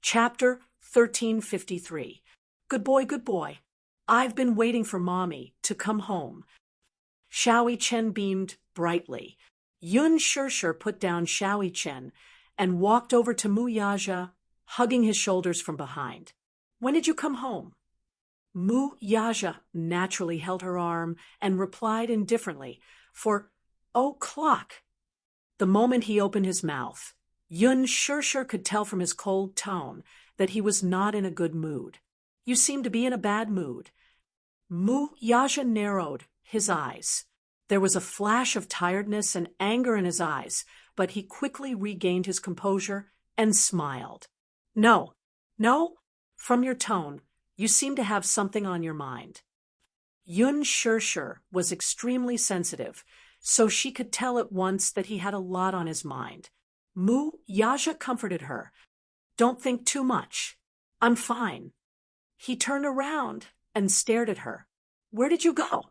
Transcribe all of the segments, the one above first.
Chapter 1353. Good boy, good boy. I've been waiting for Mommy to come home. Xiao Chen beamed brightly. Yun Shirshir put down Xiao Chen and walked over to Mu Yaja, hugging his shoulders from behind. When did you come home? Mu Yaja naturally held her arm and replied indifferently, for o'clock. The moment he opened his mouth, Yun Shirshir could tell from his cold tone that he was not in a good mood. You seem to be in a bad mood. Mu Yaja narrowed his eyes. There was a flash of tiredness and anger in his eyes, but he quickly regained his composure and smiled. No, from your tone, you seem to have something on your mind. Yun Shirshir was extremely sensitive, so she could tell at once that he had a lot on his mind. Mu Yaja comforted her. Don't think too much. I'm fine. He turned around and stared at her. Where did you go?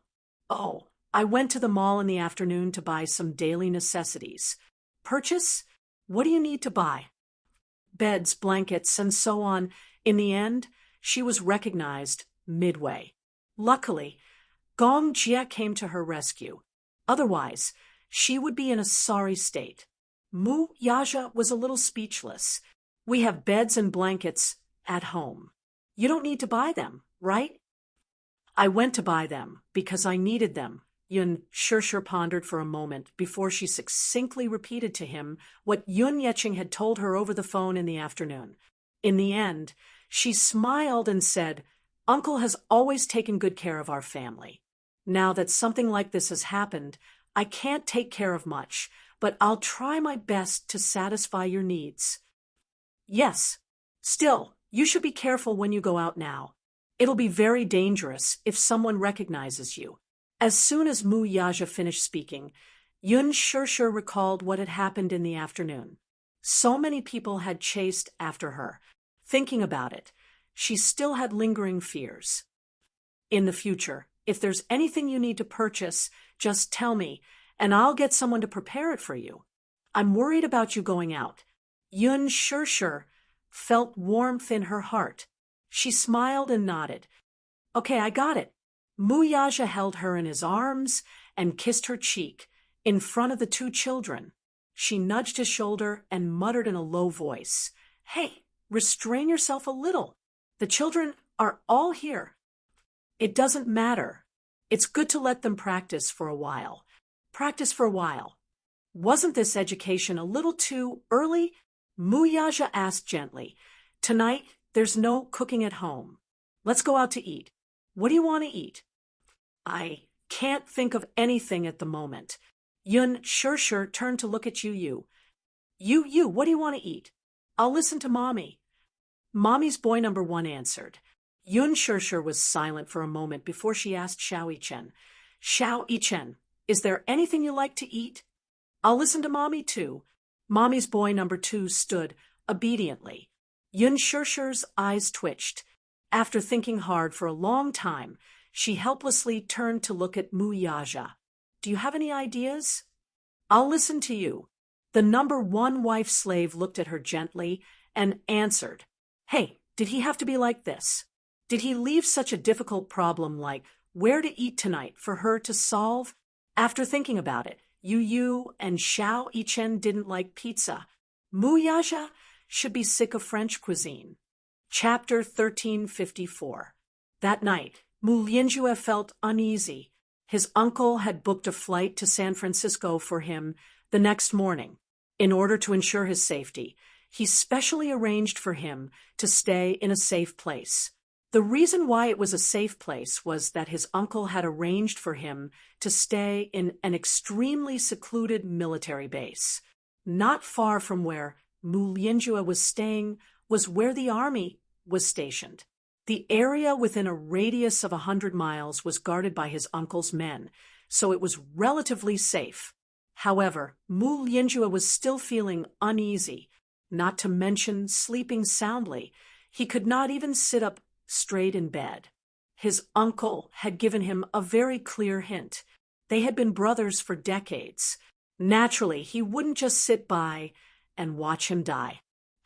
Oh, I went to the mall in the afternoon to buy some daily necessities. Purchase? What do you need to buy? Beds, blankets, and so on. In the end, she was recognized midway. Luckily, Gong Jie came to her rescue. Otherwise, she would be in a sorry state. Mu Yaja was a little speechless. We have beds and blankets at home. You don't need to buy them, right? I went to buy them because I needed them. Yun Shirshir pondered for a moment before she succinctly repeated to him what Yun Yeching had told her over the phone in the afternoon. In the end, she smiled and said, Uncle has always taken good care of our family. Now that something like this has happened, I can't take care of much, but I'll try my best to satisfy your needs. Yes. Still, you should be careful when you go out now. It'll be very dangerous if someone recognizes you. As soon as Mu Yaja finished speaking, Yun Shirshir recalled what had happened in the afternoon. So many people had chased after her. Thinking about it, she still had lingering fears. In the future, if there's anything you need to purchase, just tell me, and I'll get someone to prepare it for you. I'm worried about you going out. Yun Shirshir felt warmth in her heart. She smiled and nodded. Okay, I got it. Mu Yaja held her in his arms and kissed her cheek in front of the two children. She nudged his shoulder and muttered in a low voice, Hey, restrain yourself a little. The children are all here. It doesn't matter. It's good to let them practice for a while. Practice for a while. Wasn't this education a little too early? Mu Yaja asked gently. Tonight, there's no cooking at home. Let's go out to eat. What do you want to eat? I can't think of anything at the moment. Yun Shirshir turned to look at You, what do you want to eat? I'll listen to Mommy. Mommy's boy number 1 answered. Yun Shirshir was silent for a moment before she asked Xiao Chen. Xiao Chen, is there anything you like to eat? I'll listen to Mommy too. Mommy's boy number 2 stood obediently. Yun Shirshir's eyes twitched. After thinking hard for a long time, she helplessly turned to look at Mu Yaja. Do you have any ideas? I'll listen to you. The number 1 wife slave looked at her gently and answered. Hey, did he have to be like this? Did he leave such a difficult problem like where to eat tonight for her to solve? After thinking about it, Yu and Xiao Chen didn't like pizza. Mu Yaja should be sick of French cuisine. Chapter 1354. That night, Mu Lianjue felt uneasy. His uncle had booked a flight to San Francisco for him the next morning. In order to ensure his safety, he specially arranged for him to stay in a safe place. The reason why it was a safe place was that his uncle had arranged for him to stay in an extremely secluded military base. Not far from where Mu Lianjue was staying was where the army was stationed. The area within a radius of 100 miles was guarded by his uncle's men, so it was relatively safe. However, Mu Lianjue was still feeling uneasy, not to mention sleeping soundly. He could not even sit up straight in bed. His uncle had given him a very clear hint. They had been brothers for decades. Naturally, he wouldn't just sit by and watch him die.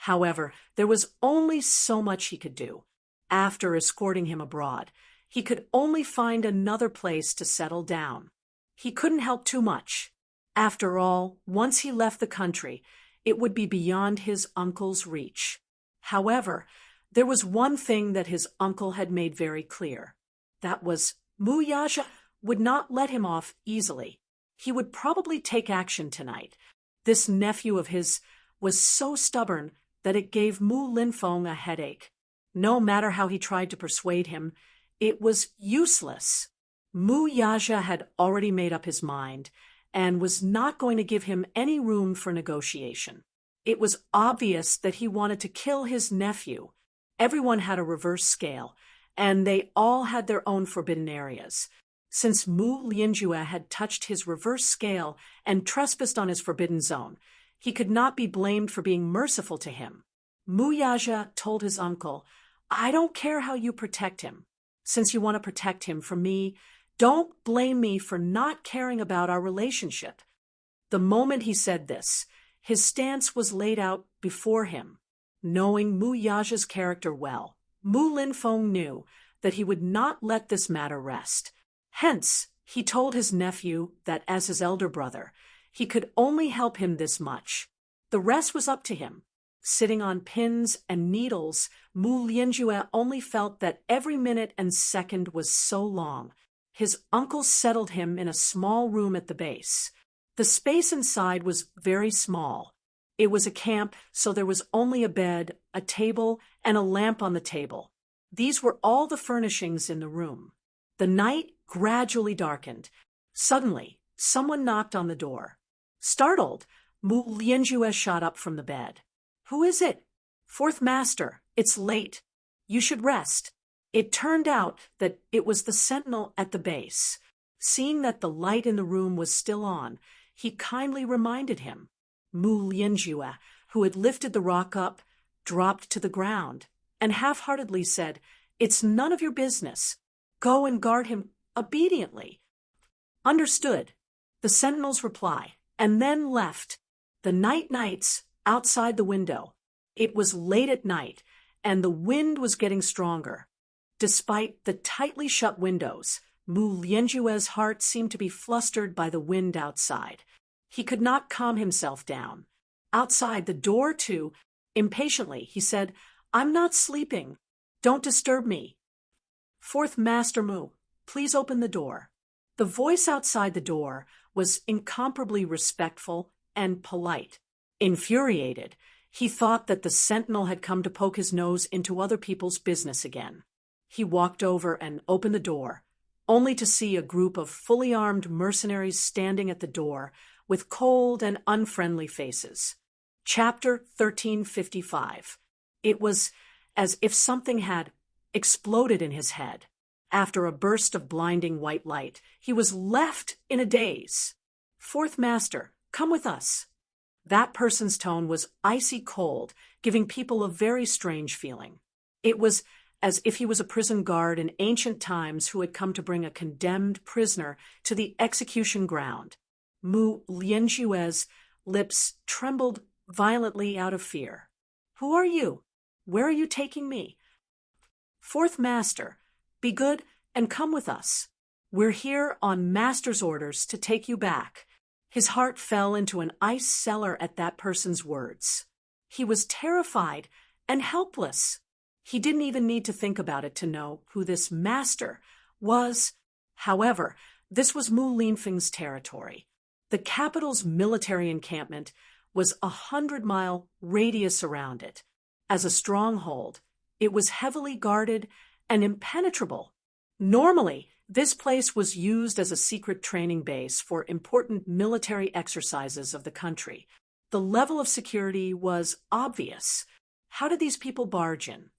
However, there was only so much he could do. After escorting him abroad, he could only find another place to settle down. He couldn't help too much. After all, once he left the country, it would be beyond his uncle's reach. However, there was one thing that his uncle had made very clear. That was, Muyaja would not let him off easily. He would probably take action tonight. This nephew of his was so stubborn that it gave Mu Linfeng a headache. No matter how he tried to persuade him, it was useless. Mu Yaja had already made up his mind and was not going to give him any room for negotiation. It was obvious that he wanted to kill his nephew. Everyone had a reverse scale, and they all had their own forbidden areas. Since Mu Lianjue had touched his reverse scale and trespassed on his forbidden zone, he could not be blamed for being merciful to him. Mu Yaja told his uncle, "I don't care how you protect him. Since you want to protect him from me, don't blame me for not caring about our relationship." The moment he said this, his stance was laid out before him. Knowing Mu Yaja's character well, Mu Linfeng knew that he would not let this matter rest. Hence, he told his nephew that as his elder brother, he could only help him this much. The rest was up to him. Sitting on pins and needles, Mu Lianjue only felt that every minute and second was so long. His uncle settled him in a small room at the base. The space inside was very small. It was a camp, so there was only a bed, a table, and a lamp on the table. These were all the furnishings in the room. The night gradually darkened. Suddenly, someone knocked on the door. Startled, Mu Lianjue shot up from the bed. "Who is it?" "Fourth Master, it's late. You should rest." It turned out that it was the sentinel at the base. Seeing that the light in the room was still on, he kindly reminded him. Mu Lianjue, who had lifted the rock up, dropped to the ground and half-heartedly said, "It's none of your business. Go and guard him obediently." "Understood," the sentinel's reply, and then left. The nights outside the window. It was late at night, and the wind was getting stronger. Despite the tightly shut windows, Mu Lianjue's heart seemed to be flustered by the wind outside. He could not calm himself down. Outside the door, too, impatiently, he said, "I'm not sleeping. Don't disturb me." "Fourth Master Mu, please open the door." The voice outside the door was incomparably respectful and polite. Infuriated, he thought that the sentinel had come to poke his nose into other people's business again. He walked over and opened the door, only to see a group of fully armed mercenaries standing at the door with cold and unfriendly faces. Chapter 1355. It was as if something had exploded in his head. After a burst of blinding white light, he was left in a daze. "Fourth Master, come with us." That person's tone was icy cold, giving people a very strange feeling. It was as if he was a prison guard in ancient times who had come to bring a condemned prisoner to the execution ground. Mu Lianjue's lips trembled violently out of fear. "Who are you? Where are you taking me?" "Fourth Master, be good and come with us. We're here on Master's orders to take you back." His heart fell into an ice cellar at that person's words. He was terrified and helpless. He didn't even need to think about it to know who this master was. However, this was Mu Linfeng's territory. The capital's military encampment was 100-mile radius around it. As a stronghold, it was heavily guarded and impenetrable. Normally, this place was used as a secret training base for important military exercises of the country. The level of security was obvious. How did these people barge in?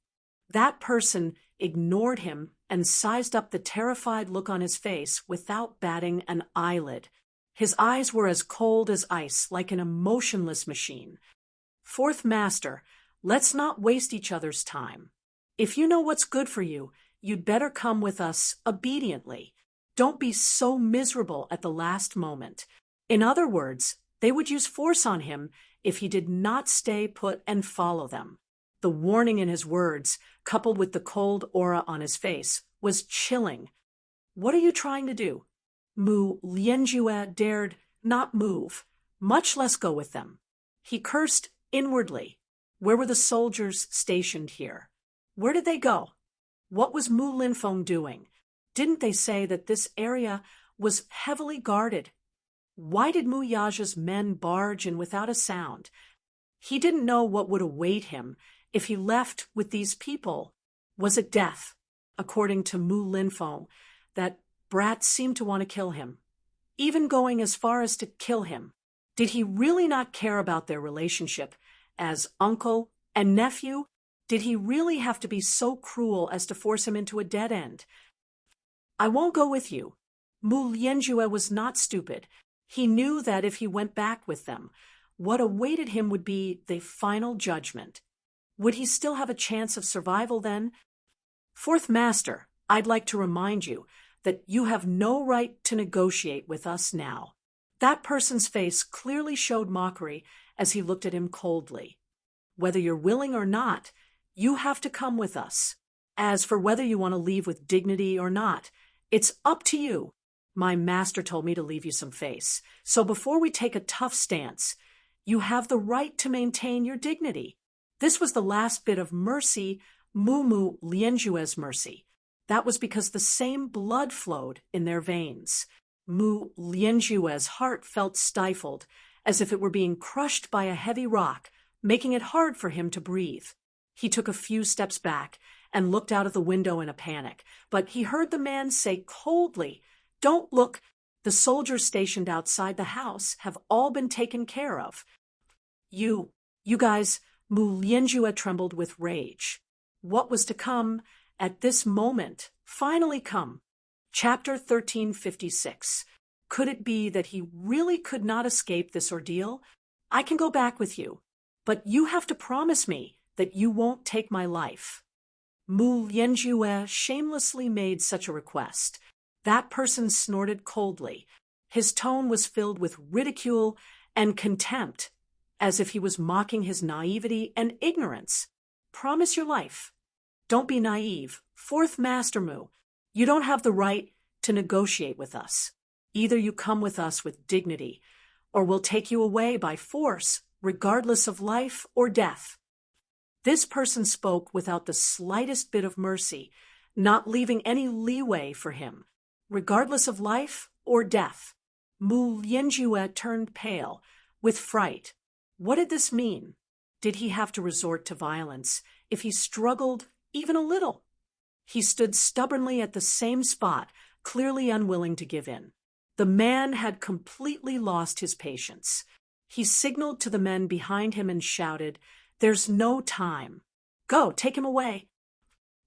That person ignored him and sized up the terrified look on his face without batting an eyelid. His eyes were as cold as ice, like an emotionless machine. "Fourth Master, let's not waste each other's time. If you know what's good for you, you'd better come with us obediently. Don't be so miserable at the last moment." In other words, they would use force on him if he did not stay put and follow them. The warning in his words, coupled with the cold aura on his face, was chilling. "What are you trying to do?" Mu Lianjue dared not move, much less go with them. He cursed inwardly. Where were the soldiers stationed here? Where did they go? What was Mu Linfeng doing? Didn't they say that this area was heavily guarded? Why did Mu Yaja's men barge in without a sound? He didn't know what would await him if he left with these people. Was it death? According to Mu Linfeng, that brat seemed to want to kill him, even going as far as to kill him. Did he really not care about their relationship as uncle and nephew? Did he really have to be so cruel as to force him into a dead end? "I won't go with you." Mu Lianjue was not stupid. He knew that if he went back with them, what awaited him would be the final judgment. Would he still have a chance of survival then? "Fourth Master, I'd like to remind you that you have no right to negotiate with us now." That person's face clearly showed mockery as he looked at him coldly. "Whether you're willing or not, you have to come with us. As for whether you want to leave with dignity or not, it's up to you. My master told me to leave you some face. So before we take a tough stance, you have the right to maintain your dignity." This was the last bit of mercy, Mu Lianjue's mercy. That was because the same blood flowed in their veins. Mu Lianjue's heart felt stifled, as if it were being crushed by a heavy rock, making it hard for him to breathe. He took a few steps back and looked out of the window in a panic, but he heard the man say coldly, "Don't look. The soldiers stationed outside the house have all been taken care of." You guys," Mu Lianjue trembled with rage. What was to come at this moment finally come. Chapter 1356. Could it be that he really could not escape this ordeal? "I can go back with you, but you have to promise me that you won't take my life." Mu Lianjue shamelessly made such a request. That person snorted coldly. His tone was filled with ridicule and contempt, as if he was mocking his naivety and ignorance. "Promise your life. Don't be naive. Fourth Master Mu, you don't have the right to negotiate with us. Either you come with us with dignity, or we'll take you away by force, regardless of life or death." This person spoke without the slightest bit of mercy, not leaving any leeway for him. Regardless of life or death. Mu Lianjue turned pale, with fright. What did this mean? Did he have to resort to violence if he struggled even a little? He stood stubbornly at the same spot, clearly unwilling to give in. The man had completely lost his patience. He signaled to the men behind him and shouted, "There's no time. Go, take him away."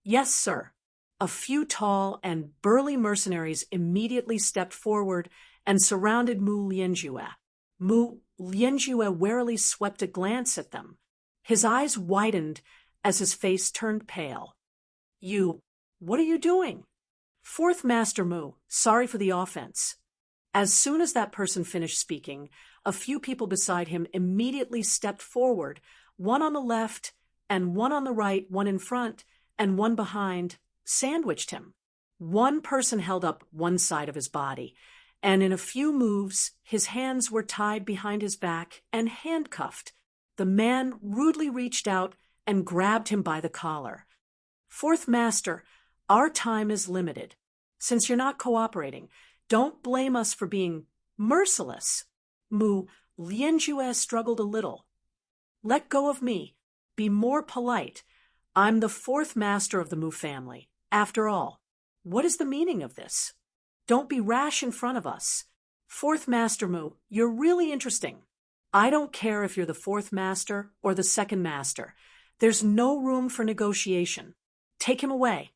"Yes, sir." A few tall and burly mercenaries immediately stepped forward and surrounded Mu Lianjue. Mu Lianjue warily swept a glance at them. His eyes widened as his face turned pale. What are you doing?" "Fourth Master Mu, sorry for the offense." As soon as that person finished speaking, a few people beside him immediately stepped forward, one on the left and one on the right, one in front and one behind, sandwiched him. One person held up one side of his body, and in a few moves, his hands were tied behind his back and handcuffed. The man rudely reached out and grabbed him by the collar. "Fourth Master, our time is limited. Since you're not cooperating, don't blame us for being merciless." Mu Lianjue struggled a little. "Let go of me. Be more polite. I'm the fourth master of the Mu family. After all, what is the meaning of this? Don't be rash in front of us. Fourth Master Mu, you're really interesting. I don't care if you're the fourth master or the second master. There's no room for negotiation. Take him away."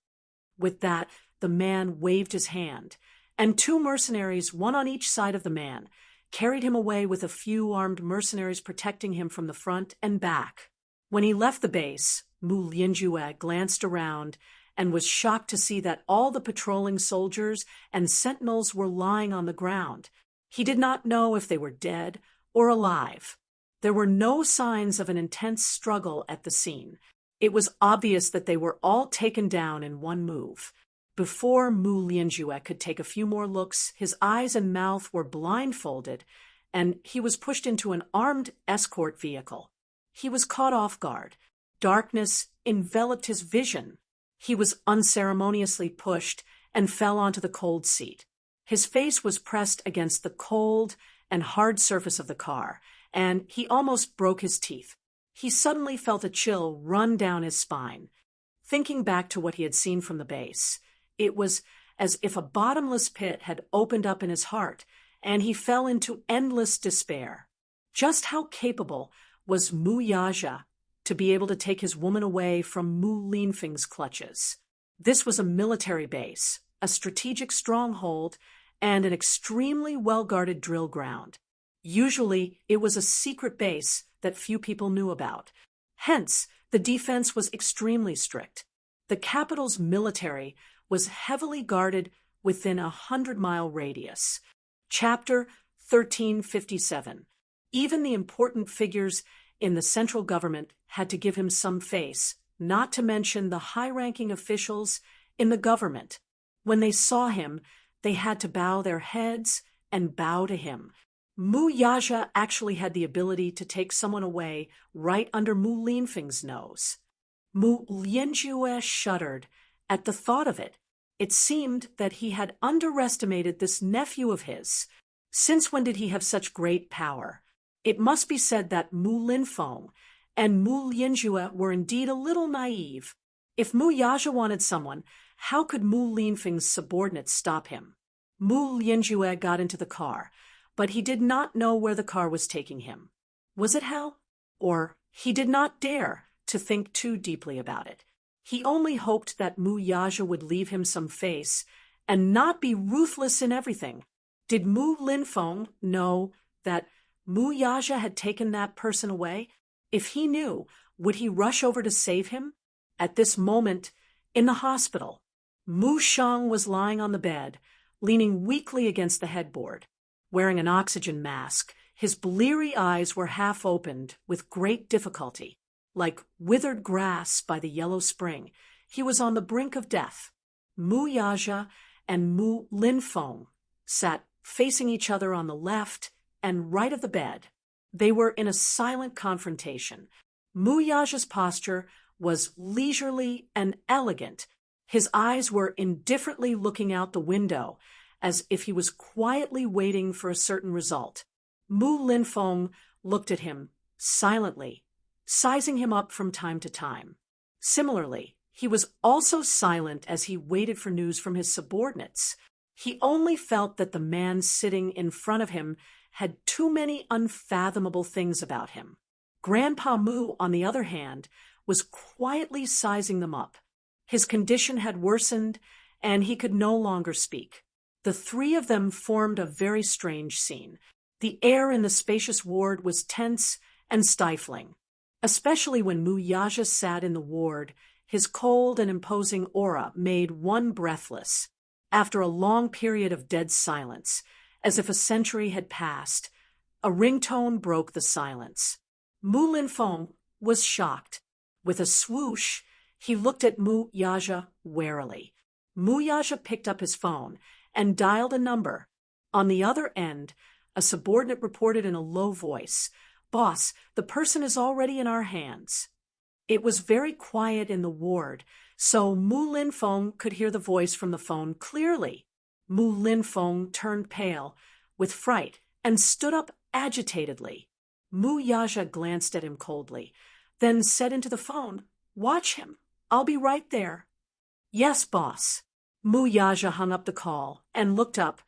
With that, the man waved his hand, and two mercenaries, one on each side of the man, carried him away with a few armed mercenaries protecting him from the front and back. When he left the base, Mu Lianjue glanced around and was shocked to see that all the patrolling soldiers and sentinels were lying on the ground. He did not know if they were dead or alive. There were no signs of an intense struggle at the scene. It was obvious that they were all taken down in one move. Before Mu Lianjue could take a few more looks, his eyes and mouth were blindfolded, and he was pushed into an armed escort vehicle. He was caught off guard. Darkness enveloped his vision. He was unceremoniously pushed and fell onto the cold seat. His face was pressed against the cold and hard surface of the car, and he almost broke his teeth. He suddenly felt a chill run down his spine. Thinking back to what he had seen from the base, it was as if a bottomless pit had opened up in his heart, and he fell into endless despair. Just how capable was Mu Yaja to be able to take his woman away from Mu Linfeng's clutches? This was a military base, a strategic stronghold, and an extremely well-guarded drill ground. Usually, it was a secret base that few people knew about. Hence, the defense was extremely strict. The capital's military was heavily guarded within a 100-mile radius. Chapter 1357. Even the important figures in the central government had to give him some face, not to mention the high-ranking officials in the government. When they saw him, they had to bow their heads and bow to him. Mu Yaja actually had the ability to take someone away right under Mu Linfeng's nose. Mu Lianjue shuddered at the thought of it. It seemed that he had underestimated this nephew of his. Since when did he have such great power? It must be said that Mu Linfeng and Mu Lianjue were indeed a little naive. If Mu Yaja wanted someone, how could Mu Linfeng's subordinates stop him? Mu Lianjue got into the car, but he did not know where the car was taking him. Was it hell? Or he did not dare to think too deeply about it. He only hoped that Mu Yaja would leave him some face and not be ruthless in everything. Did Mu Linfeng know that Mu Yaja had taken that person away? If he knew, would he rush over to save him? At this moment, in the hospital, Mu Shang was lying on the bed, leaning weakly against the headboard. Wearing an oxygen mask, his bleary eyes were half opened with great difficulty. Like withered grass by the yellow spring, he was on the brink of death. Mu Yaja and Mu Linfeng sat facing each other on the left and right of the bed. They were in a silent confrontation. Mu Yaja's posture was leisurely and elegant. His eyes were indifferently looking out the window, as if he was quietly waiting for a certain result. Mu Linfeng looked at him silently, sizing him up from time to time. Similarly, he was also silent as he waited for news from his subordinates. He only felt that the man sitting in front of him had too many unfathomable things about him. Grandpa Mu, on the other hand, was quietly sizing them up. His condition had worsened, and he could no longer speak. The three of them formed a very strange scene. The air in the spacious ward was tense and stifling, especially when Mu Yaja sat in the ward. His cold and imposing aura made one breathless. After a long period of dead silence, as if a century had passed, a ringtone broke the silence. Mu Linfeng was shocked. With a swoosh, he looked at Mu Yaja warily. Mu Yaja picked up his phone and dialed a number. On the other end, a subordinate reported in a low voice, "Boss, the person is already in our hands." It was very quiet in the ward, so Mu Linfeng could hear the voice from the phone clearly. Mu Linfeng turned pale with fright and stood up agitatedly. Mu Yaja glanced at him coldly, then said into the phone, "Watch him. I'll be right there." "Yes, boss." Mu Yaja hung up the call and looked up,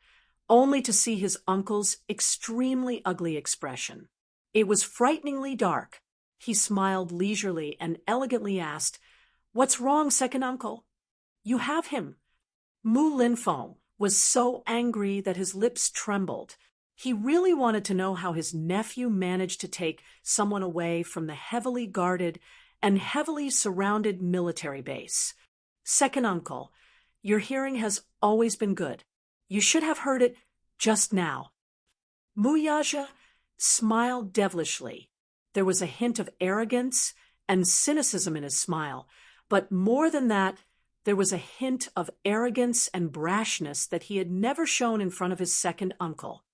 only to see his uncle's extremely ugly expression. It was frighteningly dark. He smiled leisurely and elegantly asked, "What's wrong, second uncle?" "You have him." Mu Linfeng was so angry that his lips trembled. He really wanted to know how his nephew managed to take someone away from the heavily guarded and heavily surrounded military base. "Second uncle, your hearing has always been good. You should have heard it just now." Mu Yaja smiled devilishly. There was a hint of arrogance and cynicism in his smile, but more than that, there was a hint of arrogance and brashness that he had never shown in front of his second uncle.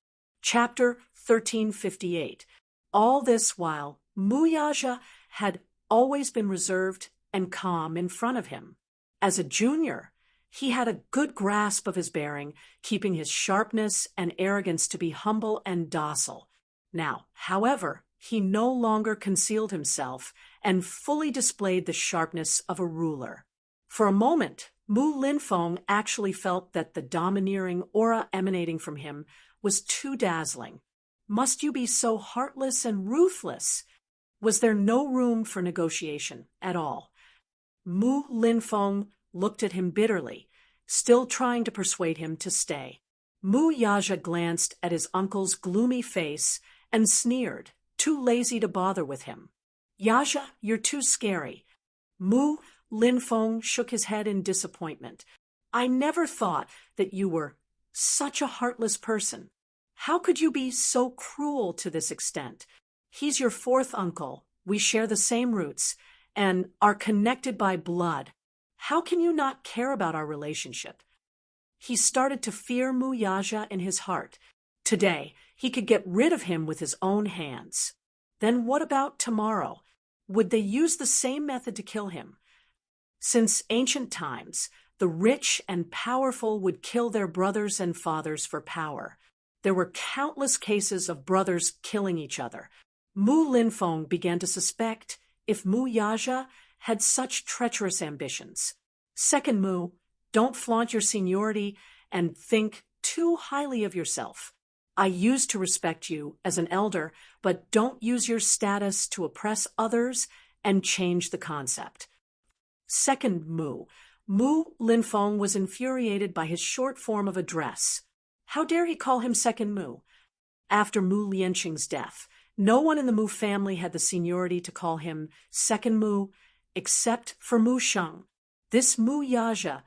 Chapter 1358. All this while, Muyaja had always been reserved and calm in front of him. As a junior, he had a good grasp of his bearing, keeping his sharpness and arrogance to be humble and docile. Now, however, he no longer concealed himself and fully displayed the sharpness of a ruler. For a moment, Mu Linfeng actually felt that the domineering aura emanating from him was too dazzling. Must you be so heartless and ruthless? Was there no room for negotiation at all? Mu Linfeng looked at him bitterly, still trying to persuade him to stay. Mu Yaja glanced at his uncle's gloomy face and sneered, too lazy to bother with him. Yaja, you're too scary. Mu Linfeng shook his head in disappointment. I never thought that you were such a heartless person. How could you be so cruel to this extent? He's your fourth uncle. We share the same roots and are connected by blood. How can you not care about our relationship? He started to fear Muyaja in his heart. Today, he could get rid of him with his own hands. Then what about tomorrow? Would they use the same method to kill him? Since ancient times, the rich and powerful would kill their brothers and fathers for power. There were countless cases of brothers killing each other. Mu Linfeng began to suspect if Mu Yaja had such treacherous ambitions. Second Mu, don't flaunt your seniority and think too highly of yourself. I used to respect you as an elder, but don't use your status to oppress others and change the concept. Second Mu. Mu Linfeng was infuriated by his short form of address. How dare he call him Second Mu? After Mu Lianqing's death, no one in the Mu family had the seniority to call him Second Mu, except for Mu Sheng. This Mu Yaja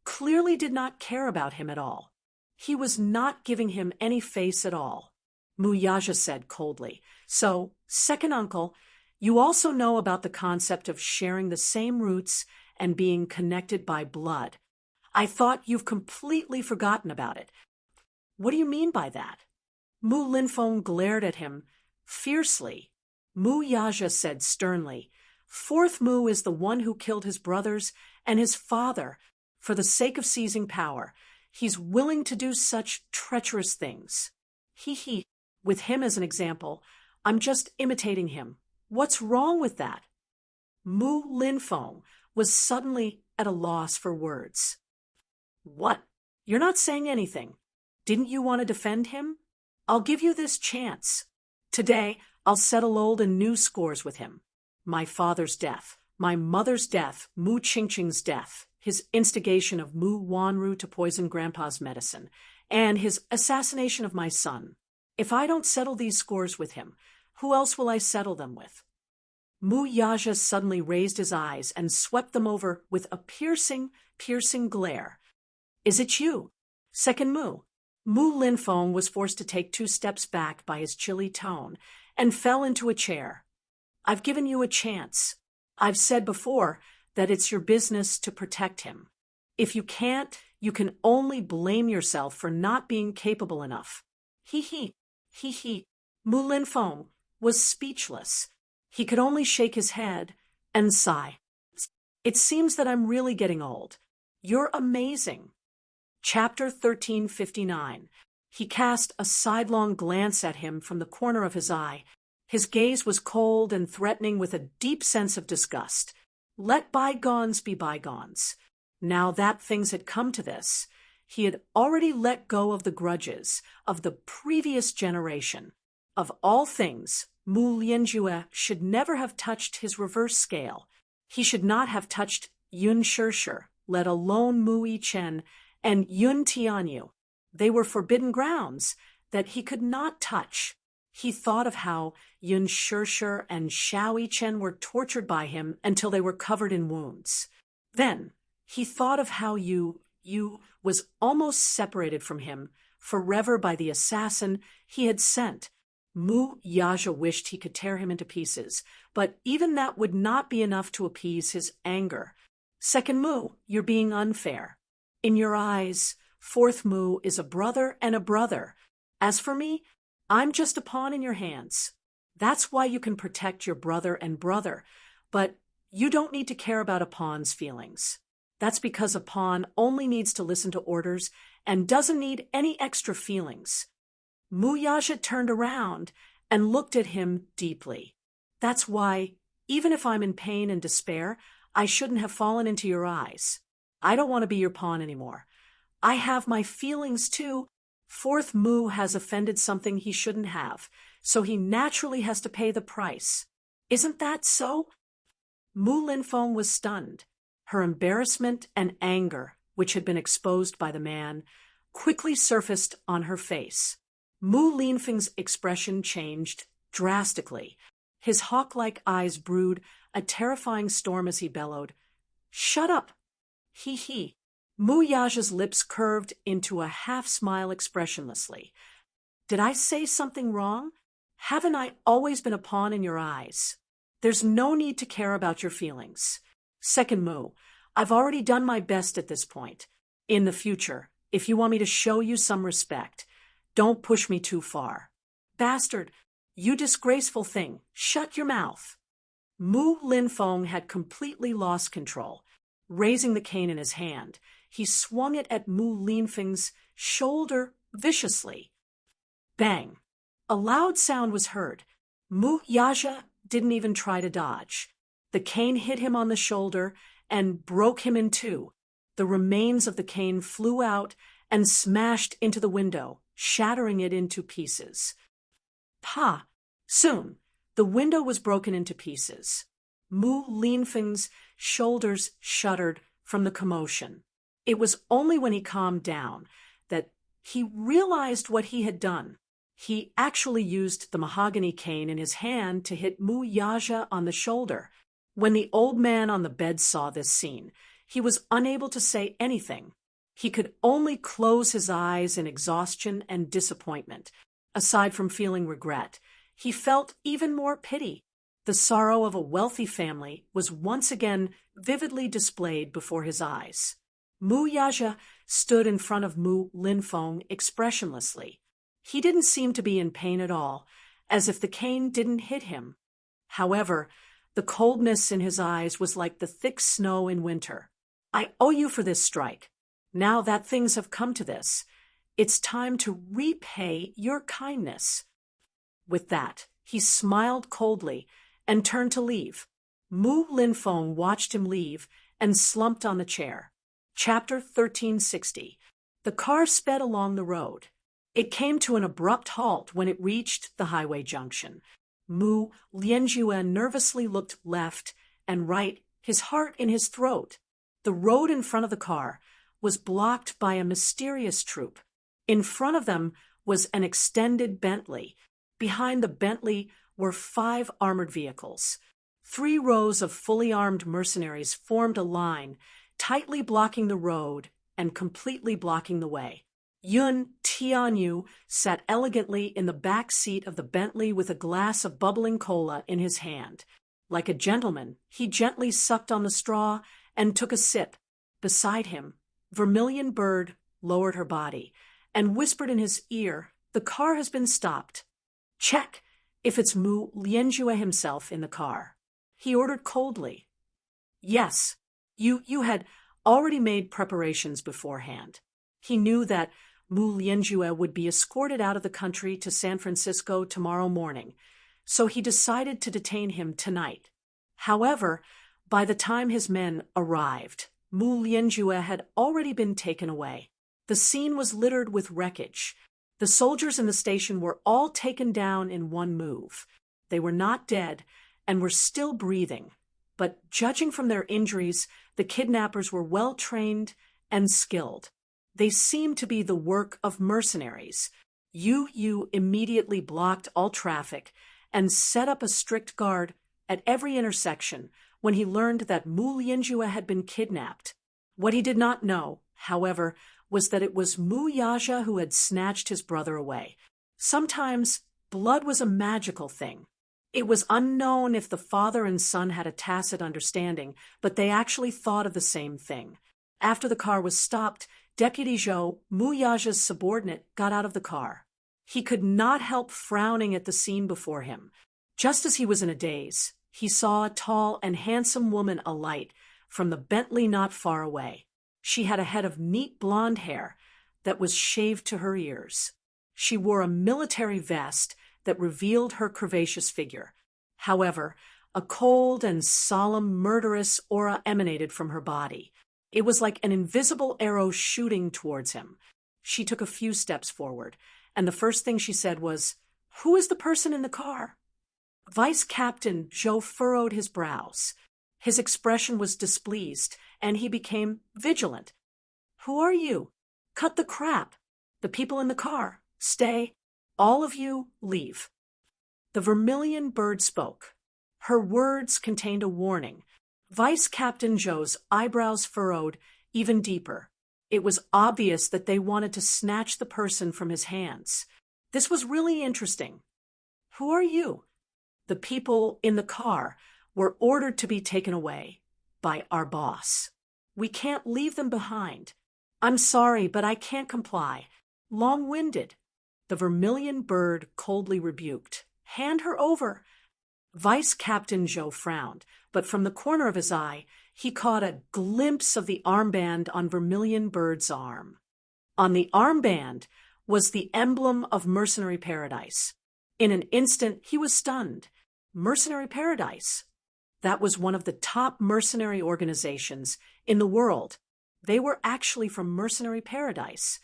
clearly did not care about him at all. He was not giving him any face at all. Mu Yaja said coldly, So, second uncle, you also know about the concept of sharing the same roots and being connected by blood. I thought you've completely forgotten about it. What do you mean by that? Mu Linfeng glared at him fiercely. Mu Yaja said sternly, Fourth Mu is the one who killed his brothers and his father for the sake of seizing power. He's willing to do such treacherous things. With him as an example, I'm just imitating him. What's wrong with that? Mu Linfeng was suddenly at a loss for words. What? You're not saying anything. Didn't you want to defend him? I'll give you this chance. Today, I'll settle old and new scores with him. My father's death, my mother's death, Mu Qingqing's death, his instigation of Mu Wanru to poison Grandpa's medicine, and his assassination of my son. If I don't settle these scores with him, who else will I settle them with? Mu Yaja suddenly raised his eyes and swept them over with a piercing glare. Is it you? Second Mu. Mu Linfeng was forced to take 2 steps back by his chilly tone and fell into a chair. I've given you a chance. I've said before that it's your business to protect him. If you can't, you can only blame yourself for not being capable enough. Mu Linfeng was speechless. He could only shake his head and sigh. It seems that I'm really getting old. You're amazing. Chapter 1359. He cast a sidelong glance at him from the corner of his eye. His gaze was cold and threatening with a deep sense of disgust. Let bygones be bygones. Now that things had come to this, he had already let go of the grudges of the previous generation. Of all things, Mu Lianjue should never have touched his reverse scale. He should not have touched Yun Shirshir, let alone Mu Yichen and Yun Tianyu. They were forbidden grounds that he could not touch. He thought of how Yun Shirshir and Xiao Yichen were tortured by him until they were covered in wounds. Then he thought of how Yu was almost separated from him forever by the assassin he had sent. Mu Yaja wished he could tear him into pieces, but even that would not be enough to appease his anger. Second Mu, you're being unfair. In your eyes, fourth Mu is a brother and a brother. As for me, I'm just a pawn in your hands. That's why you can protect your brother and brother, but you don't need to care about a pawn's feelings. That's because a pawn only needs to listen to orders and doesn't need any extra feelings. Mu Yaja turned around and looked at him deeply. That's why, even if I'm in pain and despair, I shouldn't have fallen into your eyes. I don't want to be your pawn anymore. I have my feelings too. Fourth Mu has offended something he shouldn't have, so he naturally has to pay the price. Isn't that so? Mu Linfeng was stunned. Her embarrassment and anger, which had been exposed by the man, quickly surfaced on her face. Mu Linfeng's expression changed drastically. His hawk-like eyes brewed a terrifying storm as he bellowed, "Shut up!" He. Mu Yaja's lips curved into a half-smile expressionlessly. "Did I say something wrong? Haven't I always been a pawn in your eyes? There's no need to care about your feelings. Second Mu, I've already done my best at this point. In the future, if you want me to show you some respect, don't push me too far. Bastard, you disgraceful thing, shut your mouth." Mu Linfeng had completely lost control. Raising the cane in his hand, he swung it at Mu Linfeng's shoulder viciously. Bang! A loud sound was heard. Mu Yaja didn't even try to dodge. The cane hit him on the shoulder and broke him in two. The remains of the cane flew out and smashed into the window, shattering it into pieces. Pa! Soon, the window was broken into pieces. Mu Linfeng's shoulders shuddered from the commotion. It was only when he calmed down that he realized what he had done. He actually used the mahogany cane in his hand to hit Mu Yaja on the shoulder. When the old man on the bed saw this scene, he was unable to say anything. He could only close his eyes in exhaustion and disappointment. Aside from feeling regret, he felt even more pity. The sorrow of a wealthy family was once again vividly displayed before his eyes. Mu Yaja stood in front of Mu Linfeng expressionlessly. He didn't seem to be in pain at all, as if the cane didn't hit him. However, the coldness in his eyes was like the thick snow in winter. "I owe you for this strike. Now that things have come to this, it's time to repay your kindness." With that, he smiled coldly and turned to leave. Mu Linfeng watched him leave and slumped on the chair. Chapter 1360. The car sped along the road. It came to an abrupt halt when it reached the highway junction. Mu Lianjue nervously looked left and right, his heart in his throat. The road in front of the car was blocked by a mysterious troop. In front of them was an extended Bentley. Behind the Bentley were 5 armored vehicles. 3 rows of fully armed mercenaries formed a line, tightly blocking the road and completely blocking the way. Yun Tianyu sat elegantly in the back seat of the Bentley with a glass of bubbling cola in his hand. Like a gentleman, he gently sucked on the straw and took a sip. Beside him, Vermilion Bird lowered her body and whispered in his ear, "The car has been stopped." "Check if it's Mu Lianjue himself in the car," he ordered coldly. "Yes, you had already made preparations beforehand." He knew that Mu Lianjue would be escorted out of the country to San Francisco tomorrow morning, so he decided to detain him tonight. However, by the time his men arrived, Mu Lianjue had already been taken away. The scene was littered with wreckage. The soldiers in the station were all taken down in one move. They were not dead and were still breathing, but judging from their injuries, the kidnappers were well trained and skilled. They seemed to be the work of mercenaries. Yu immediately blocked all traffic and set up a strict guard at every intersection when he learned that Mu Lianjue had been kidnapped. What he did not know, however, was that it was Mu Yaja who had snatched his brother away. Sometimes Blood was a magical thing. It was unknown if the father and son had a tacit understanding, but they actually thought of the same thing. After the car was stopped, Deputy Zhou, Mu Yaja's subordinate, got out of the car. He could not help frowning at the scene before him. Just as he was in a daze, he saw a tall and handsome woman alight from the Bentley not far away. She had a head of neat blonde hair that was shaved to her ears. She wore a military vest that revealed her curvaceous figure. However, a cold and solemn, murderous aura emanated from her body. It was like an invisible arrow shooting towards him. She took a few steps forward, and the first thing she said was, "Who is the person in the car?" Vice Captain Zhou furrowed his brows. His expression was displeased, and he became vigilant. "Who are you? Cut the crap. The people in the car, stay. All of you, leave." The vermilion bird spoke. Her words contained a warning. Vice Captain Zhou's eyebrows furrowed even deeper. It was obvious that they wanted to snatch the person from his hands. This was really interesting. "Who are you?" The people in the car were ordered to be taken away by our boss. "We can't leave them behind." "I'm sorry, but I can't comply." "Long-winded." The vermilion bird coldly rebuked. "Hand her over." Vice Captain Zhou frowned, but from the corner of his eye, he caught a glimpse of the armband on Vermilion Bird's arm. On the armband was the emblem of Mercenary Paradise. In an instant, he was stunned. Mercenary Paradise. That was one of the top mercenary organizations in the world. They were actually from Mercenary Paradise.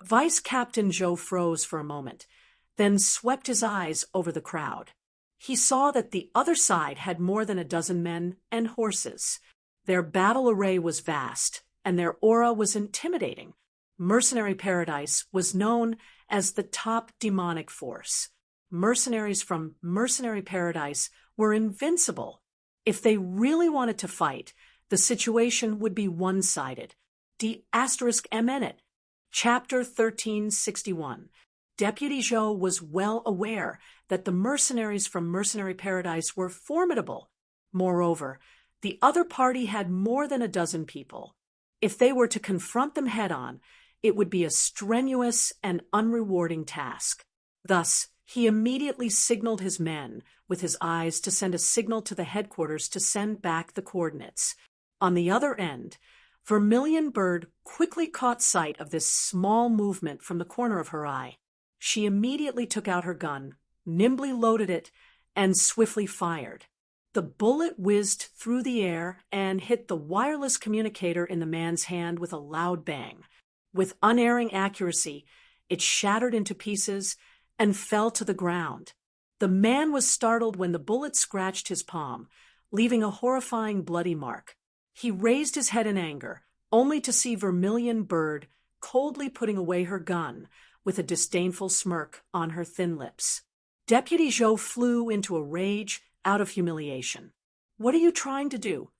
Vice Captain Zhou froze for a moment, then swept his eyes over the crowd. He saw that the other side had more than a dozen men and horses. Their battle array was vast, and their aura was intimidating. Mercenary Paradise was known as the top demonic force. Mercenaries from Mercenary Paradise were invincible. If they really wanted to fight, the situation would be one-sided. ***. Chapter 1361. Deputy Zhou was well aware that the mercenaries from Mercenary Paradise were formidable. Moreover, the other party had more than a dozen people. If they were to confront them head-on, it would be a strenuous and unrewarding task. Thus, he immediately signaled his men with his eyes to send a signal to the headquarters to send back the coordinates. On the other end, Vermilion Bird quickly caught sight of this small movement from the corner of her eye. She immediately took out her gun, nimbly loaded it, and swiftly fired. The bullet whizzed through the air and hit the wireless communicator in the man's hand with a loud bang. With unerring accuracy, it shattered into pieces and fell to the ground. The man was startled when the bullet scratched his palm, leaving a horrifying bloody mark. He raised his head in anger, only to see Vermilion Bird coldly putting away her gun with a disdainful smirk on her thin lips. Deputy Zhou flew into a rage out of humiliation. "What are you trying to do?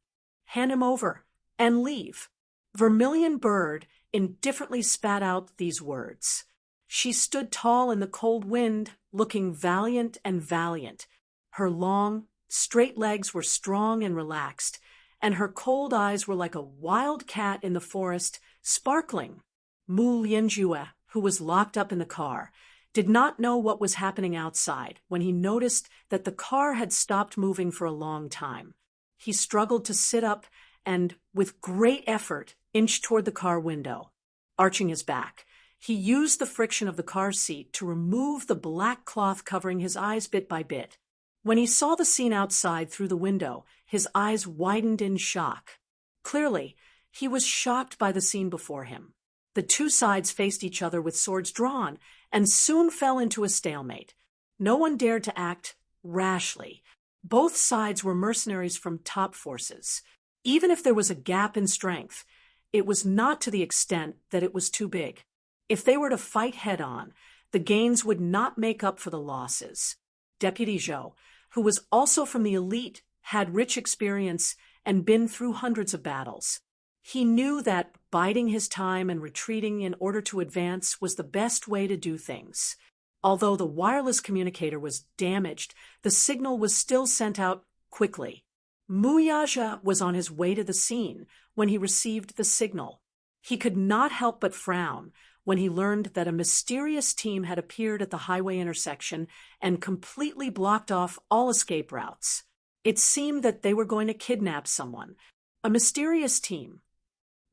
Hand him over and leave." Vermilion Bird indifferently spat out these words. She stood tall in the cold wind, looking valiant and valiant. Her long, straight legs were strong and relaxed, and her cold eyes were like a wild cat in the forest, sparkling. Mu Lianjue, who was locked up in the car, did not know what was happening outside when he noticed that the car had stopped moving for a long time. He struggled to sit up and, with great effort, inched toward the car window. Arching his back, he used the friction of the car seat to remove the black cloth covering his eyes bit by bit. When he saw the scene outside through the window, his eyes widened in shock. Clearly, he was shocked by the scene before him. The two sides faced each other with swords drawn and soon fell into a stalemate. No one dared to act rashly. Both sides were mercenaries from top forces. Even if there was a gap in strength, it was not to the extent that it was too big. If they were to fight head-on, the gains would not make up for the losses. Deputy Zhou, who was also from the elite, had rich experience and been through hundreds of battles. He knew that biding his time and retreating in order to advance was the best way to do things. Although the wireless communicator was damaged, the signal was still sent out quickly. Muyaja was on his way to the scene when he received the signal. He could not help but frown when he learned that a mysterious team had appeared at the highway intersection and completely blocked off all escape routes. It seemed that they were going to kidnap someone. A mysterious team.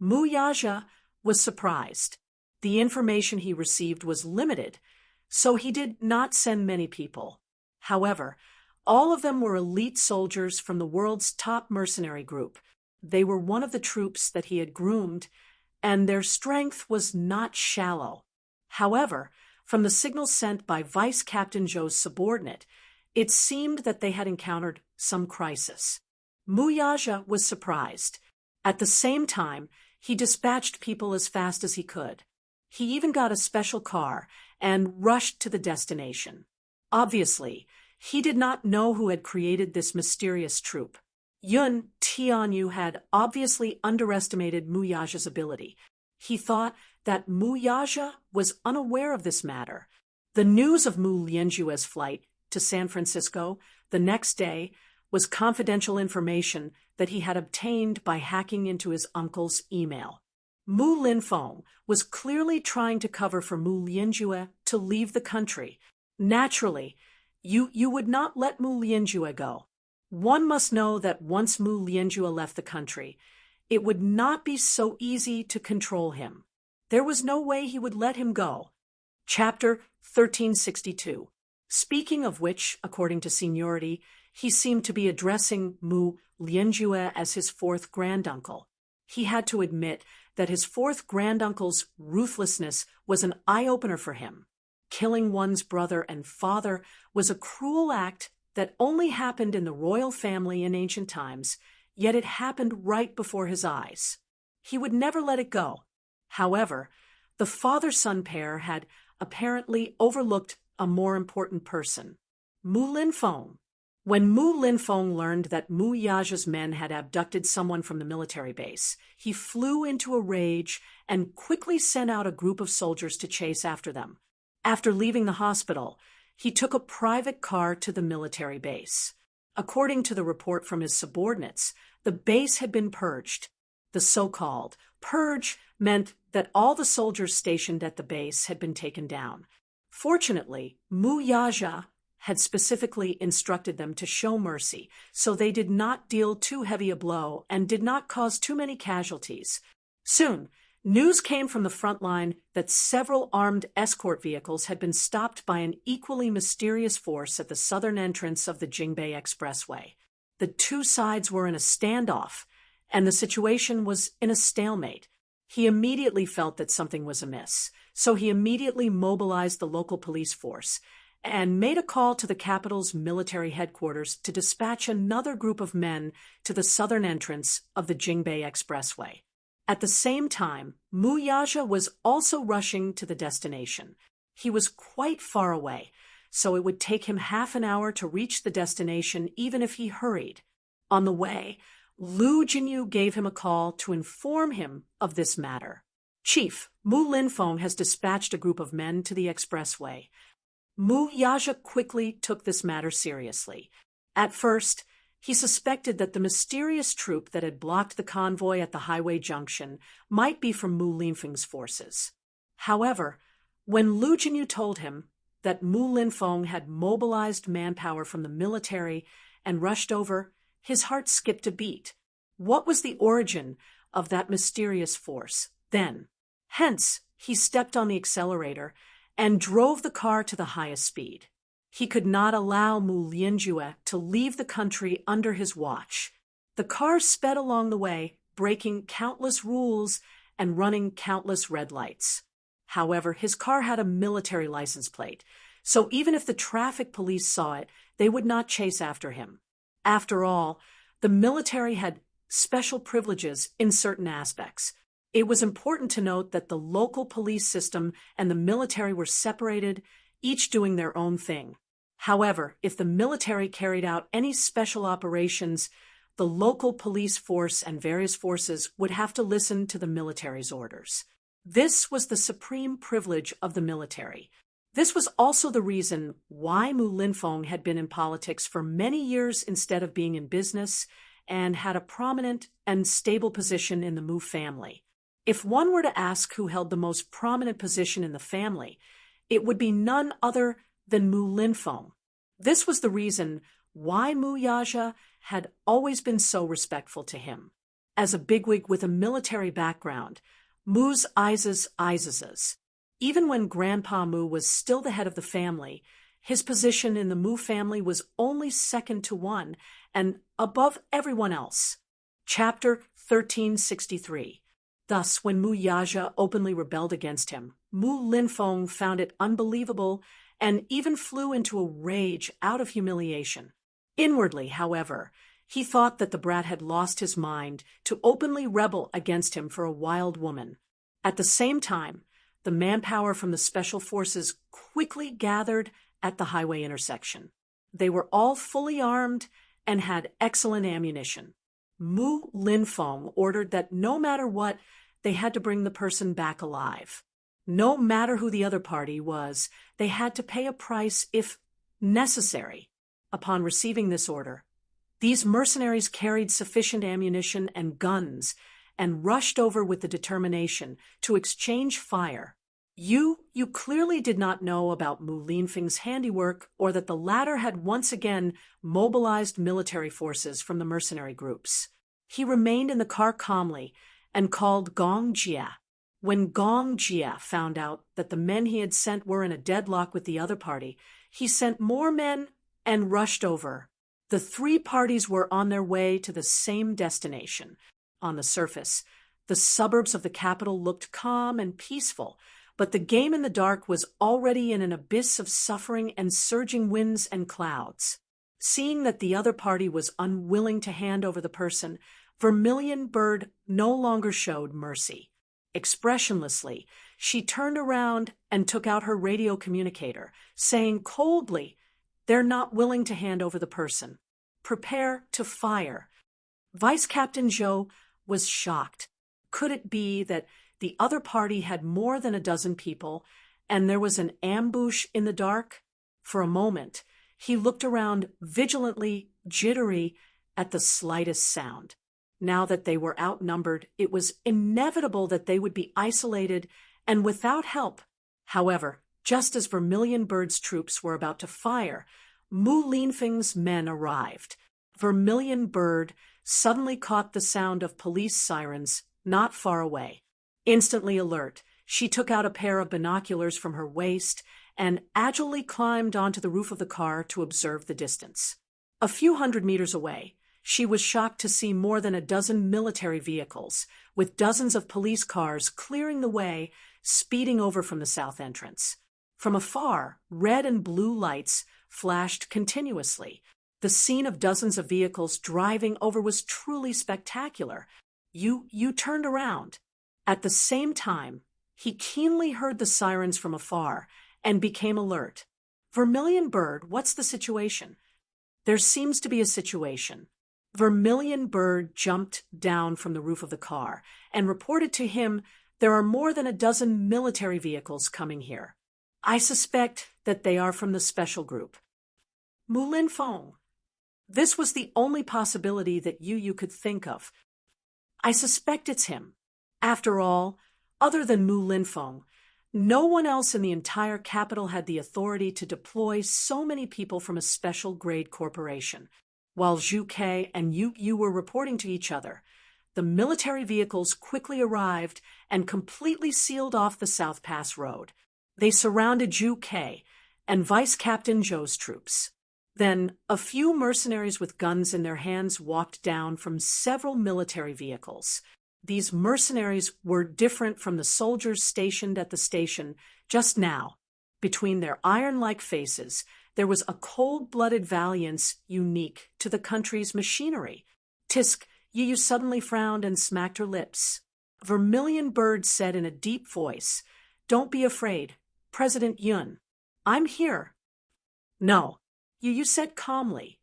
Muyaja was surprised. The information he received was limited, so he did not send many people. However, all of them were elite soldiers from the world's top mercenary group. They were one of the troops that he had groomed, and their strength was not shallow. However, from the signals sent by Vice Captain Zhou's subordinate, it seemed that they had encountered some crisis. Muyaja was surprised. At the same time, he dispatched people as fast as he could. He even got a special car and rushed to the destination. Obviously, he did not know who had created this mysterious troop. Yun Tianyu had obviously underestimated Muyaja's ability. He thought that Muyaja was unaware of this matter. The news of Mu Lianjue's flight to San Francisco the next day was confidential information that he had obtained by hacking into his uncle's email. Mu Linfeng was clearly trying to cover for Mu Lianjue to leave the country. Naturally, you would not let Mu Lianjue go. One must know that once Mu Lianjue left the country, it would not be so easy to control him. There was no way he would let him go. Chapter 1362. Speaking of which, according to seniority, he seemed to be addressing Mu Lianjue as his fourth granduncle. He had to admit that his fourth granduncle's ruthlessness was an eye-opener for him. Killing one's brother and father was a cruel act that only happened in the royal family in ancient times, yet it happened right before his eyes. He would never let it go. However, the father-son pair had apparently overlooked a more important person, Mu Linfeng. When Mu Linfeng learned that Muyaja's men had abducted someone from the military base, he flew into a rage and quickly sent out a group of soldiers to chase after them. After leaving the hospital, he took a private car to the military base. According to the report from his subordinates, the base had been purged. The so-called purge meant that all the soldiers stationed at the base had been taken down. Fortunately, Muyaja had specifically instructed them to show mercy, so they did not deal too heavy a blow and did not cause too many casualties. Soon, news came from the front line that several armed escort vehicles had been stopped by an equally mysterious force at the southern entrance of the Jingbei Expressway. The two sides were in a standoff, and the situation was in a stalemate. He immediately felt that something was amiss, so he immediately mobilized the local police force and made a call to the capital's military headquarters to dispatch another group of men to the southern entrance of the Jingbei Expressway. At the same time, Muyaja was also rushing to the destination. He was quite far away, so it would take him half an hour to reach the destination even if he hurried. On the way, Lu Jinyu gave him a call to inform him of this matter. Chief, Mu Linfeng has dispatched a group of men to the expressway. Muyaja quickly took this matter seriously. At first, he suspected that the mysterious troop that had blocked the convoy at the highway junction might be from Mu Linfeng's forces. However, when Lu Jinyu told him that Mu Linfeng had mobilized manpower from the military and rushed over, his heart skipped a beat. What was the origin of that mysterious force then? Hence, he stepped on the accelerator and drove the car to the highest speed. He could not allow Mu Lianjue to leave the country under his watch. The car sped along the way, breaking countless rules and running countless red lights. However, his car had a military license plate, so even if the traffic police saw it, they would not chase after him. After all, the military had special privileges in certain aspects. It was important to note that the local police system and the military were separated, each doing their own thing. However, if the military carried out any special operations, the local police force and various forces would have to listen to the military's orders. This was the supreme privilege of the military. This was also the reason why Mu Linfeng had been in politics for many years instead of being in business, and had a prominent and stable position in the Mu family. If one were to ask who held the most prominent position in the family, it would be none other than Mu Linfeng. This was the reason why Mu Yaja had always been so respectful to him. As a bigwig with a military background, Mu's Izes. Even when Grandpa Mu was still the head of the family, his position in the Mu family was only second to one and above everyone else. Chapter 1363. Thus, when Mu Yaja openly rebelled against him, Mu Linfeng found it unbelievable and even flew into a rage out of humiliation. Inwardly, however, he thought that the brat had lost his mind to openly rebel against him for a wild woman. At the same time, the manpower from the special forces quickly gathered at the highway intersection. They were all fully armed and had excellent ammunition. Mu Linfeng ordered that no matter what, they had to bring the person back alive. No matter who the other party was, they had to pay a price if necessary. Upon receiving this order, these mercenaries carried sufficient ammunition and guns and rushed over with the determination to exchange fire. You clearly did not know about Mu Linfeng's handiwork, or that the latter had once again mobilized military forces from the mercenary groups. He remained in the car calmly and called Gong Jia. When Gong Jia found out that the men he had sent were in a deadlock with the other party, he sent more men and rushed over. The three parties were on their way to the same destination. On the surface, the suburbs of the capital looked calm and peaceful, but the game in the dark was already in an abyss of suffering and surging winds and clouds. Seeing that the other party was unwilling to hand over the person, Vermilion Bird no longer showed mercy. Expressionlessly, she turned around and took out her radio communicator, saying coldly, "They're not willing to hand over the person. Prepare to fire." Vice Captain Zhou was shocked. Could it be that the other party had more than a dozen people, and there was an ambush in the dark? For a moment, he looked around vigilantly, jittery at the slightest sound. Now that they were outnumbered, it was inevitable that they would be isolated and without help. However, just as Vermilion Bird's troops were about to fire, Mu Linfeng's men arrived. Vermilion Bird suddenly caught the sound of police sirens not far away. Instantly alert, she took out a pair of binoculars from her waist and agilely climbed onto the roof of the car to observe the distance. A few hundred meters away, she was shocked to see more than a dozen military vehicles, with dozens of police cars clearing the way, speeding over from the south entrance. From afar, red and blue lights flashed continuously. The scene of dozens of vehicles driving over was truly spectacular. You turned around. At the same time, he keenly heard the sirens from afar and became alert. "Vermilion Bird, what's the situation?" "There seems to be a situation." Vermilion Bird jumped down from the roof of the car and reported to him, "There are more than a dozen military vehicles coming here. I suspect that they are from the special group." Mu Linfeng. This was the only possibility that you could think of. "I suspect it's him." After all, other than Mu Linfeng, no one else in the entire capital had the authority to deploy so many people from a special grade corporation. While Zhu Ke and Yu were reporting to each other, the military vehicles quickly arrived and completely sealed off the South Pass Road. They surrounded Zhu Ke and Vice Captain Zhou's troops. Then a few mercenaries with guns in their hands walked down from several military vehicles. These mercenaries were different from the soldiers stationed at the station just now. Between their iron-like faces, there was a cold-blooded valiance unique to the country's machinery. Tisk, Yu suddenly frowned and smacked her lips. Vermilion Bird said in a deep voice, "Don't be afraid, President Yun. I'm here." "No," Yu said calmly.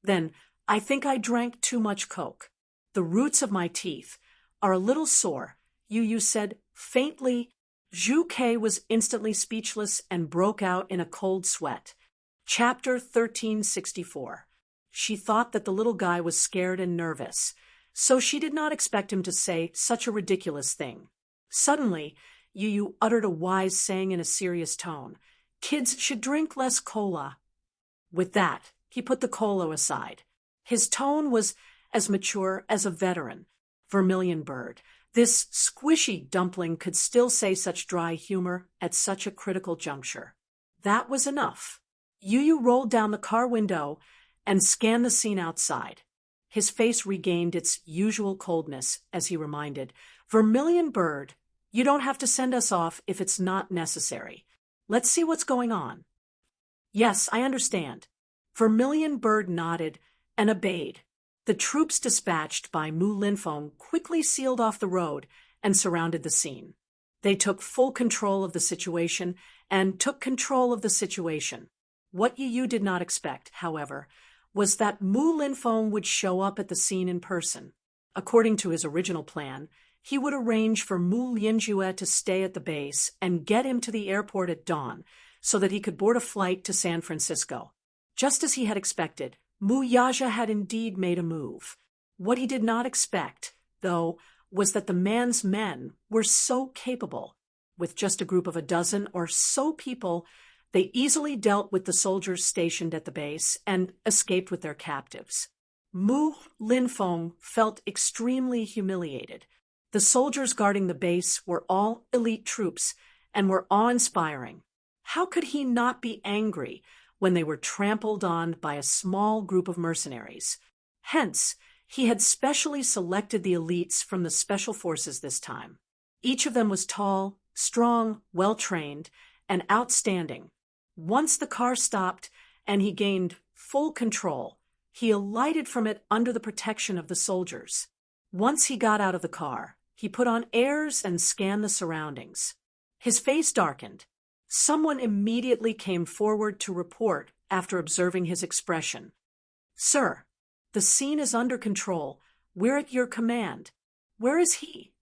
"Then I think I drank too much Coke. The roots of my teeth are a little sore," Yu said faintly Zhu Ke was instantly speechless and broke out in a cold sweat. Chapter 1364. She thought that the little guy was scared and nervous, so she did not expect him to say such a ridiculous thing. Suddenly, Yu uttered a wise saying in a serious tone. Kids should drink less cola. With that, he put the cola aside. His tone was as mature as a veteran. Vermilion Bird. This squishy dumpling could still say such dry humor at such a critical juncture. That was enough. Yu rolled down the car window and scanned the scene outside. His face regained its usual coldness as he reminded, Vermilion Bird, you don't have to send us off if it's not necessary. Let's see what's going on. Yes, I understand. Vermilion Bird nodded and obeyed. The troops dispatched by Mu Linfeng quickly sealed off the road and surrounded the scene. They took full control of the situation and took control of the situation. What Yu did not expect, however, was that Mu Linfeng would show up at the scene in person. According to his original plan, he would arrange for Mu Lianjue to stay at the base and get him to the airport at dawn so that he could board a flight to San Francisco. Just as he had expected, Mu Yaja had indeed made a move. What he did not expect, though, was that the man's men were so capable. With just a group of a dozen or so people, they easily dealt with the soldiers stationed at the base and escaped with their captives. Mu Linfeng felt extremely humiliated. The soldiers guarding the base were all elite troops and were awe-inspiring. How could he not be angry when they were trampled on by a small group of mercenaries? Hence, he had specially selected the elites from the special forces this time. Each of them was tall, strong, well-trained, and outstanding. Once the car stopped and he gained full control, he alighted from it under the protection of the soldiers. Once he got out of the car, he put on airs and scanned the surroundings. His face darkened. Someone immediately came forward to report after observing his expression. Sir, the scene is under control. We're at your command. Where is he?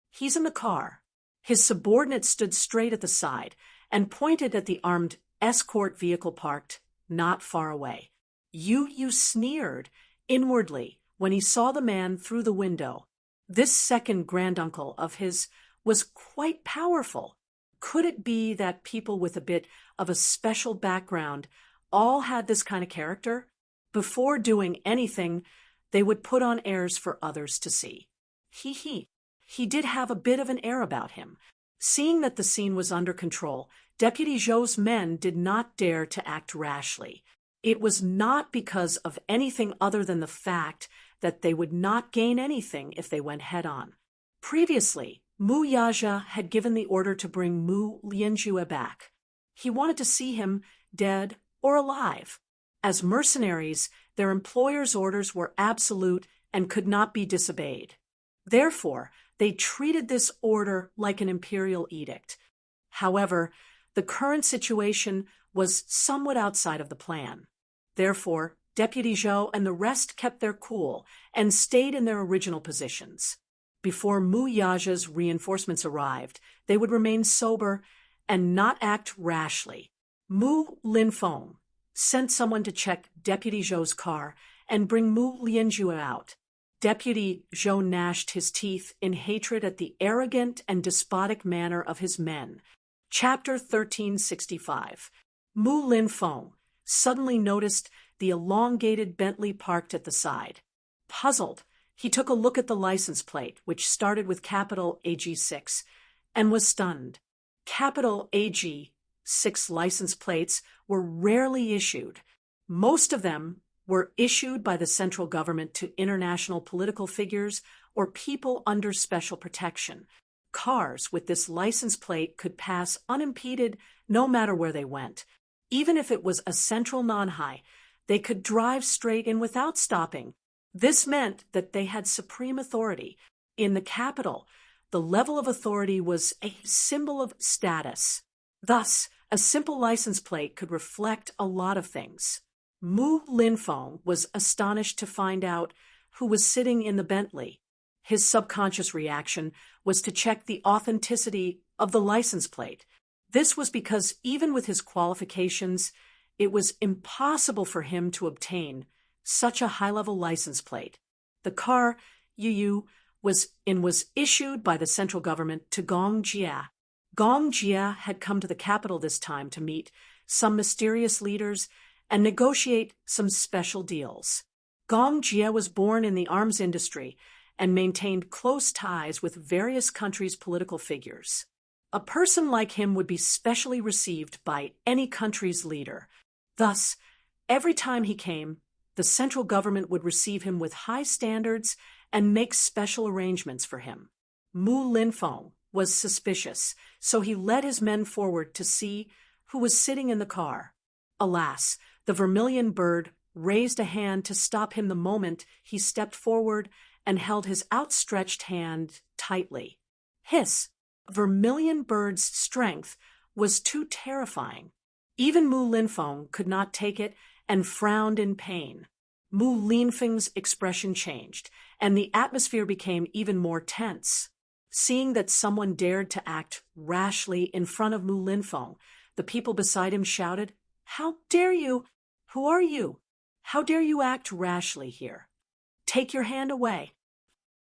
He's in the car. His subordinate stood straight at the side and pointed at the armed escort vehicle parked not far away. Yu sneered inwardly when he saw the man through the window. This second granduncle of his was quite powerful. Could it be that people with a bit of a special background all had this kind of character? Before doing anything, they would put on airs for others to see. He did have a bit of an air about him. Seeing that the scene was under control, Deputy Zhou's men did not dare to act rashly. It was not because of anything other than the fact that they would not gain anything if they went head-on. Previously, Mu Yaja had given the order to bring Mu Lianjue back. He wanted to see him dead or alive. As mercenaries, their employer's orders were absolute and could not be disobeyed. Therefore, they treated this order like an imperial edict. However, the current situation was somewhat outside of the plan. Therefore, Deputy Zhou and the rest kept their cool and stayed in their original positions. Before Mu Yaja's reinforcements arrived, they would remain sober and not act rashly. Mu Linfeng sent someone to check Deputy Zhou's car and bring Mu Lianjue out. Deputy Zhou gnashed his teeth in hatred at the arrogant and despotic manner of his men. Chapter 1365. Mu Linfeng suddenly noticed the elongated Bentley parked at the side. Puzzled, he took a look at the license plate, which started with capital AG6, and was stunned. Capital AG6 license plates were rarely issued. Most of them were issued by the central government to international political figures or people under special protection. Cars with this license plate could pass unimpeded no matter where they went. Even if it was a central non-high, they could drive straight in without stopping. This meant that they had supreme authority. In the capital, the level of authority was a symbol of status. Thus, a simple license plate could reflect a lot of things. Mu Linfeng was astonished to find out who was sitting in the Bentley. His subconscious reaction was to check the authenticity of the license plate. This was because even with his qualifications, it was impossible for him to obtain such a high-level license plate. The car Yu was issued by the central government to Gong Jia. Gong Jia had come to the capital this time to meet some mysterious leaders and negotiate some special deals. Gong Jia was born in the arms industry and maintained close ties with various countries' political figures. A person like him would be specially received by any country's leader. Thus, every time he came, the central government would receive him with high standards and make special arrangements for him. Mu Linfeng was suspicious, so he led his men forward to see who was sitting in the car. Alas, the vermilion bird raised a hand to stop him the moment he stepped forward and held his outstretched hand tightly. Hiss! Vermilion bird's strength was too terrifying. Even Mu Linfeng could not take it and frowned in pain. Mu Linfeng's expression changed, and the atmosphere became even more tense. Seeing that someone dared to act rashly in front of Mu Linfeng, the people beside him shouted, "How dare you? Who are you? How dare you act rashly here? Take your hand away."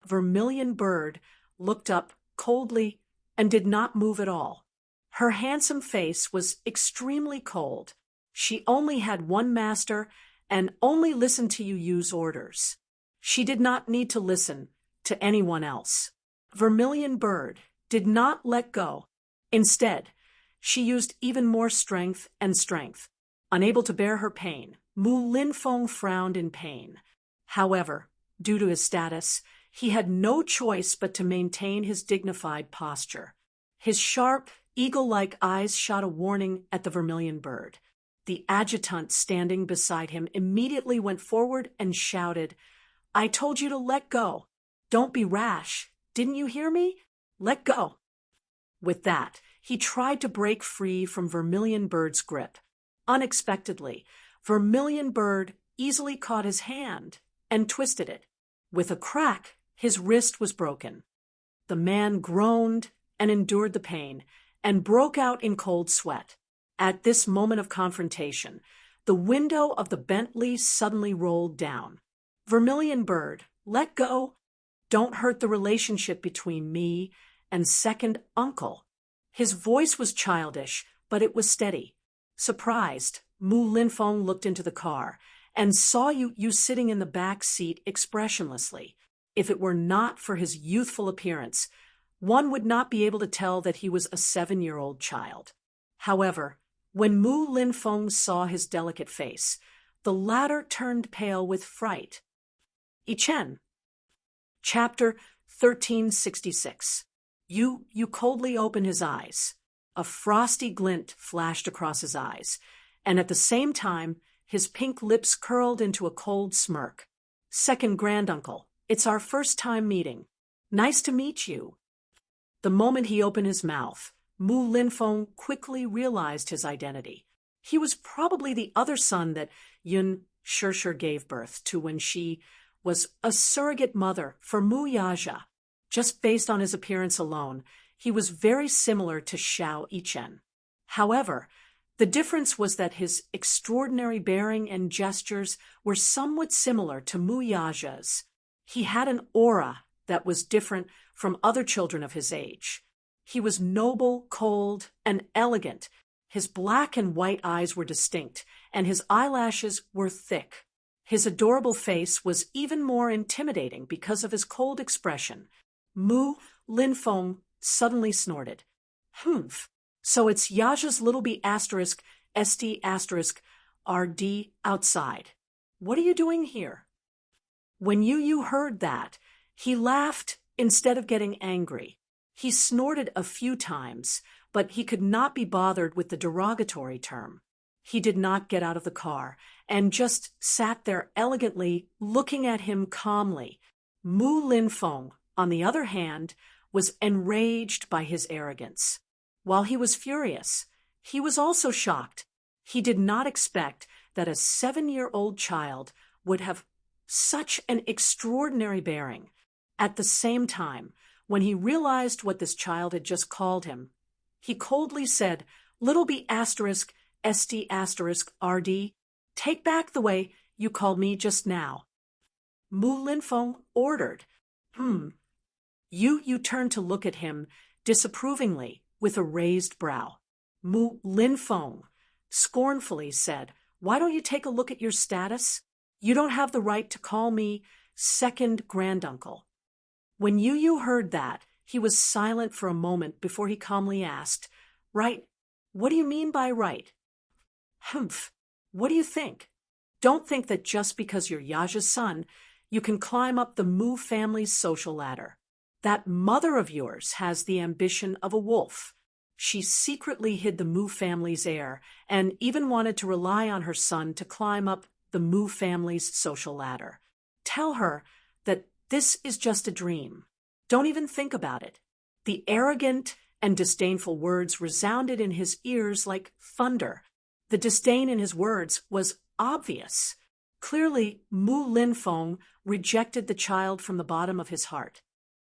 Vermilion Bird looked up coldly and did not move at all. Her handsome face was extremely cold. She only had one master and only listened to Yu's orders. She did not need to listen to anyone else. Vermilion Bird did not let go. Instead, she used even more strength and strength. Unable to bear her pain, Mu Linfeng frowned in pain. However, due to his status, he had no choice but to maintain his dignified posture. His sharp, eagle-like eyes shot a warning at the Vermilion Bird. The adjutant standing beside him immediately went forward and shouted, "I told you to let go. Don't be rash. Didn't you hear me? Let go." With that, he tried to break free from Vermilion Bird's grip. Unexpectedly, Vermilion Bird easily caught his hand and twisted it. With a crack, his wrist was broken. The man groaned and endured the pain and broke out in cold sweat. At this moment of confrontation, the window of the Bentley suddenly rolled down. "Vermilion Bird, let go. Don't hurt the relationship between me and second uncle." His voice was childish, but it was steady. Surprised, Mu Linfeng looked into the car and saw you sitting in the back seat expressionlessly. If it were not for his youthful appearance, one would not be able to tell that he was a 7-year-old child. However, when Mu Linfeng saw his delicate face, the latter turned pale with fright. Ichen. Chapter 1366. Yu coldly opened his eyes. A frosty glint flashed across his eyes, and at the same time, his pink lips curled into a cold smirk. "Second granduncle, it's our first time meeting. Nice to meet you." The moment he opened his mouth, Mu Linfeng quickly realized his identity. He was probably the other son that Yun Shirshir gave birth to when she was a surrogate mother for Mu Yaja. Just based on his appearance alone, he was very similar to Xiao Yichen. However, the difference was that his extraordinary bearing and gestures were somewhat similar to Mu Yaja's. He had an aura that was different from other children of his age. He was noble, cold, and elegant. His black and white eyes were distinct, and his eyelashes were thick. His adorable face was even more intimidating because of his cold expression. Mu Linfeng suddenly snorted. "Humph. So it's Yaja's little b asterisk st asterisk rd outside. What are you doing here?" When Yu heard that, he laughed instead of getting angry. He snorted a few times, but he could not be bothered with the derogatory term. He did not get out of the car and just sat there elegantly looking at him calmly. Mu Linfeng, on the other hand, was enraged by his arrogance. While he was furious, he was also shocked. He did not expect that a 7-year-old child would have such an extraordinary bearing. At the same time, when he realized what this child had just called him, he coldly said, "Little b asterisk st asterisk rd, take back the way you called me just now." Mu Linfeng ordered. You turned to look at him disapprovingly with a raised brow. Mu Linfeng scornfully said, "Why don't you take a look at your status? You don't have the right to call me second granduncle." When Yu heard that, he was silent for a moment before he calmly asked, "Right? What do you mean by right?" "Humph. What do you think? Don't think that just because you're Yaja's son, you can climb up the Mu family's social ladder. That mother of yours has the ambition of a wolf. She secretly hid the Mu family's heir and even wanted to rely on her son to climb up the Mu family's social ladder. Tell her that this is just a dream. Don't even think about it." The arrogant and disdainful words resounded in his ears like thunder. The disdain in his words was obvious. Clearly, Mu Linfeng rejected the child from the bottom of his heart.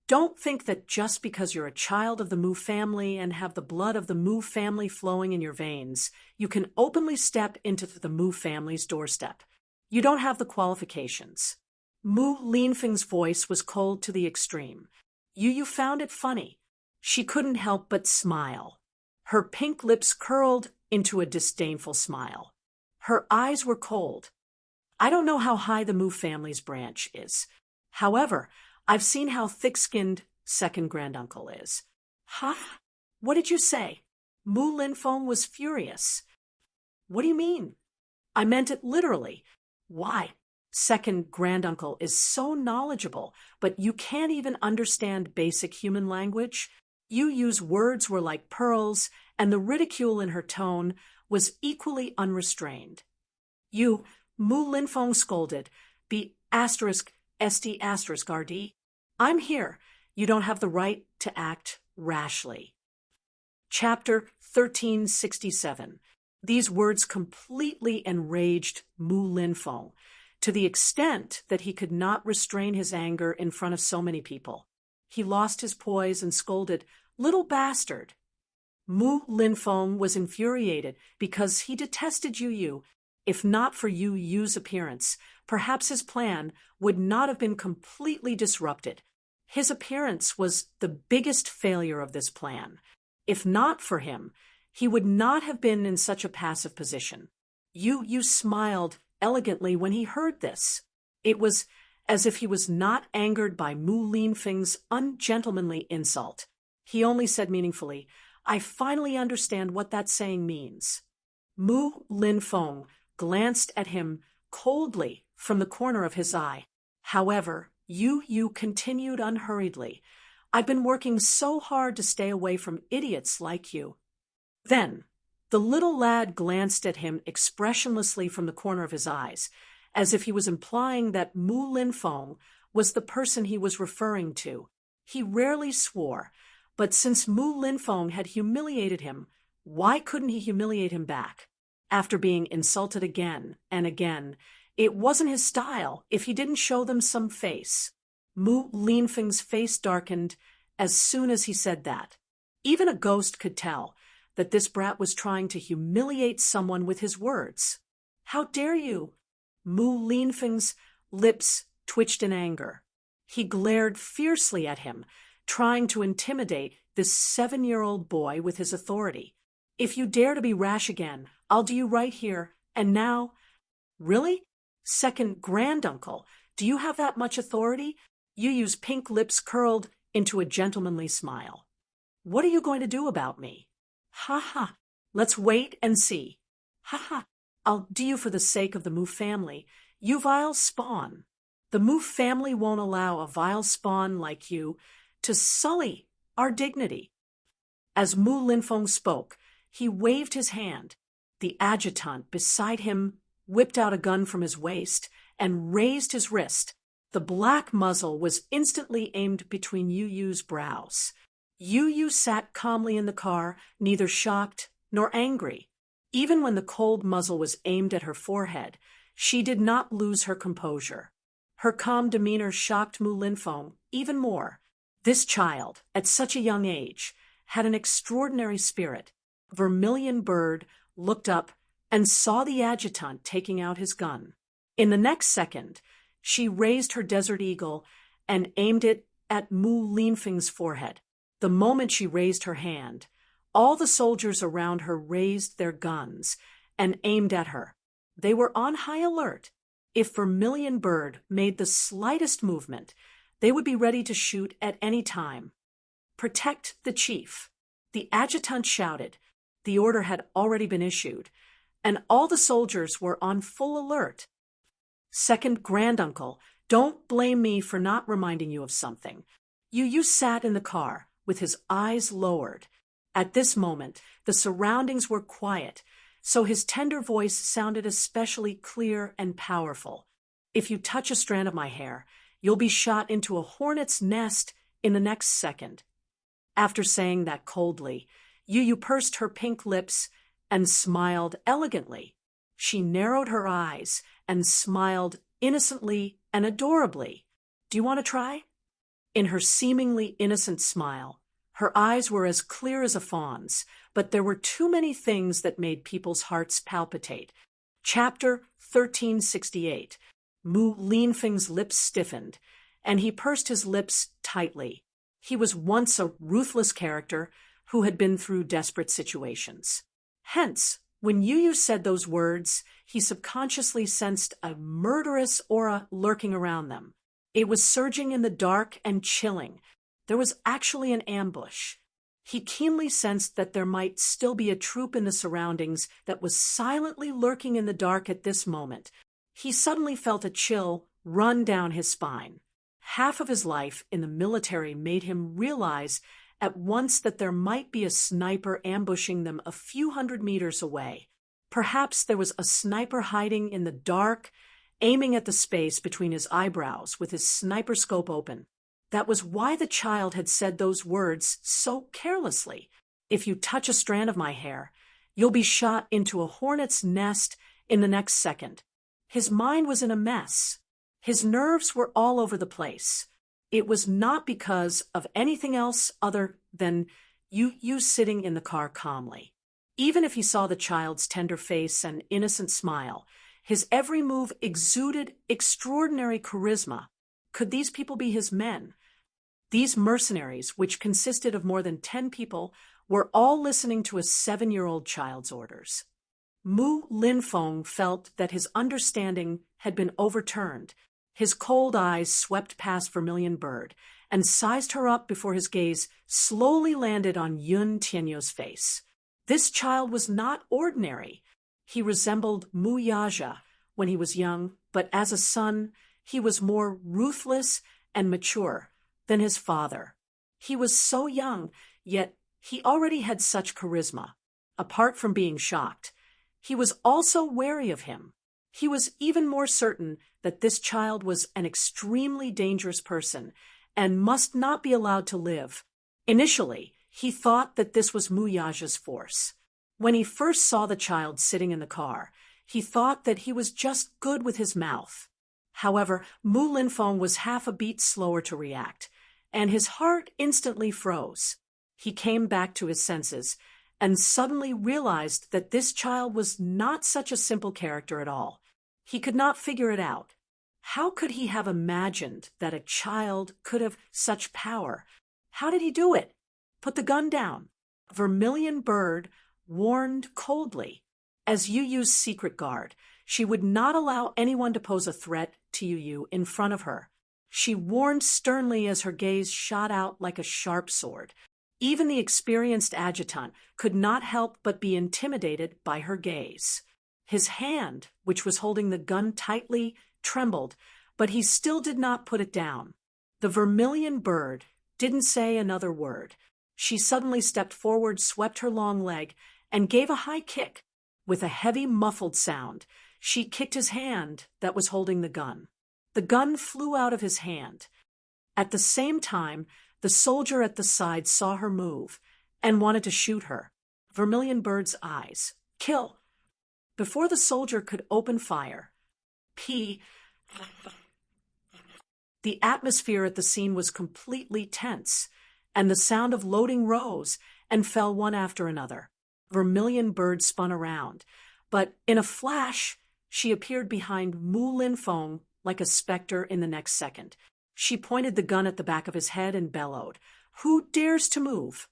Don't think that just because you're a child of the Mu family and have the blood of the Mu family flowing in your veins, you can openly step into the Mu family's doorstep. You don't have the qualifications. Mu Linfeng's voice was cold to the extreme. Yu found it funny. She couldn't help but smile. Her pink lips curled into a disdainful smile. Her eyes were cold. "I don't know how high the Mu family's branch is. However, I've seen how thick-skinned second granduncle is." "Huh? What did you say?" Mu Linfeng was furious. "What do you mean?" "I meant it literally. Why? Second granduncle is so knowledgeable, but you can't even understand basic human language. Yu's words were like pearls, and the ridicule in her tone was equally unrestrained. "Mu Linfeng scolded, "B asterisk st asterisk rd. I'm here. You don't have the right to act rashly." Chapter 1367. These words completely enraged Mu Linfeng, to the extent that he could not restrain his anger in front of so many people. He lost his poise and scolded, "Little bastard." Mu Linfeng was infuriated because he detested Yu. If not for Yu's appearance, perhaps his plan would not have been completely disrupted. His appearance was the biggest failure of this plan. If not for him, he would not have been in such a passive position. Yu smiled elegantly when he heard this. It was as if he was not angered by Mu Linfeng's ungentlemanly insult. He only said meaningfully, "I finally understand what that saying means." Mu Linfeng glanced at him coldly from the corner of his eye. However, Yu continued unhurriedly, "I've been working so hard to stay away from idiots like you." Then, the little lad glanced at him expressionlessly from the corner of his eyes, as if he was implying that Mu Linfeng was the person he was referring to. He rarely swore, but since Mu Linfeng had humiliated him, why couldn't he humiliate him back? After being insulted again and again, it wasn't his style if he didn't show them some face. Mu Linfeng's face darkened as soon as he said that. Even a ghost could tell that this brat was trying to humiliate someone with his words. "How dare you?" Mu Linfeng's lips twitched in anger. He glared fiercely at him, trying to intimidate this 7-year-old boy with his authority. "If you dare to be rash again, I'll do you right here and now." "Really? Second granduncle, do you have that much authority?" Yu's pink lips curled into a gentlemanly smile. "What are you going to do about me?" "Ha ha, let's wait and see." "Ha ha, I'll do you for the sake of the Mu family, you vile spawn. The Mu family won't allow a vile spawn like you to sully our dignity." As Mu Linfeng spoke, he waved his hand. The adjutant beside him whipped out a gun from his waist and raised his wrist. The black muzzle was instantly aimed between Yu's brows. Yu sat calmly in the car, neither shocked nor angry. Even when the cold muzzle was aimed at her forehead, she did not lose her composure. Her calm demeanor shocked Mu Linfeng even more. This child, at such a young age, had an extraordinary spirit. Vermilion Bird looked up and saw the adjutant taking out his gun. In the next second, she raised her Desert Eagle and aimed it at Mu Linfeng's forehead. The moment she raised her hand, all the soldiers around her raised their guns and aimed at her. They were on high alert. If Vermilion Bird made the slightest movement, they would be ready to shoot at any time. "Protect the chief," the adjutant shouted. The order had already been issued, and all the soldiers were on full alert. "Second granduncle, don't blame me for not reminding you of something." Yu sat in the car, with his eyes lowered. At this moment, the surroundings were quiet, so his tender voice sounded especially clear and powerful. "If you touch a strand of my hair, you'll be shot into a hornet's nest in the next second." After saying that coldly, Yu pursed her pink lips and smiled elegantly. She narrowed her eyes and smiled innocently and adorably. "Do you want to try?" In her seemingly innocent smile, her eyes were as clear as a fawn's, but there were too many things that made people's hearts palpitate. Chapter 1368. Mu Linfeng's lips stiffened, and he pursed his lips tightly. He was once a ruthless character who had been through desperate situations. Hence, when Yu said those words, he subconsciously sensed a murderous aura lurking around them. It was surging in the dark and chilling. There was actually an ambush. He keenly sensed that there might still be a troop in the surroundings that was silently lurking in the dark at this moment. He suddenly felt a chill run down his spine. Half of his life in the military made him realize at once that there might be a sniper ambushing them a few hundred meters away. Perhaps there was a sniper hiding in the dark, aiming at the space between his eyebrows with his sniper scope open. That was why the child had said those words so carelessly. "If you touch a strand of my hair, you'll be shot into a hornet's nest in the next second." His mind was in a mess. His nerves were all over the place. It was not because of anything else other than Yu sitting in the car calmly. Even if he saw the child's tender face and innocent smile, his every move exuded extraordinary charisma. Could these people be his men? These mercenaries, which consisted of more than 10 people, were all listening to a 7-year-old child's orders. Mu Linfeng felt that his understanding had been overturned. His cold eyes swept past Vermilion Bird and sized her up before his gaze slowly landed on Yun Tianyo's face. This child was not ordinary. He resembled Mu Yaja when he was young, but as a son, he was more ruthless and mature than his father. He was so young, yet he already had such charisma. Apart from being shocked, he was also wary of him. He was even more certain that this child was an extremely dangerous person and must not be allowed to live. Initially, he thought that this was Mu Yaja's force. When he first saw the child sitting in the car, he thought that he was just good with his mouth. However, Mu Linfeng was half a beat slower to react, and his heart instantly froze. He came back to his senses and suddenly realized that this child was not such a simple character at all. He could not figure it out. How could he have imagined that a child could have such power? How did he do it? Put the gun down. Vermilion Bird warned coldly. As Yu's secret guard, she would not allow anyone to pose a threat to Yu in front of her. She warned sternly as her gaze shot out like a sharp sword. Even the experienced adjutant could not help but be intimidated by her gaze. His hand, which was holding the gun tightly, trembled, but he still did not put it down. The Vermilion Bird didn't say another word. She suddenly stepped forward, swept her long leg, and gave a high kick. With a heavy, muffled sound, she kicked his hand that was holding the gun. The gun flew out of his hand. At the same time, the soldier at the side saw her move and wanted to shoot her. Vermilion Bird's eyes. Kill! Before the soldier could open fire, The atmosphere at the scene was completely tense, and the sound of loading rose and fell one after another. Vermilion Bird spun around, but in a flash, she appeared behind Mu Linfeng like a specter in the next second. She pointed the gun at the back of his head and bellowed, "Who dares to move?"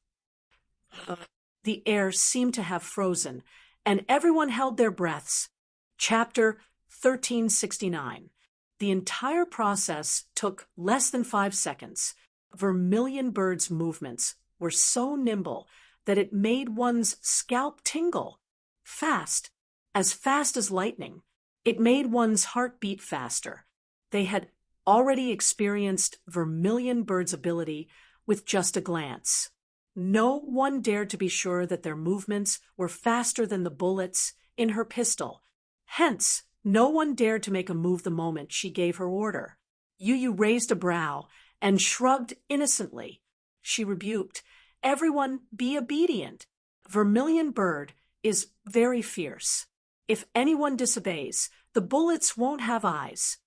The air seemed to have frozen, and everyone held their breaths. Chapter 1369. The entire process took less than 5 seconds. Vermilion Bird's movements were so nimble that it made one's scalp tingle. Fast as lightning. It made one's heart beat faster. They had already experienced Vermilion Bird's ability with just a glance. No one dared to be sure that their movements were faster than the bullets in her pistol. Hence, no one dared to make a move the moment she gave her order. Yu raised a brow and shrugged innocently. She rebuked, "Everyone be obedient. Vermilion Bird is very fierce. If anyone disobeys, the bullets won't have eyes."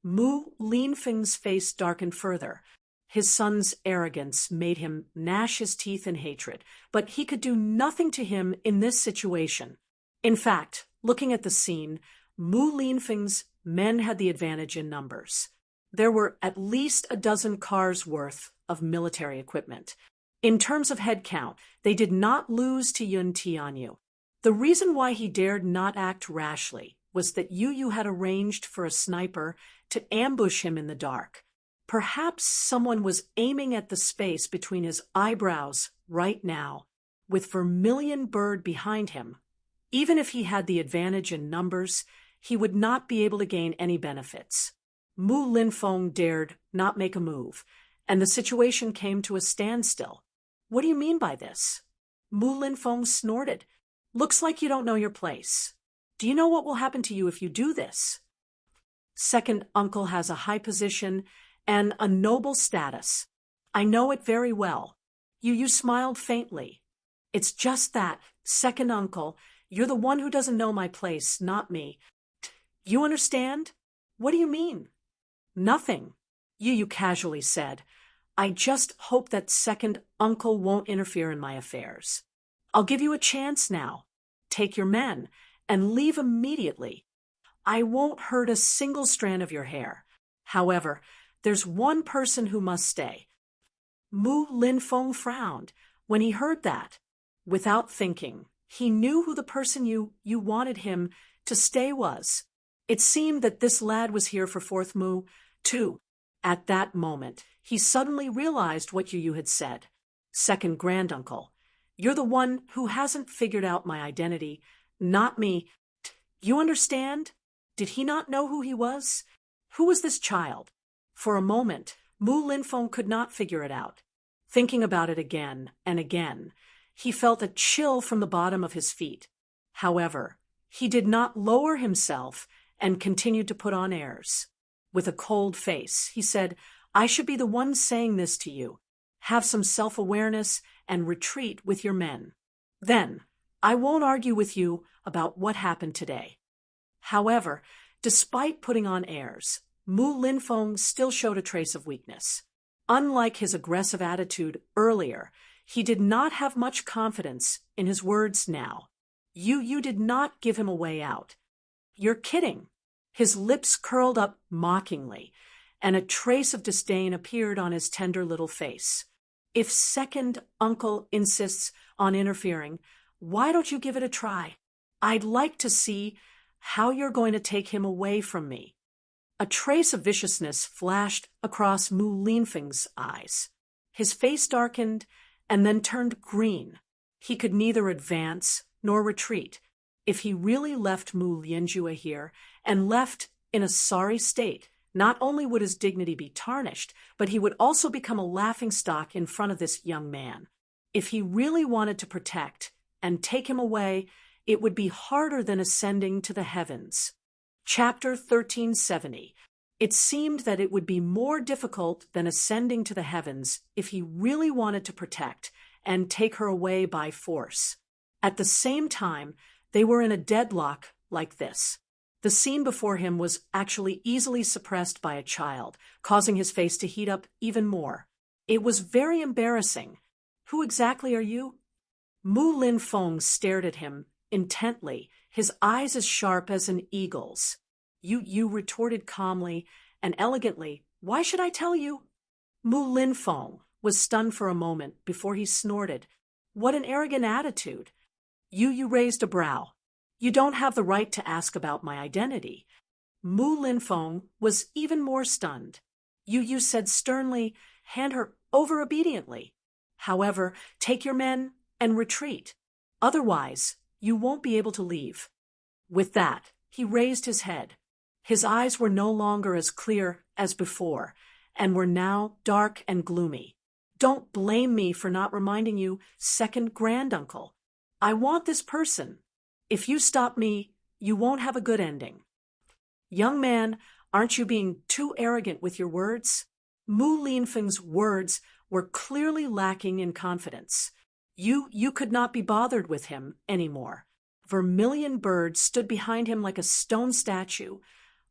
Mu Linfeng's face darkened further. His son's arrogance made him gnash his teeth in hatred, but he could do nothing to him in this situation. In fact, looking at the scene, Mu Linfeng's men had the advantage in numbers. There were at least a dozen cars worth of military equipment. In terms of head count, they did not lose to Yun Tianyu. The reason why he dared not act rashly was that Yu had arranged for a sniper to ambush him in the dark. Perhaps someone was aiming at the space between his eyebrows right now, with Vermilion Bird behind him. Even if he had the advantage in numbers, he would not be able to gain any benefits. Mu Linfeng dared not make a move, and the situation came to a standstill. "What do you mean by this?" Mu Linfeng snorted. "Looks like you don't know your place. Do you know what will happen to you if you do this?" "Second uncle has a high position and a noble status. I know it very well." Yu smiled faintly. "It's just that, second uncle, you're the one who doesn't know my place, not me. You understand?" "What do you mean?" "Nothing," Yu casually said. "I just hope that second uncle won't interfere in my affairs. I'll give you a chance now. Take your men and leave immediately. I won't hurt a single strand of your hair. However, there's one person who must stay." Mu Linfeng frowned when he heard that. Without thinking, he knew who the person you wanted him to stay was. It seemed that this lad was here for fourth Mu, too. At that moment, he suddenly realized what Yu had said. "Second granduncle, you're the one who hasn't figured out my identity, not me. You understand? Did he not know who he was? Who was this child?" For a moment, Mu Linfeng could not figure it out. Thinking about it again and again, he felt a chill from the bottom of his feet. However, he did not lower himself and continued to put on airs. With a cold face, he said, "I should be the one saying this to you. Have some self-awareness and retreat with your men. Then, I won't argue with you about what happened today." However, despite putting on airs, Mu Linfeng still showed a trace of weakness. Unlike his aggressive attitude earlier, he did not have much confidence in his words now. You did not give him a way out. "You're kidding." His lips curled up mockingly, and a trace of disdain appeared on his tender little face. "If second uncle insists on interfering, why don't you give it a try? I'd like to see how you're going to take him away from me." A trace of viciousness flashed across Mu Linfeng's eyes. His face darkened and then turned green. He could neither advance nor retreat. If he really left Mu Lianjue here, and left in a sorry state, not only would his dignity be tarnished, but he would also become a laughingstock in front of this young man. If he really wanted to protect and take him away, it would be harder than ascending to the heavens. Chapter 1370. It seemed that it would be more difficult than ascending to the heavens if he really wanted to protect and take her away by force. At the same time, they were in a deadlock like this. The scene before him was actually easily suppressed by a child, causing his face to heat up even more. It was very embarrassing. Who exactly are you? Mu Lin Feng stared at him intently, his eyes as sharp as an eagle's. You retorted calmly and elegantly. Why should I tell you? Mu Lin Feng was stunned for a moment before he snorted. What an arrogant attitude. You raised a brow. You don't have the right to ask about my identity. Mu Lin Feng was even more stunned. You said sternly, hand her over obediently. However, take your men and retreat. Otherwise, you won't be able to leave. With that, he raised his head. His eyes were no longer as clear as before, and were now dark and gloomy. Don't blame me for not reminding you, second granduncle. I want this person. If you stop me, you won't have a good ending. Young man, aren't you being too arrogant with your words? Mu Linfeng's words were clearly lacking in confidence. You could not be bothered with him anymore. Vermilion Bird stood behind him like a stone statue,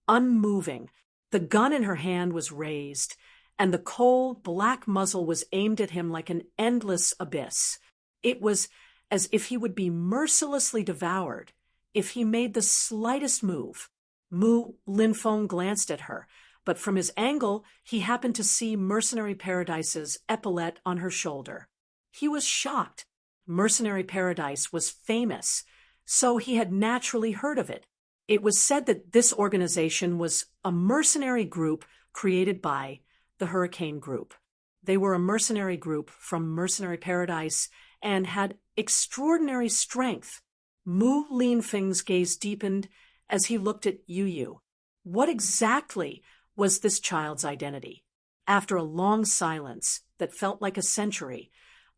unmoving. The gun in her hand was raised, and the cold, black muzzle was aimed at him like an endless abyss. It was as if he would be mercilessly devoured if he made the slightest move. Mu Linfeng glanced at her, but from his angle he happened to see Mercenary Paradise's epaulette on her shoulder. He was shocked. Mercenary Paradise was famous, so he had naturally heard of it. It was said that this organization was a mercenary group created by the Hurricane Group. They were a mercenary group from Mercenary Paradise and had extraordinary strength. Mu Linfeng's gaze deepened as he looked at Yu. What exactly was this child's identity? After a long silence that felt like a century,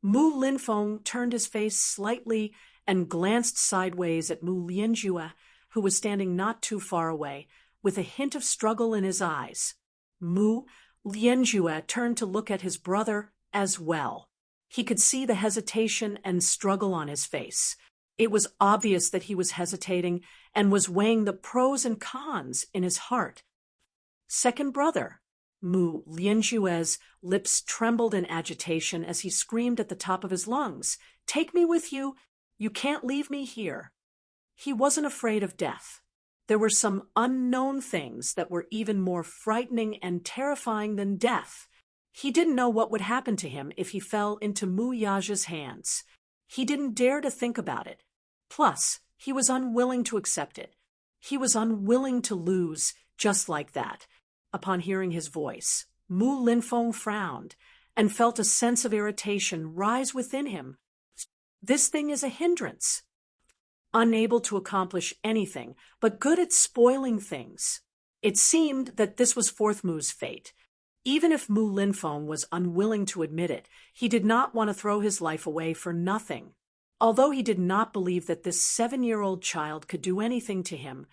Mu Linfeng turned his face slightly and glanced sideways at Mu Lianjue, who was standing not too far away, with a hint of struggle in his eyes. Mu Lianjue turned to look at his brother as well. He could see the hesitation and struggle on his face. It was obvious that he was hesitating and was weighing the pros and cons in his heart. Second brother. Mu Lianjue's lips trembled in agitation as he screamed at the top of his lungs, "Take me with you! You can't leave me here!" He wasn't afraid of death. There were some unknown things that were even more frightening and terrifying than death. He didn't know what would happen to him if he fell into Mu Yaja's hands. He didn't dare to think about it. Plus, he was unwilling to accept it. He was unwilling to lose just like that. Upon hearing his voice, Mu Linfeng frowned and felt a sense of irritation rise within him. This thing is a hindrance. Unable to accomplish anything, but good at spoiling things. It seemed that this was Fourth Mu's fate. Even if Mu Linfeng was unwilling to admit it, he did not want to throw his life away for nothing. Although he did not believe that this 7-year-old child could do anything to him,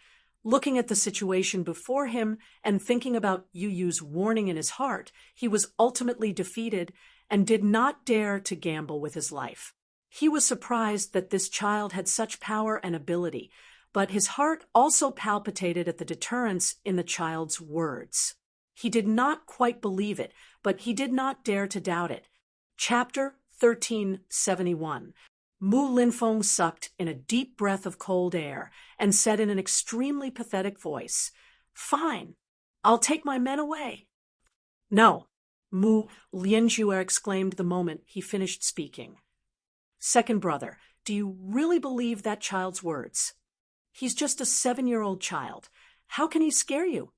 looking at the situation before him and thinking about Yu's warning in his heart, he was ultimately defeated and did not dare to gamble with his life. He was surprised that this child had such power and ability, but his heart also palpitated at the deterrence in the child's words. He did not quite believe it, but he did not dare to doubt it. Chapter 1371. Mu Linfeng sucked in a deep breath of cold air and said in an extremely pathetic voice, "Fine, I'll take my men away." "No," Mu Lianjue exclaimed the moment he finished speaking. "Second brother, do you really believe that child's words? He's just a 7-year-old child. How can he scare you?"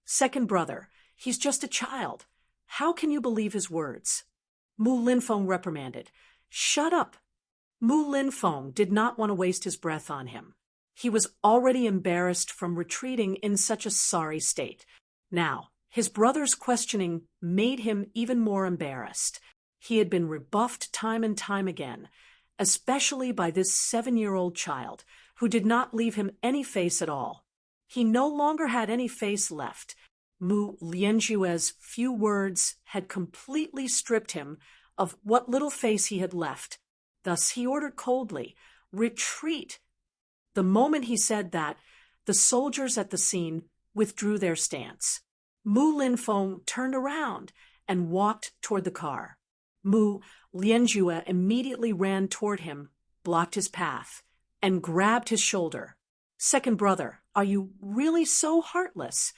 "Second brother, he's just a child. How can you believe his words?" Mu Linfeng reprimanded. "Shut up." Mu Linfeng did not want to waste his breath on him. He was already embarrassed from retreating in such a sorry state. Now, his brother's questioning made him even more embarrassed. He had been rebuffed time and time again, especially by this 7-year-old child, who did not leave him any face at all. He no longer had any face left. Mu Lianjue's few words had completely stripped him of what little face he had left. Thus he ordered coldly, "Retreat." The moment he said that, The soldiers at the scene withdrew their stance. Mu Linfeng turned around and walked toward the car. Mu Lianjue immediately ran toward him, blocked his path, and grabbed his shoulder. "Second brother, are you really so heartless?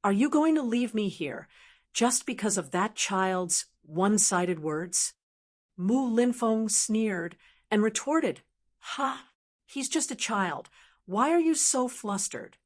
Are you going to leave me here just because of that child's one-sided words?" Mu Linfeng sneered and retorted, "Ha, he's just a child. Why are you so flustered?"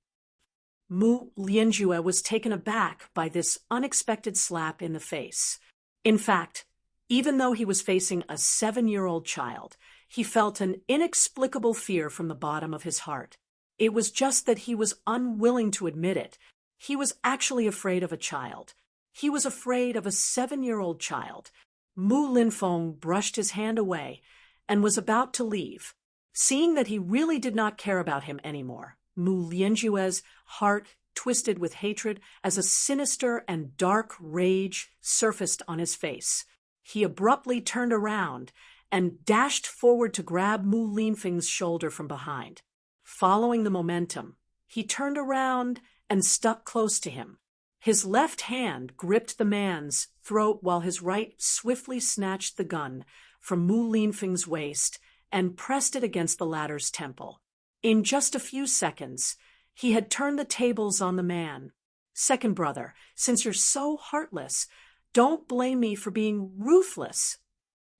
Mu Lianjue was taken aback by this unexpected slap in the face. In fact, even though he was facing a 7-year-old child, he felt an inexplicable fear from the bottom of his heart. It was just that he was unwilling to admit it. He was actually afraid of a child. He was afraid of a 7-year-old child. Mu Linfeng brushed his hand away and was about to leave. Seeing that he really did not care about him anymore, Mu Lianjue's heart twisted with hatred as a sinister and dark rage surfaced on his face. He abruptly turned around and dashed forward to grab Mu Linfeng's shoulder from behind. Following the momentum, he turned around and stuck close to him. His left hand gripped the man's throat while his right swiftly snatched the gun from Mu Linfeng's waist and pressed it against the latter's temple. In just a few seconds, he had turned the tables on the man. "Second brother, since you're so heartless, don't blame me for being ruthless."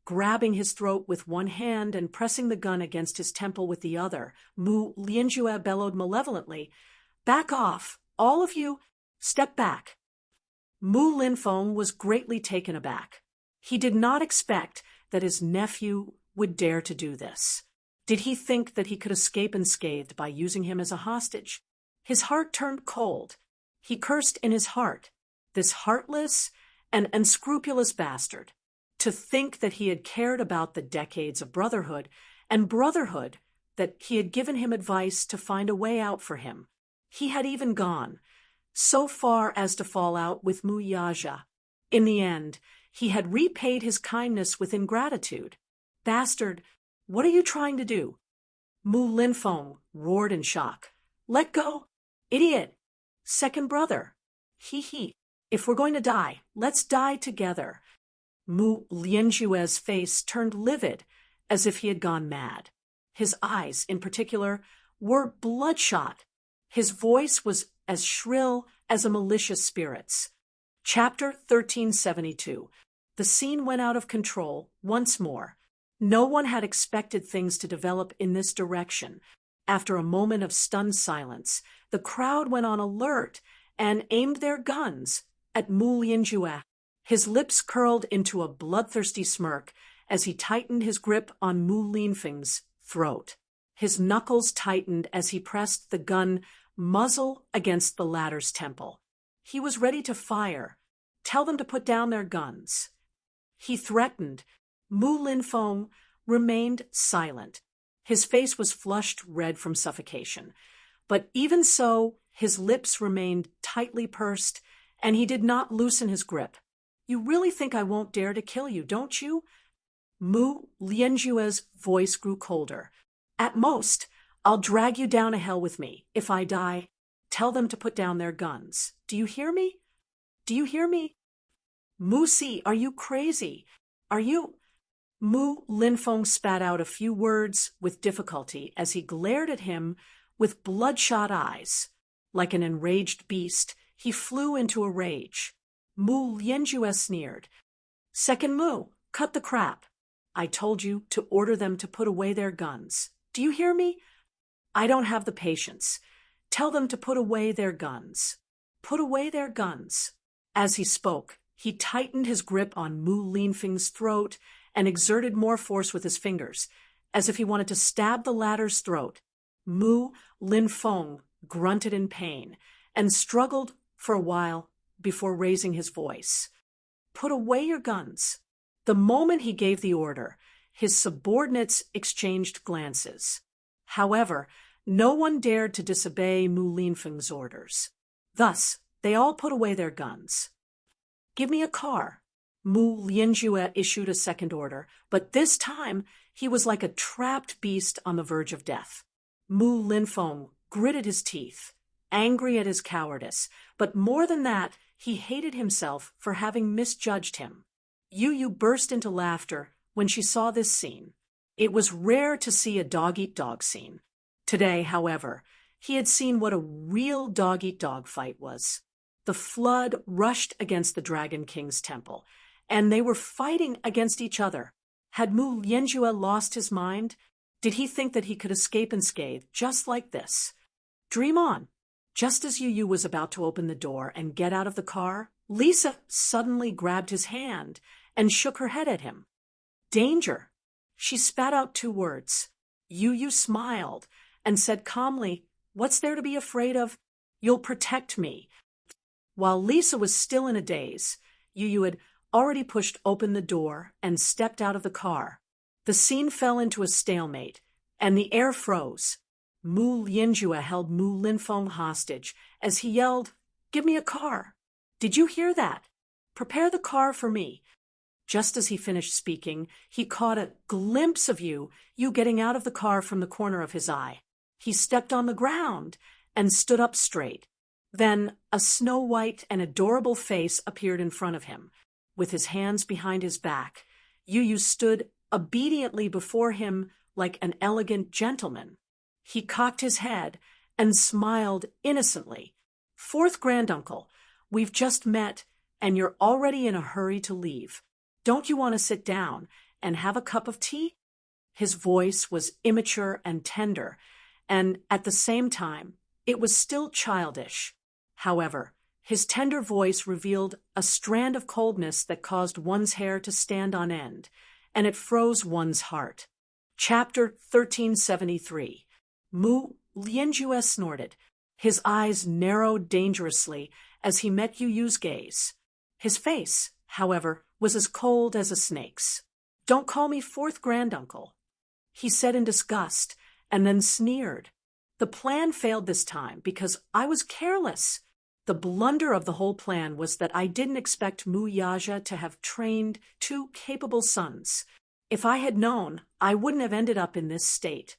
Grabbing his throat with one hand and pressing the gun against his temple with the other, Mu Lianjue bellowed malevolently, "Back off, all of you, step back." Mu Linfeng was greatly taken aback. He did not expect that his nephew would dare to do this. Did he think that he could escape unscathed by using him as a hostage? His heart turned cold. He cursed in his heart, this heartless and unscrupulous bastard. To think that he had cared about the decades of brotherhood that he had given him advice to find a way out for him. He had even gone so far as to fall out with Mu Yaja. In the end, he had repaid his kindness with ingratitude. "Bastard, what are you trying to do?" Mu Linfeng roared in shock. "Let go! Idiot! Second brother! He. If we're going to die, let's die together." Mu Lianjue's face turned livid, as if he had gone mad. His eyes, in particular, were bloodshot. His voice was as shrill as a malicious spirit's. Chapter 1372. The scene went out of control once more. No one had expected things to develop in this direction. After a moment of stunned silence, the crowd went on alert and aimed their guns at Mu Lianjue. His lips curled into a bloodthirsty smirk as he tightened his grip on Mu Linfeng's throat. His knuckles tightened as he pressed the gun muzzle against the latter's temple. He was ready to fire. Tell them to put down their guns. He threatened. Mu Linfeng remained silent. His face was flushed red from suffocation. But even so, his lips remained tightly pursed, and he did not loosen his grip. "You really think I won't dare to kill you, don't you?" Mu Lianjue's voice grew colder. "At most, I'll drag you down to hell with me. If I die, tell them to put down their guns. Do you hear me? Do you hear me?" "Mu Si, are you crazy? Are you—" Mu Linfeng spat out a few words with difficulty as he glared at him with bloodshot eyes. Like an enraged beast, he flew into a rage. Mu Lianjue sneered. "Second Mu, cut the crap. I told you to order them to put away their guns. Do you hear me? I don't have the patience. Tell them to put away their guns. Put away their guns." As he spoke, he tightened his grip on Mu Linfeng's throat and exerted more force with his fingers, as if he wanted to stab the latter's throat. Mu Linfeng grunted in pain and struggled for a while before raising his voice. "Put away your guns." The moment he gave the order, his subordinates exchanged glances. However, no one dared to disobey Mu Linfeng's orders. Thus, they all put away their guns. "Give me a car." Mu Lianjue issued a second order, but this time he was like a trapped beast on the verge of death. Mu Linfeng gritted his teeth, angry at his cowardice, but more than that, he hated himself for having misjudged him. Yu burst into laughter when she saw this scene. It was rare to see a dog-eat-dog scene. Today, however, he had seen what a real dog-eat-dog fight was. The flood rushed against the Dragon King's temple, and they were fighting against each other. Had Mu Lianjue lost his mind? Did he think that he could escape unscathed just like this? Dream on. Just as Yu was about to open the door and get out of the car, Lisa suddenly grabbed his hand and shook her head at him. Danger! She spat out 2 words. Yu smiled and said calmly, "What's there to be afraid of? You'll protect me." While Lisa was still in a daze, Yu had already pushed open the door and stepped out of the car. The scene fell into a stalemate, and the air froze. Mu Lianjue held Mu Linfeng hostage as he yelled, "Give me a car! Did you hear that? Prepare the car for me." Just as he finished speaking, he caught a glimpse of Yu getting out of the car from the corner of his eye. He stepped on the ground and stood up straight. Then a snow-white and adorable face appeared in front of him. With his hands behind his back, Yu stood obediently before him like an elegant gentleman. He cocked his head and smiled innocently. "Fourth granduncle, we've just met, and you're already in a hurry to leave. Don't you want to sit down and have a cup of tea?" His voice was immature and tender, and at the same time, it was still childish. However, his tender voice revealed a strand of coldness that caused one's hair to stand on end, and it froze one's heart. Chapter 1373. Mu Lianjue snorted. His eyes narrowed dangerously as he met Yu's gaze. His face, however, was as cold as a snake's. "Don't call me fourth granduncle," he said in disgust, and then sneered. "The plan failed this time because I was careless. The blunder of the whole plan was that I didn't expect Mu Yaja to have trained 2 capable sons. If I had known, I wouldn't have ended up in this state."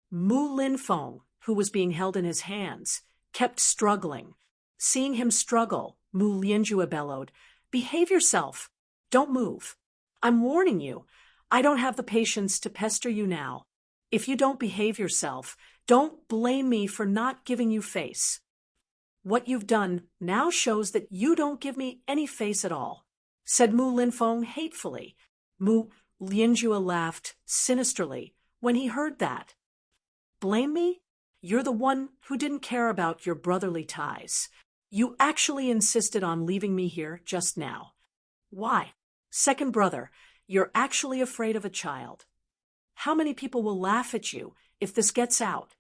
Mu Linfeng, who was being held in his hands, kept struggling. Seeing him struggle, Mu Lianjue bellowed, "Behave yourself. Don't move. I'm warning you. I don't have the patience to pester you now. If you don't behave yourself, don't blame me for not giving you face. What you've done now shows that you don't give me any face at all," said Mu Linfeng hatefully. Mu Lianjue laughed sinisterly when he heard that. "Blame me? You're the one who didn't care about your brotherly ties. You actually insisted on leaving me here just now. Why? Second brother, you're actually afraid of a child. How many people will laugh at you if this gets out?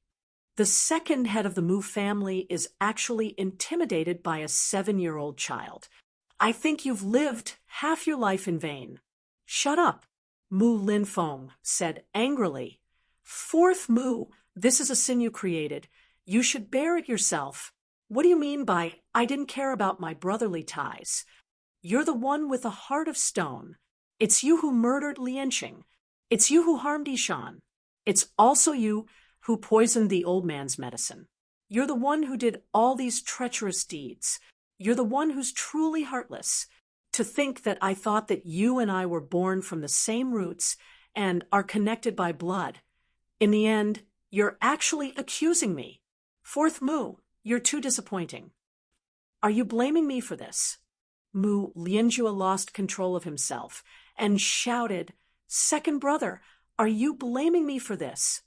The second head of the Mu family is actually intimidated by a 7-year-old child. I think you've lived half your life in vain." "Shut up," Mu Linfeng said angrily. "Fourth Mu, this is a sin you created. You should bear it yourself. What do you mean by, I didn't care about my brotherly ties? You're the one with a heart of stone. It's you who murdered Lianqing. It's you who harmed Ishan. It's also you who poisoned the old man's medicine. You're the one who did all these treacherous deeds. You're the one who's truly heartless. To think that I thought that you and I were born from the same roots and are connected by blood. In the end, you're actually accusing me. Fourth Mu, you're too disappointing. Are you blaming me for this?" Mu Lianjue lost control of himself and shouted, "Second brother, are you blaming me for this?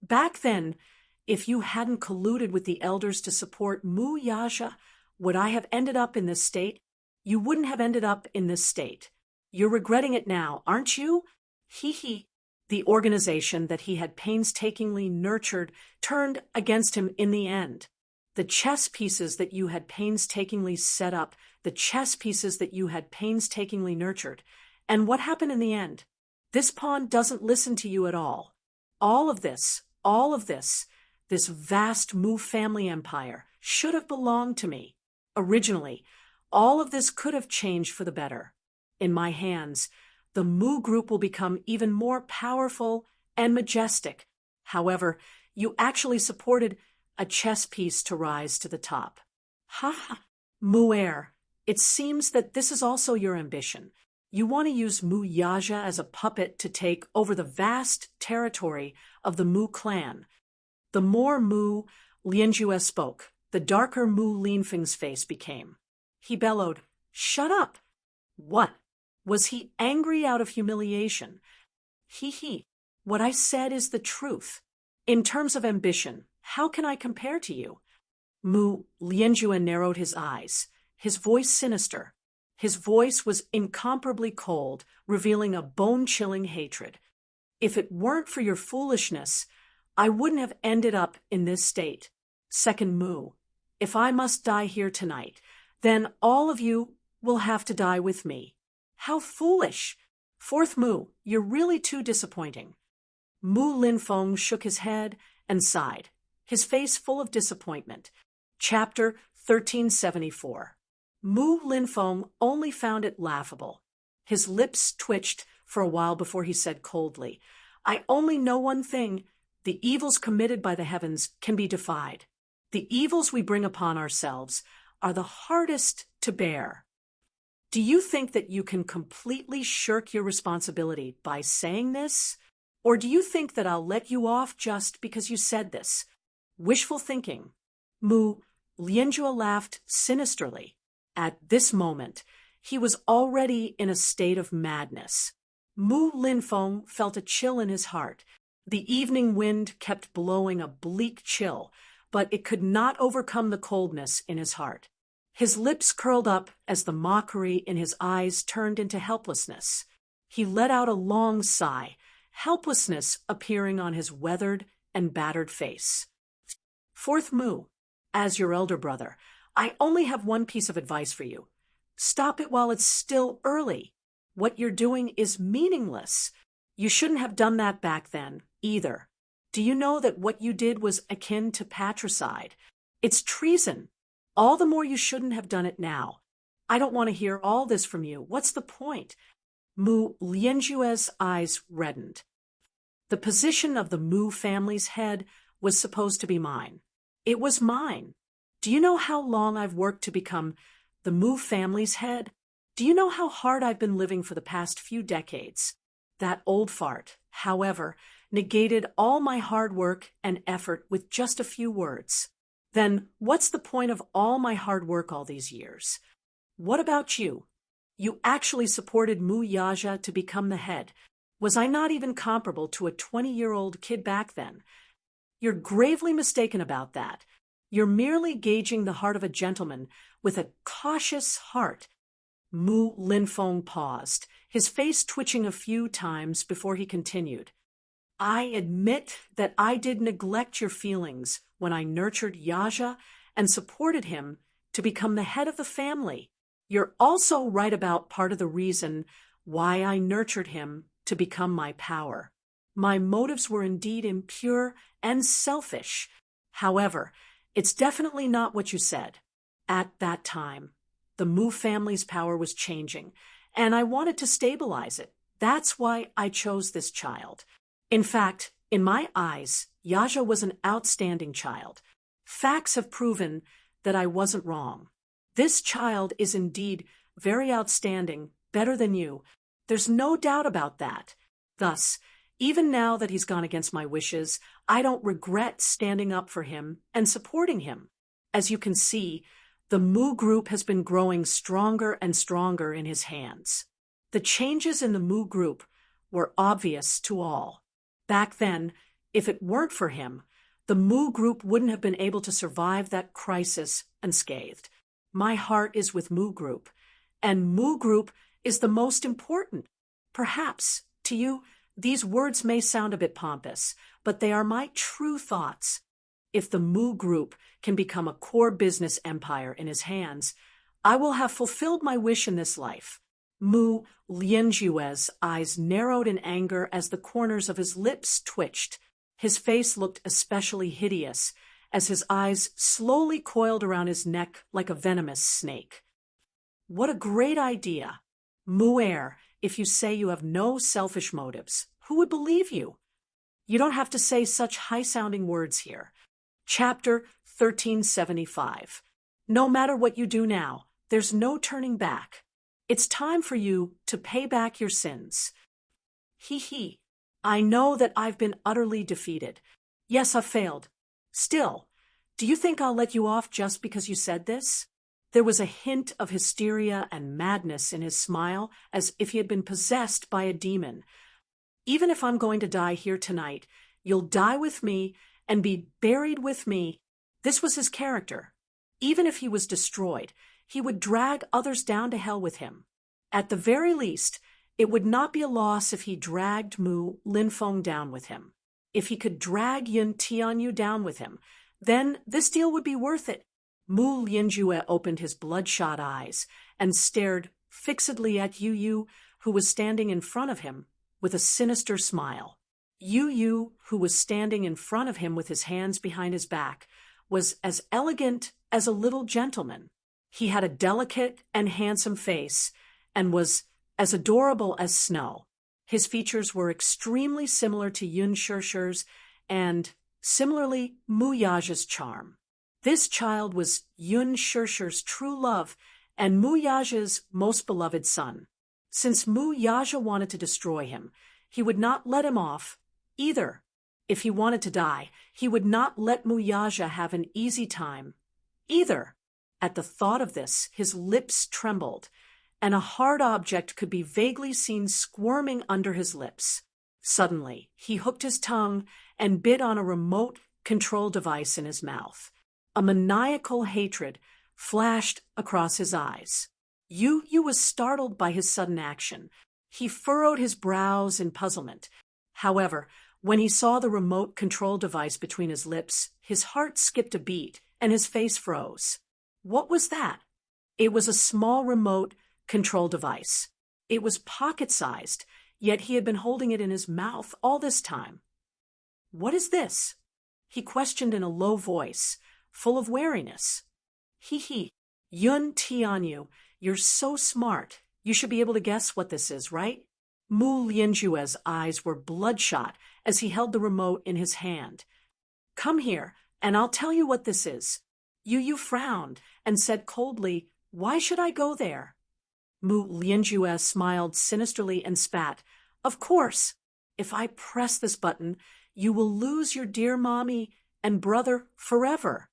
Back then, if you hadn't colluded with the elders to support Mu Yaja, would I have ended up in this state? You wouldn't have ended up in this state. You're regretting it now, aren't you? Hee. The organization that he had painstakingly nurtured turned against him in the end. The chess pieces that you had painstakingly set up, the chess pieces that you had painstakingly nurtured. And what happened in the end? This pawn doesn't listen to you at all. All of this, this vast Mu family empire should have belonged to me. Originally, all of this could have changed for the better. In my hands, the Mu group will become even more powerful and majestic. However, you actually supported a chess piece to rise to the top. Ha ha! Mu'er, it seems that this is also your ambition. You want to use Mu Yaja as a puppet to take over the vast territory of the Mu clan. The more Mu Lianjue spoke, the darker Mu Linfeng's face became. He bellowed, "Shut up!" What? Was he angry out of humiliation? He. What I said is the truth. In terms of ambition, how can I compare to you? Mu Lianjue narrowed his eyes, his voice sinister. His voice was incomparably cold, revealing a bone-chilling hatred. If it weren't for your foolishness, I wouldn't have ended up in this state. Second Mu, if I must die here tonight, then all of you will have to die with me. How foolish! Fourth Mu, you're really too disappointing. Mu Linfeng shook his head and sighed, his face full of disappointment. Chapter 1374. Mu Linfeng only found it laughable. His lips twitched for a while before he said coldly, "I only know one thing. The evils committed by the heavens can be defied. The evils we bring upon ourselves are the hardest to bear." Do you think that you can completely shirk your responsibility by saying this? Or do you think that I'll let you off just because you said this? Wishful thinking. Mu Lianjue laughed sinisterly. At this moment, he was already in a state of madness. Mu Linfeng felt a chill in his heart. The evening wind kept blowing a bleak chill, but it could not overcome the coldness in his heart. His lips curled up as the mockery in his eyes turned into helplessness. He let out a long sigh, helplessness appearing on his weathered and battered face. Fourth Mu, as your elder brother, I only have one piece of advice for you. Stop it while it's still early. What you're doing is meaningless. You shouldn't have done that back then, either. Do you know that what you did was akin to patricide? It's treason. All the more you shouldn't have done it now. I don't want to hear all this from you. What's the point? Mu Lianjue's eyes reddened. The position of the Mu family's head was supposed to be mine. It was mine. Do you know how long I've worked to become the Mu family's head? Do you know how hard I've been living for the past few decades? That old fart, however, negated all my hard work and effort with just a few words. Then what's the point of all my hard work all these years? What about you? You actually supported Mu Yaja to become the head. Was I not even comparable to a 20-year-old kid back then? You're gravely mistaken about that. You're merely gauging the heart of a gentleman with a cautious heart. Mu Linfeng paused, his face twitching a few times before he continued. I admit that I did neglect your feelings when I nurtured Yaja and supported him to become the head of the family. You're also right about part of the reason why I nurtured him to become my power. My motives were indeed impure and selfish. However, it's definitely not what you said. At that time, the Mu family's power was changing, and I wanted to stabilize it. That's why I chose this child. In fact, in my eyes, Yaja was an outstanding child. Facts have proven that I wasn't wrong. This child is indeed very outstanding, better than you. There's no doubt about that. Thus, even now that he's gone against my wishes, I don't regret standing up for him and supporting him. As you can see, the Mu group has been growing stronger and stronger in his hands. The changes in the Mu group were obvious to all. Back then, if it weren't for him, the Mu group wouldn't have been able to survive that crisis unscathed. My heart is with Mu group, and Mu group is the most important. Perhaps, to you, these words may sound a bit pompous, but they are my true thoughts. If the Mu group can become a core business empire in his hands, I will have fulfilled my wish in this life. Mu Lianjue's eyes narrowed in anger as the corners of his lips twitched. His face looked especially hideous as his eyes slowly coiled around his neck like a venomous snake. What a great idea! Mu'er, if you say you have no selfish motives, who would believe you? You don't have to say such high-sounding words here. Chapter 1375. No matter what you do now, there's no turning back. It's time for you to pay back your sins. Hee hee. I know that I've been utterly defeated. Yes, I've failed. Still, do you think I'll let you off just because you said this? There was a hint of hysteria and madness in his smile, as if he had been possessed by a demon. Even if I'm going to die here tonight, you'll die with me and be buried with me. This was his character. Even if he was destroyed, he would drag others down to hell with him. At the very least, it would not be a loss if he dragged Mu Linfeng down with him. If he could drag Yun Tianyu down with him, then this deal would be worth it. Mu Lianjue opened his bloodshot eyes and stared fixedly at Yu Yu, who was standing in front of him, with a sinister smile. Yu Yu, who was standing in front of him with his hands behind his back, was as elegant as a little gentleman. He had a delicate and handsome face, and was as adorable as snow. His features were extremely similar to Yun Shishir's, and, similarly, Mu Yaja's charm. This child was Yun Shishir's true love, and Mu Yaja's most beloved son. Since Mu Yaja wanted to destroy him, he would not let him off, either. If he wanted to die, he would not let Mu Yaja have an easy time, either. At the thought of this, his lips trembled, and a hard object could be vaguely seen squirming under his lips. Suddenly, he hooked his tongue and bit on a remote control device in his mouth. A maniacal hatred flashed across his eyes. Yu Yu was startled by his sudden action. He furrowed his brows in puzzlement. However, when he saw the remote control device between his lips, his heart skipped a beat and his face froze. What was that? It was a small remote control device. It was pocket-sized, yet he had been holding it in his mouth all this time. What is this? He questioned in a low voice, full of wariness. Hee hee. Yun Tianyu, you're so smart. You should be able to guess what this is, right? Mu Lianjue's eyes were bloodshot as he held the remote in his hand. Come here, and I'll tell you what this is. Yu Yu frowned and said coldly, Why should I go there? Mu Lianjue smiled sinisterly and spat. Of course. If I press this button, you will lose your dear mommy and brother forever.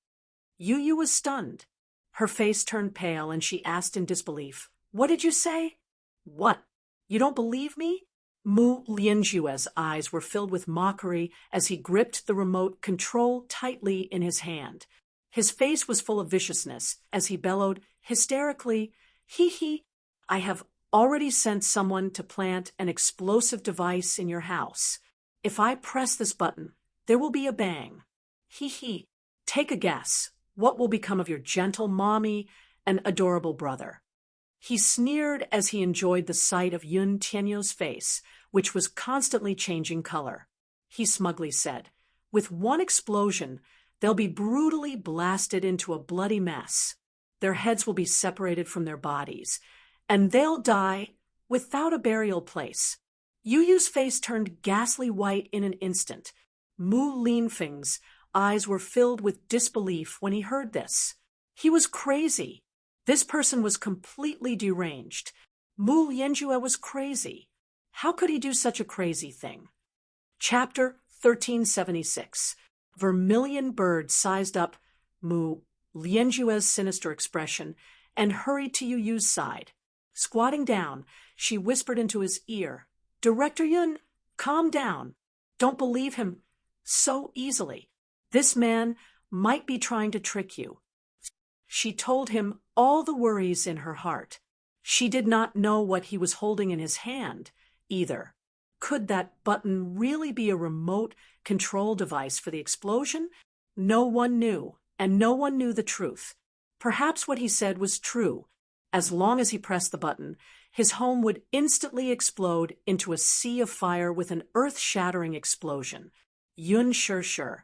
Yu Yu was stunned. Her face turned pale and she asked in disbelief, What did you say? What? You don't believe me? Mu Lianjue's eyes were filled with mockery as he gripped the remote control tightly in his hand. His face was full of viciousness as he bellowed hysterically, Hee hee, I have already sent someone to plant an explosive device in your house. If I press this button, there will be a bang. Hee hee, take a guess. What will become of your gentle mommy and adorable brother? He sneered as he enjoyed the sight of Yun Tianyu's face, which was constantly changing color. He smugly said, With one explosion, they'll be brutally blasted into a bloody mess. Their heads will be separated from their bodies, and they'll die without a burial place. Yu Yu's face turned ghastly white in an instant. Mu Linfeng's eyes were filled with disbelief when he heard this. He was crazy. This person was completely deranged. Mu Lianjue was crazy. How could he do such a crazy thing? Chapter 1376. Vermilion Bird sized up Mu Lianjue's sinister expression and hurried to Yu Yu's side. Squatting down, she whispered into his ear, Director Yun, calm down. Don't believe him so easily. This man might be trying to trick you. She told him all the worries in her heart. She did not know what he was holding in his hand, either. Could that button really be a remote control device for the explosion? No one knew, and no one knew the truth. Perhaps what he said was true. As long as he pressed the button, his home would instantly explode into a sea of fire with an earth-shattering explosion. Yun Shishir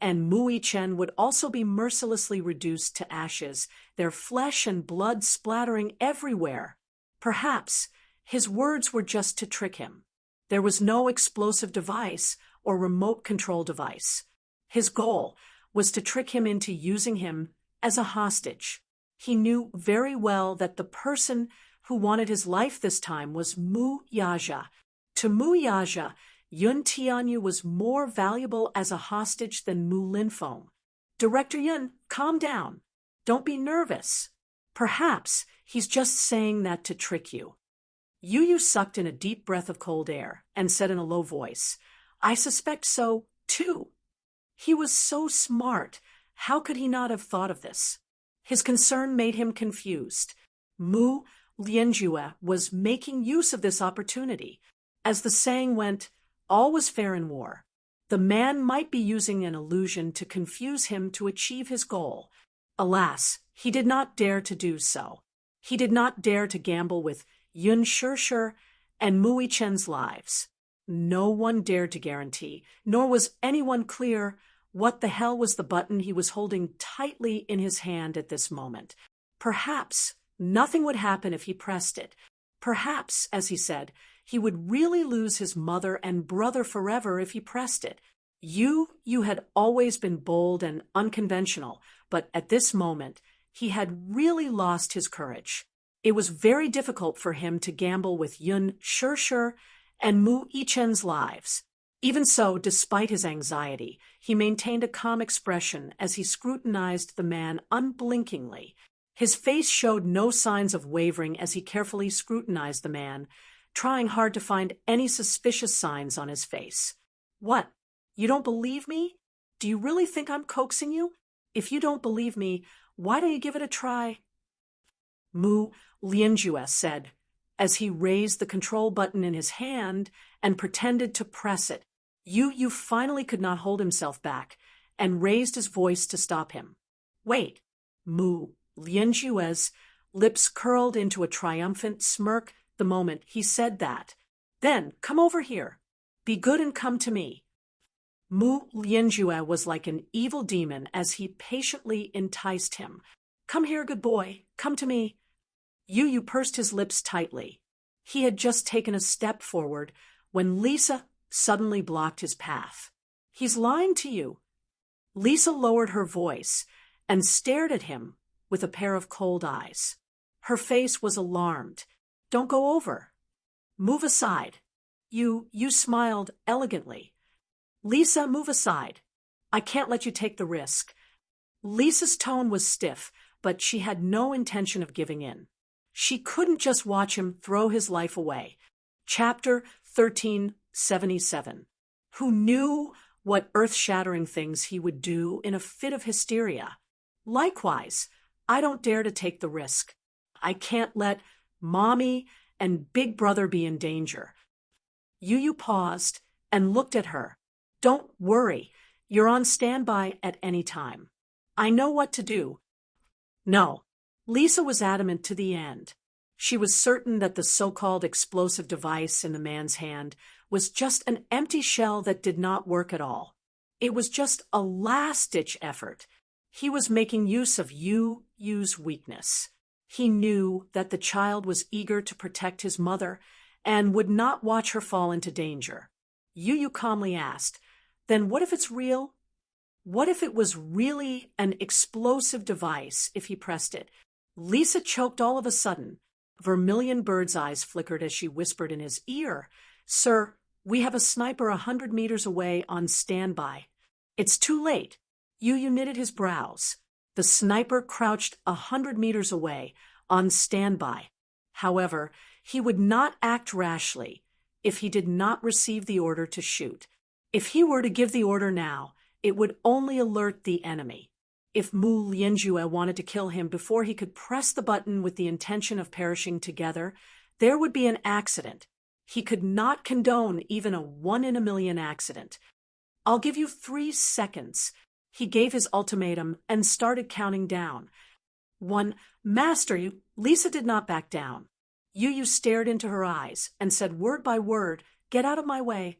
and Mu Yichen would also be mercilessly reduced to ashes, their flesh and blood splattering everywhere. Perhaps his words were just to trick him. There was no explosive device or remote control device. His goal was to trick him into using him as a hostage. He knew very well that the person who wanted his life this time was Mu Yaja. To Mu Yaja, Yun Tianyu was more valuable as a hostage than Mu Linfeng. Director Yun, calm down. Don't be nervous. Perhaps he's just saying that to trick you. Yu sucked in a deep breath of cold air and said in a low voice, I suspect so, too. He was so smart. How could he not have thought of this? His concern made him confused. Mu Lianjue was making use of this opportunity. As the saying went, all was fair in war. The man might be using an illusion to confuse him to achieve his goal. Alas, he did not dare to do so. He did not dare to gamble with Yun Shishir and Mu Yichen's lives. No one dared to guarantee, nor was anyone clear what the hell was the button he was holding tightly in his hand at this moment. Perhaps nothing would happen if he pressed it. Perhaps, as he said, he would really lose his mother and brother forever if he pressed it. You had always been bold and unconventional, but at this moment, he had really lost his courage. It was very difficult for him to gamble with Yun Shishir and Mu Yichen's lives. Even so, despite his anxiety, he maintained a calm expression as he scrutinized the man unblinkingly. His face showed no signs of wavering as he carefully scrutinized the man, trying hard to find any suspicious signs on his face. What? You don't believe me? Do you really think I'm coaxing you? If you don't believe me, why don't you give it a try? Mu Lianjue said, as he raised the control button in his hand and pretended to press it. Yu finally could not hold himself back and raised his voice to stop him. Wait. Mu Lianjue's lips curled into a triumphant smirk the moment he said that. Then, come over here. Be good and come to me. Mu Lianjue was like an evil demon as he patiently enticed him. Come here, good boy. Come to me. Yu pursed his lips tightly. He had just taken a step forward when Lisa suddenly blocked his path. He's lying to you. Lisa lowered her voice and stared at him with a pair of cold eyes. Her face was alarmed. Don't go over. Move aside. You smiled elegantly. Lisa, move aside. I can't let you take the risk. Lisa's tone was stiff, but she had no intention of giving in. She couldn't just watch him throw his life away. Chapter 1377. Who knew what earth-shattering things he would do in a fit of hysteria? Likewise, I don't dare to take the risk. I can't let Mommy and Big Brother be in danger. Yu paused and looked at her. Don't worry. You're on standby at any time. I know what to do. No. Lisa was adamant to the end. She was certain that the so-called explosive device in the man's hand was just an empty shell that did not work at all. It was just a last-ditch effort. He was making use of Yu's weakness. He knew that the child was eager to protect his mother and would not watch her fall into danger. Yu calmly asked, then what if it's real? What if it was really an explosive device if he pressed it? Lisa choked all of a sudden. Vermilion bird's eyes flickered as she whispered in his ear, Sir, we have a sniper 100 meters away on standby. It's too late. Yu knitted his brows. The sniper crouched 100 meters away, on standby. However, he would not act rashly if he did not receive the order to shoot. If he were to give the order now, it would only alert the enemy. If Mu Lianjue wanted to kill him before he could press the button with the intention of perishing together, there would be an accident. He could not condone even a 1 in a million accident. I'll give you 3 seconds. He gave his ultimatum and started counting down. 1. Master, Lisa did not back down. Yu stared into her eyes and said word by word, Get out of my way.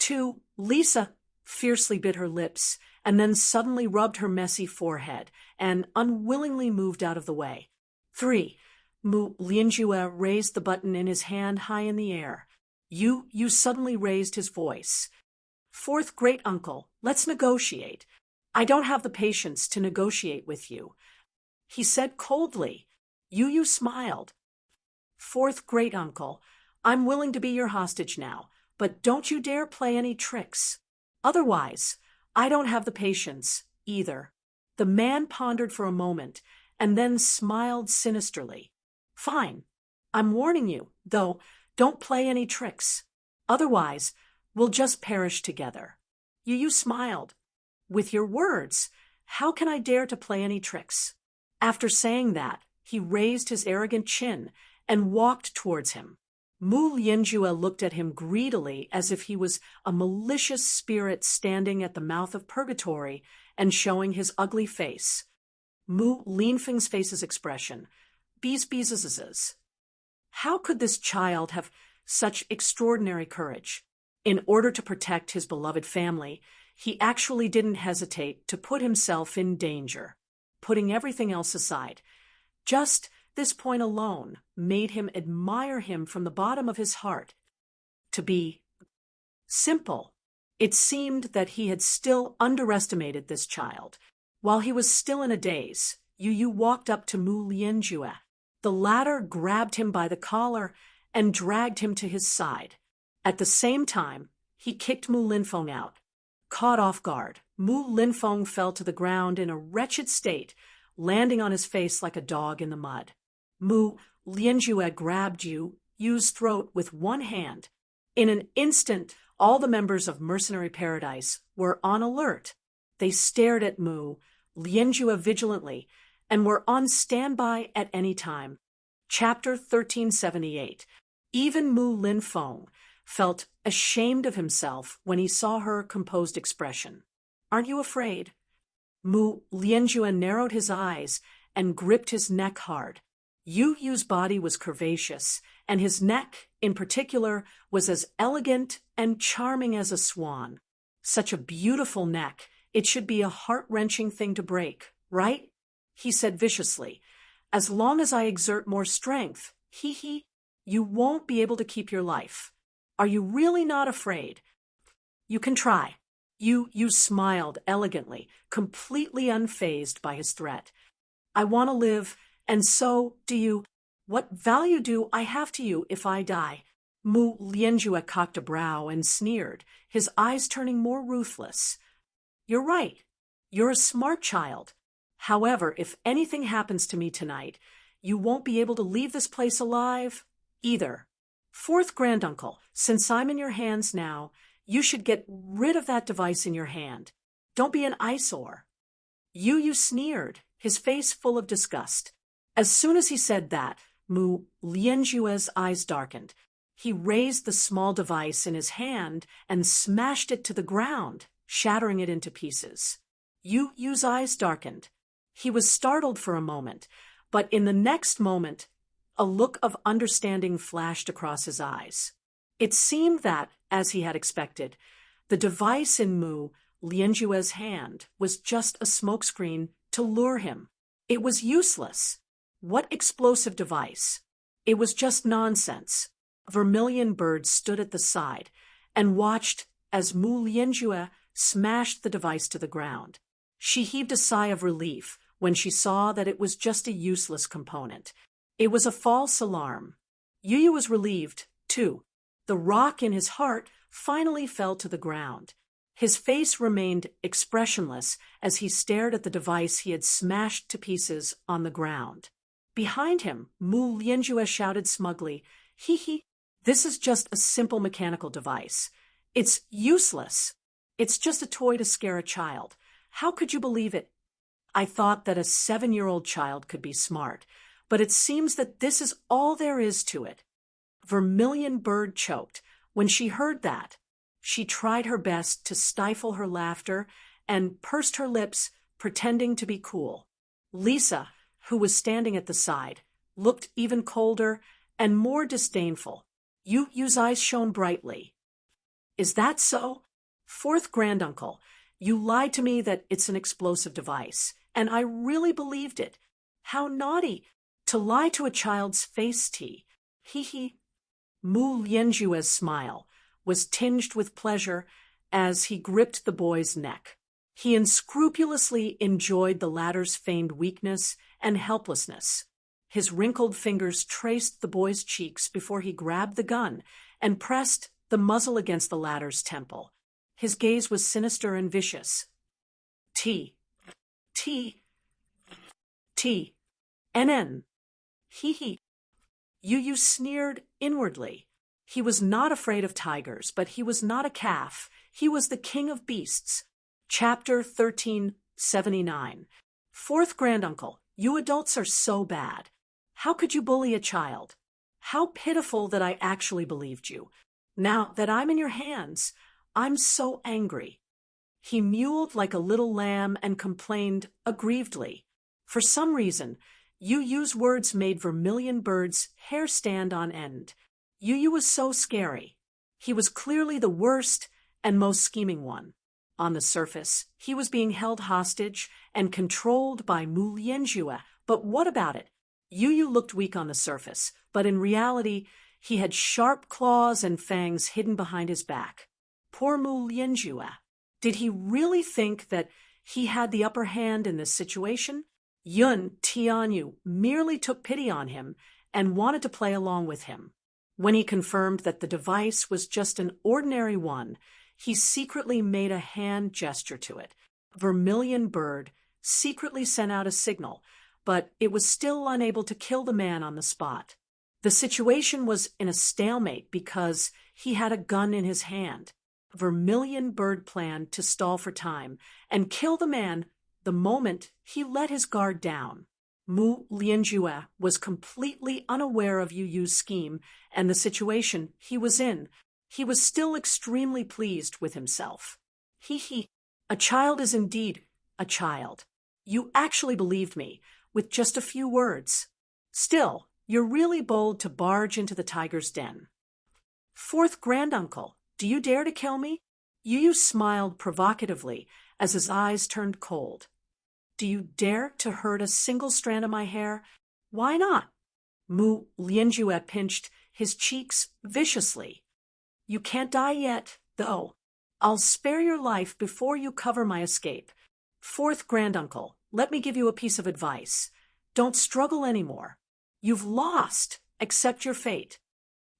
2. Lisa fiercely bit her lips and then suddenly rubbed her messy forehead and unwillingly moved out of the way. 3. Mu Lianjue raised the button in his hand high in the air. Yu suddenly raised his voice. 4th great uncle, let's negotiate. I don't have the patience to negotiate with you, he said coldly. Yu smiled. Fourth great uncle, I'm willing to be your hostage now, but don't you dare play any tricks. Otherwise, I don't have the patience, either. The man pondered for a moment and then smiled sinisterly. Fine. I'm warning you, though, don't play any tricks. Otherwise, we'll just perish together. Yu smiled. With your words, how can I dare to play any tricks? After saying that, he raised his arrogant chin and walked towards him. Mu Lianjue looked at him greedily as if he was a malicious spirit standing at the mouth of purgatory and showing his ugly face. Mu Linfeng's face's expression. Bees. How could this child have such extraordinary courage? In order to protect his beloved family, he actually didn't hesitate to put himself in danger. Putting everything else aside, just this point alone made him admire him from the bottom of his heart. To be simple, it seemed that he had still underestimated this child. While he was still in a daze, Yu walked up to Mu Lianjue. The latter grabbed him by the collar and dragged him to his side. At the same time, he kicked Mu Linfeng out. Caught off guard, Mu Linfeng fell to the ground in a wretched state, landing on his face like a dog in the mud. Mu Lianjue grabbed Yu's throat with one hand. In an instant, all the members of Mercenary Paradise were on alert. They stared at Mu Lianjue vigilantly and were on standby at any time. Chapter 1378. Even Mu Linfeng felt ashamed of himself when he saw her composed expression. Aren't you afraid? Mu Lianjue narrowed his eyes and gripped his neck hard. Yu's body was curvaceous, and his neck, in particular, was as elegant and charming as a swan. Such a beautiful neck, it should be a heart-wrenching thing to break, right? He said viciously. As long as I exert more strength, you won't be able to keep your life. Are you really not afraid? You can try. Yu smiled elegantly, completely unfazed by his threat. I want to live, and so do you. What value do I have to you if I die? Mu Lianjue cocked a brow and sneered, his eyes turning more ruthless. You're right. You're a smart child. However, if anything happens to me tonight, you won't be able to leave this place alive either. Fourth granduncle, since I'm in your hands now, you should get rid of that device in your hand. Don't be an eyesore. Yu sneered, his face full of disgust. As soon as he said that, Mu Lianjue's eyes darkened. He raised the small device in his hand and smashed it to the ground, shattering it into pieces. Yu's eyes darkened. He was startled for a moment, but in the next moment, a look of understanding flashed across his eyes. It seemed that, as he had expected, the device in Mu Lianjue's hand was just a smokescreen to lure him. It was useless. What explosive device? It was just nonsense. Vermilion Bird stood at the side and watched as Mu Lianjue smashed the device to the ground. She heaved a sigh of relief when she saw that it was just a useless component. It was a false alarm. Yu was relieved, too. The rock in his heart finally fell to the ground. His face remained expressionless as he stared at the device he had smashed to pieces on the ground. Behind him, Mu Lianjue shouted smugly, this is just a simple mechanical device. It's useless. It's just a toy to scare a child. How could you believe it? I thought that a 7-year-old child could be smart, but it seems that this is all there is to it. Vermilion Bird choked. When she heard that, she tried her best to stifle her laughter and pursed her lips, pretending to be cool. Lisa, who was standing at the side, looked even colder and more disdainful. Yu's eyes shone brightly. Is that so? Fourth granduncle, you lied to me that it's an explosive device, and I really believed it. How naughty to lie to a child's face, T. Mu Lianjue's smile was tinged with pleasure as he gripped the boy's neck. He unscrupulously enjoyed the latter's feigned weakness and helplessness. His wrinkled fingers traced the boy's cheeks before he grabbed the gun and pressed the muzzle against the latter's temple. His gaze was sinister and vicious. T. T. T. NN. He. Yu sneered inwardly. He was not afraid of tigers, but he was not a calf. He was the king of beasts. Chapter 1379. Fourth granduncle, you adults are so bad. How could you bully a child? How pitiful that I actually believed you. Now that I'm in your hands, I'm so angry. He mewed like a little lamb and complained aggrievedly. For some reason, Yu's words made Vermilion Bird's hair stand on end. Yu was so scary. He was clearly the worst and most scheming one. On the surface, he was being held hostage and controlled by Mu Lianjue. But what about it? Yu looked weak on the surface, but in reality, he had sharp claws and fangs hidden behind his back. Poor Mu Lianjue. Did he really think that he had the upper hand in this situation? Yun Tianyu merely took pity on him and wanted to play along with him. When he confirmed that the device was just an ordinary one, he secretly made a hand gesture to it. Vermilion Bird secretly sent out a signal, but it was still unable to kill the man on the spot. The situation was in a stalemate because he had a gun in his hand. Vermilion Bird planned to stall for time and kill the man the moment he let his guard down. Mu Lianjue was completely unaware of Yu's scheme and the situation he was in. He was still extremely pleased with himself. A child is indeed a child. You actually believed me, with just a few words. Still, you're really bold to barge into the tiger's den. Fourth granduncle, do you dare to kill me? Yu smiled provocatively as his eyes turned cold. Do you dare to hurt a single strand of my hair? Why not? Mu Lianjue pinched his cheeks viciously. You can't die yet, though. I'll spare your life before you cover my escape. Fourth granduncle, let me give you a piece of advice. Don't struggle anymore. You've lost. Accept your fate.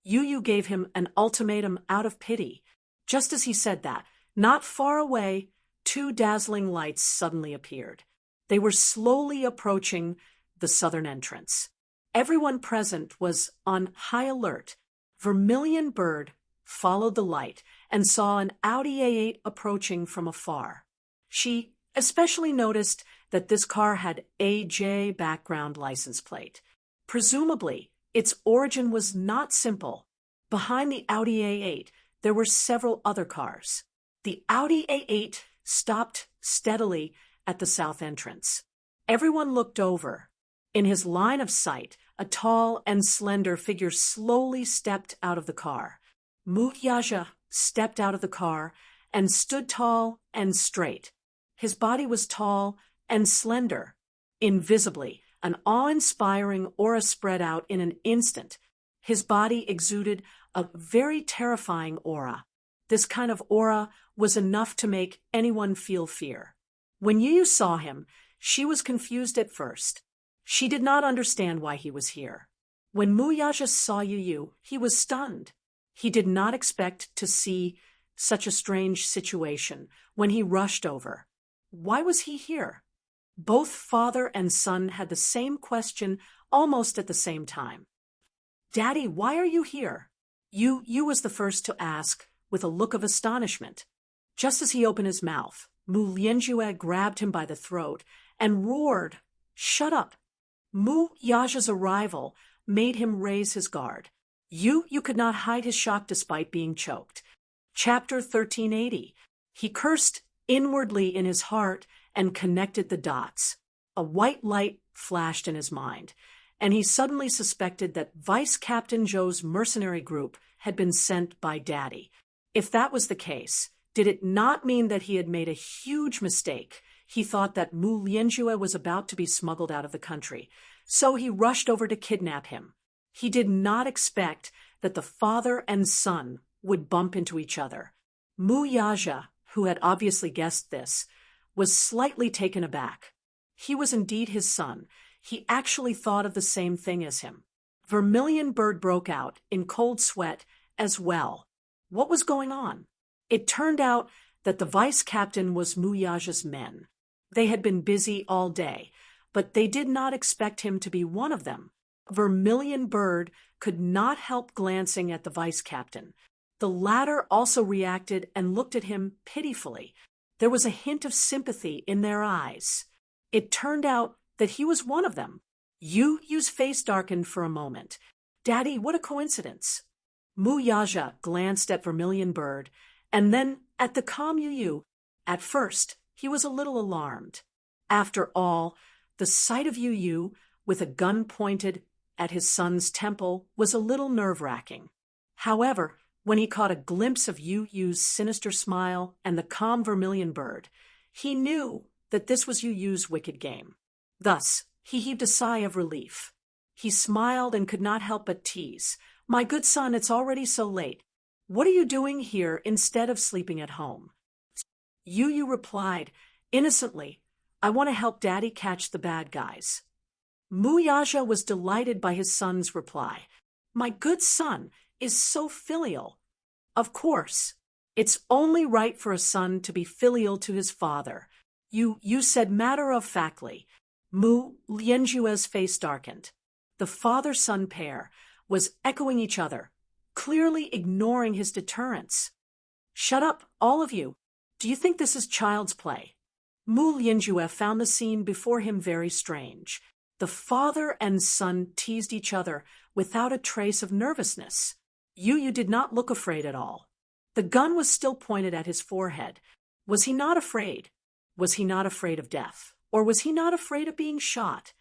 Yu gave him an ultimatum out of pity. Just as he said that, not far away, two dazzling lights suddenly appeared. They were slowly approaching the southern entrance. Everyone present was on high alert. Vermilion Bird followed the light and saw an Audi A8 approaching from afar. She especially noticed that this car had AJ background license plate. Presumably, its origin was not simple. Behind the Audi A8, there were several other cars. The Audi A8 stopped steadily at the south entrance. Everyone looked over. In his line of sight, a tall and slender figure slowly stepped out of the car. Mu Yaja stepped out of the car and stood tall and straight. His body was tall and slender. Invisibly, an awe-inspiring aura spread out in an instant. His body exuded a very terrifying aura. This kind of aura was enough to make anyone feel fear. When Yu saw him, she was confused at first. She did not understand why he was here. When Mu Yaja saw Yu, he was stunned. He did not expect to see such a strange situation when he rushed over. Why was he here? Both father and son had the same question almost at the same time. Daddy, why are you here? Yu was the first to ask with a look of astonishment. Just as he opened his mouth, Mu Lianjue grabbed him by the throat and roared, "Shut up!" Mu Yaja's arrival made him raise his guard. Yu could not hide his shock despite being choked. Chapter 1380. He cursed inwardly in his heart and connected the dots. A white light flashed in his mind, and he suddenly suspected that Vice Captain Zhou's mercenary group had been sent by Daddy. If that was the case, did it not mean that he had made a huge mistake? He thought that Mu Lianjue was about to be smuggled out of the country, so he rushed over to kidnap him. He did not expect that the father and son would bump into each other. Mu Yaja, who had obviously guessed this, was slightly taken aback. He was indeed his son. He actually thought of the same thing as him. Vermilion Bird broke out in cold sweat as well. What was going on? It turned out that the vice captain was Muyaja's men. They had been busy all day, but they did not expect him to be one of them. Vermilion Bird could not help glancing at the vice captain. The latter also reacted and looked at him pitifully. There was a hint of sympathy in their eyes. It turned out that he was one of them. Yu's face darkened for a moment. Daddy, what a coincidence. Muyaja glanced at Vermilion Bird, and then at the calm Yu. At first, he was a little alarmed. After all, the sight of Yu with a gun pointed at his son's temple was a little nerve-wracking. However, when he caught a glimpse of Yu's sinister smile and the calm Vermilion Bird, he knew that this was Yu's wicked game. Thus, he heaved a sigh of relief. He smiled and could not help but tease. My good son, it's already so late. What are you doing here instead of sleeping at home? Yu replied, innocently, I want to help Daddy catch the bad guys. Muyaja was delighted by his son's reply. My good son is so filial. Of course, it's only right for a son to be filial to his father. You said matter-of-factly. Mu Lianjue's face darkened. The father-son pair was echoing each other, clearly ignoring his deterrence. Shut up, all of you. Do you think this is child's play? Mu Lianjue found the scene before him very strange. The father and son teased each other without a trace of nervousness. Yu did not look afraid at all. The gun was still pointed at his forehead. Was he not afraid? Was he not afraid of death? Or was he not afraid of being shot?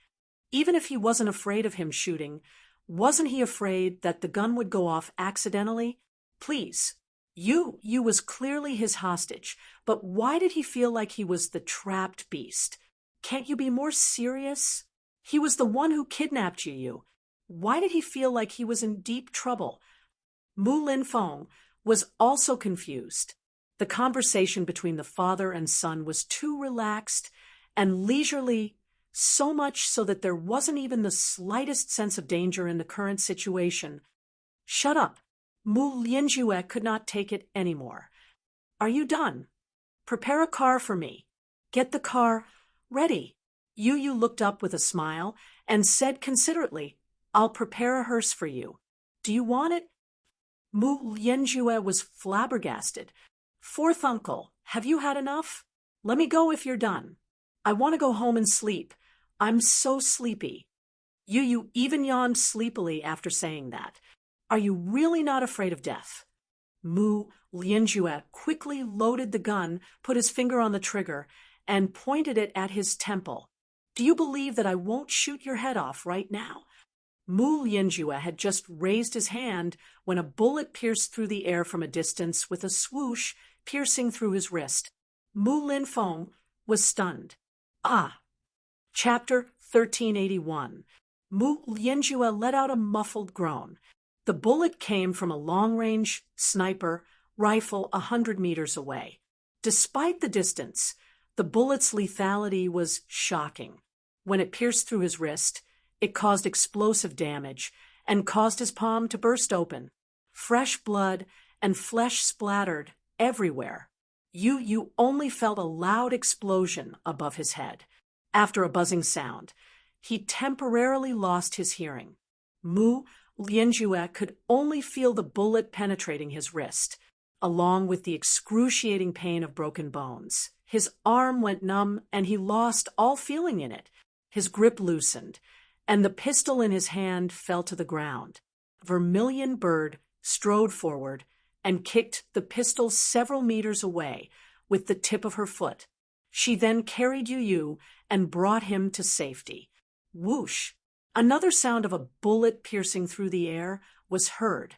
Even if he wasn't afraid of him shooting, wasn't he afraid that the gun would go off accidentally? Please. Yu was clearly his hostage, but why did he feel like he was the trapped beast? Can't you be more serious? He was the one who kidnapped Yu. Why did he feel like he was in deep trouble? Mu Linfeng was also confused. The conversation between the father and son was too relaxed and leisurely, so much so that there wasn't even the slightest sense of danger in the current situation. Shut up. Mu Lianjue could not take it anymore. Are you done? Prepare a car for me. Get the car ready. Yu looked up with a smile and said considerately, I'll prepare a hearse for you. Do you want it? Mu Lianjue was flabbergasted. Fourth uncle, have you had enough? Let me go if you're done. I want to go home and sleep. I'm so sleepy. Yu even yawned sleepily after saying that. Are you really not afraid of death? Mu Lianjue quickly loaded the gun, put his finger on the trigger, and pointed it at his temple. Do you believe that I won't shoot your head off right now? Mu Lianjue had just raised his hand when a bullet pierced through the air from a distance with a swoosh piercing through his wrist. Mu Linfeng was stunned. Ah! Chapter 1381. Mu Lianjue let out a muffled groan. The bullet came from a long-range sniper rifle 100 meters away. Despite the distance, the bullet's lethality was shocking. When it pierced through his wrist, it caused explosive damage and caused his palm to burst open. Fresh blood and flesh splattered everywhere. Yu only felt a loud explosion above his head. After a buzzing sound, he temporarily lost his hearing. Mu Lianjue could only feel the bullet penetrating his wrist, along with the excruciating pain of broken bones. His arm went numb and he lost all feeling in it. His grip loosened, and the pistol in his hand fell to the ground. Vermilion Bird strode forward and kicked the pistol several meters away with the tip of her foot. She then carried Yu and brought him to safety. Whoosh! Another sound of a bullet piercing through the air was heard.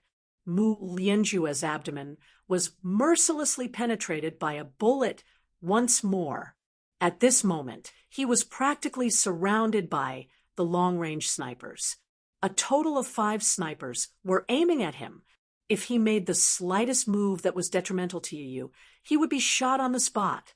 Mu Lianjue's abdomen was mercilessly penetrated by a bullet once more. At this moment, he was practically surrounded by the long-range snipers. A total of 5 snipers were aiming at him. If he made the slightest move that was detrimental to Yu, he would be shot on the spot.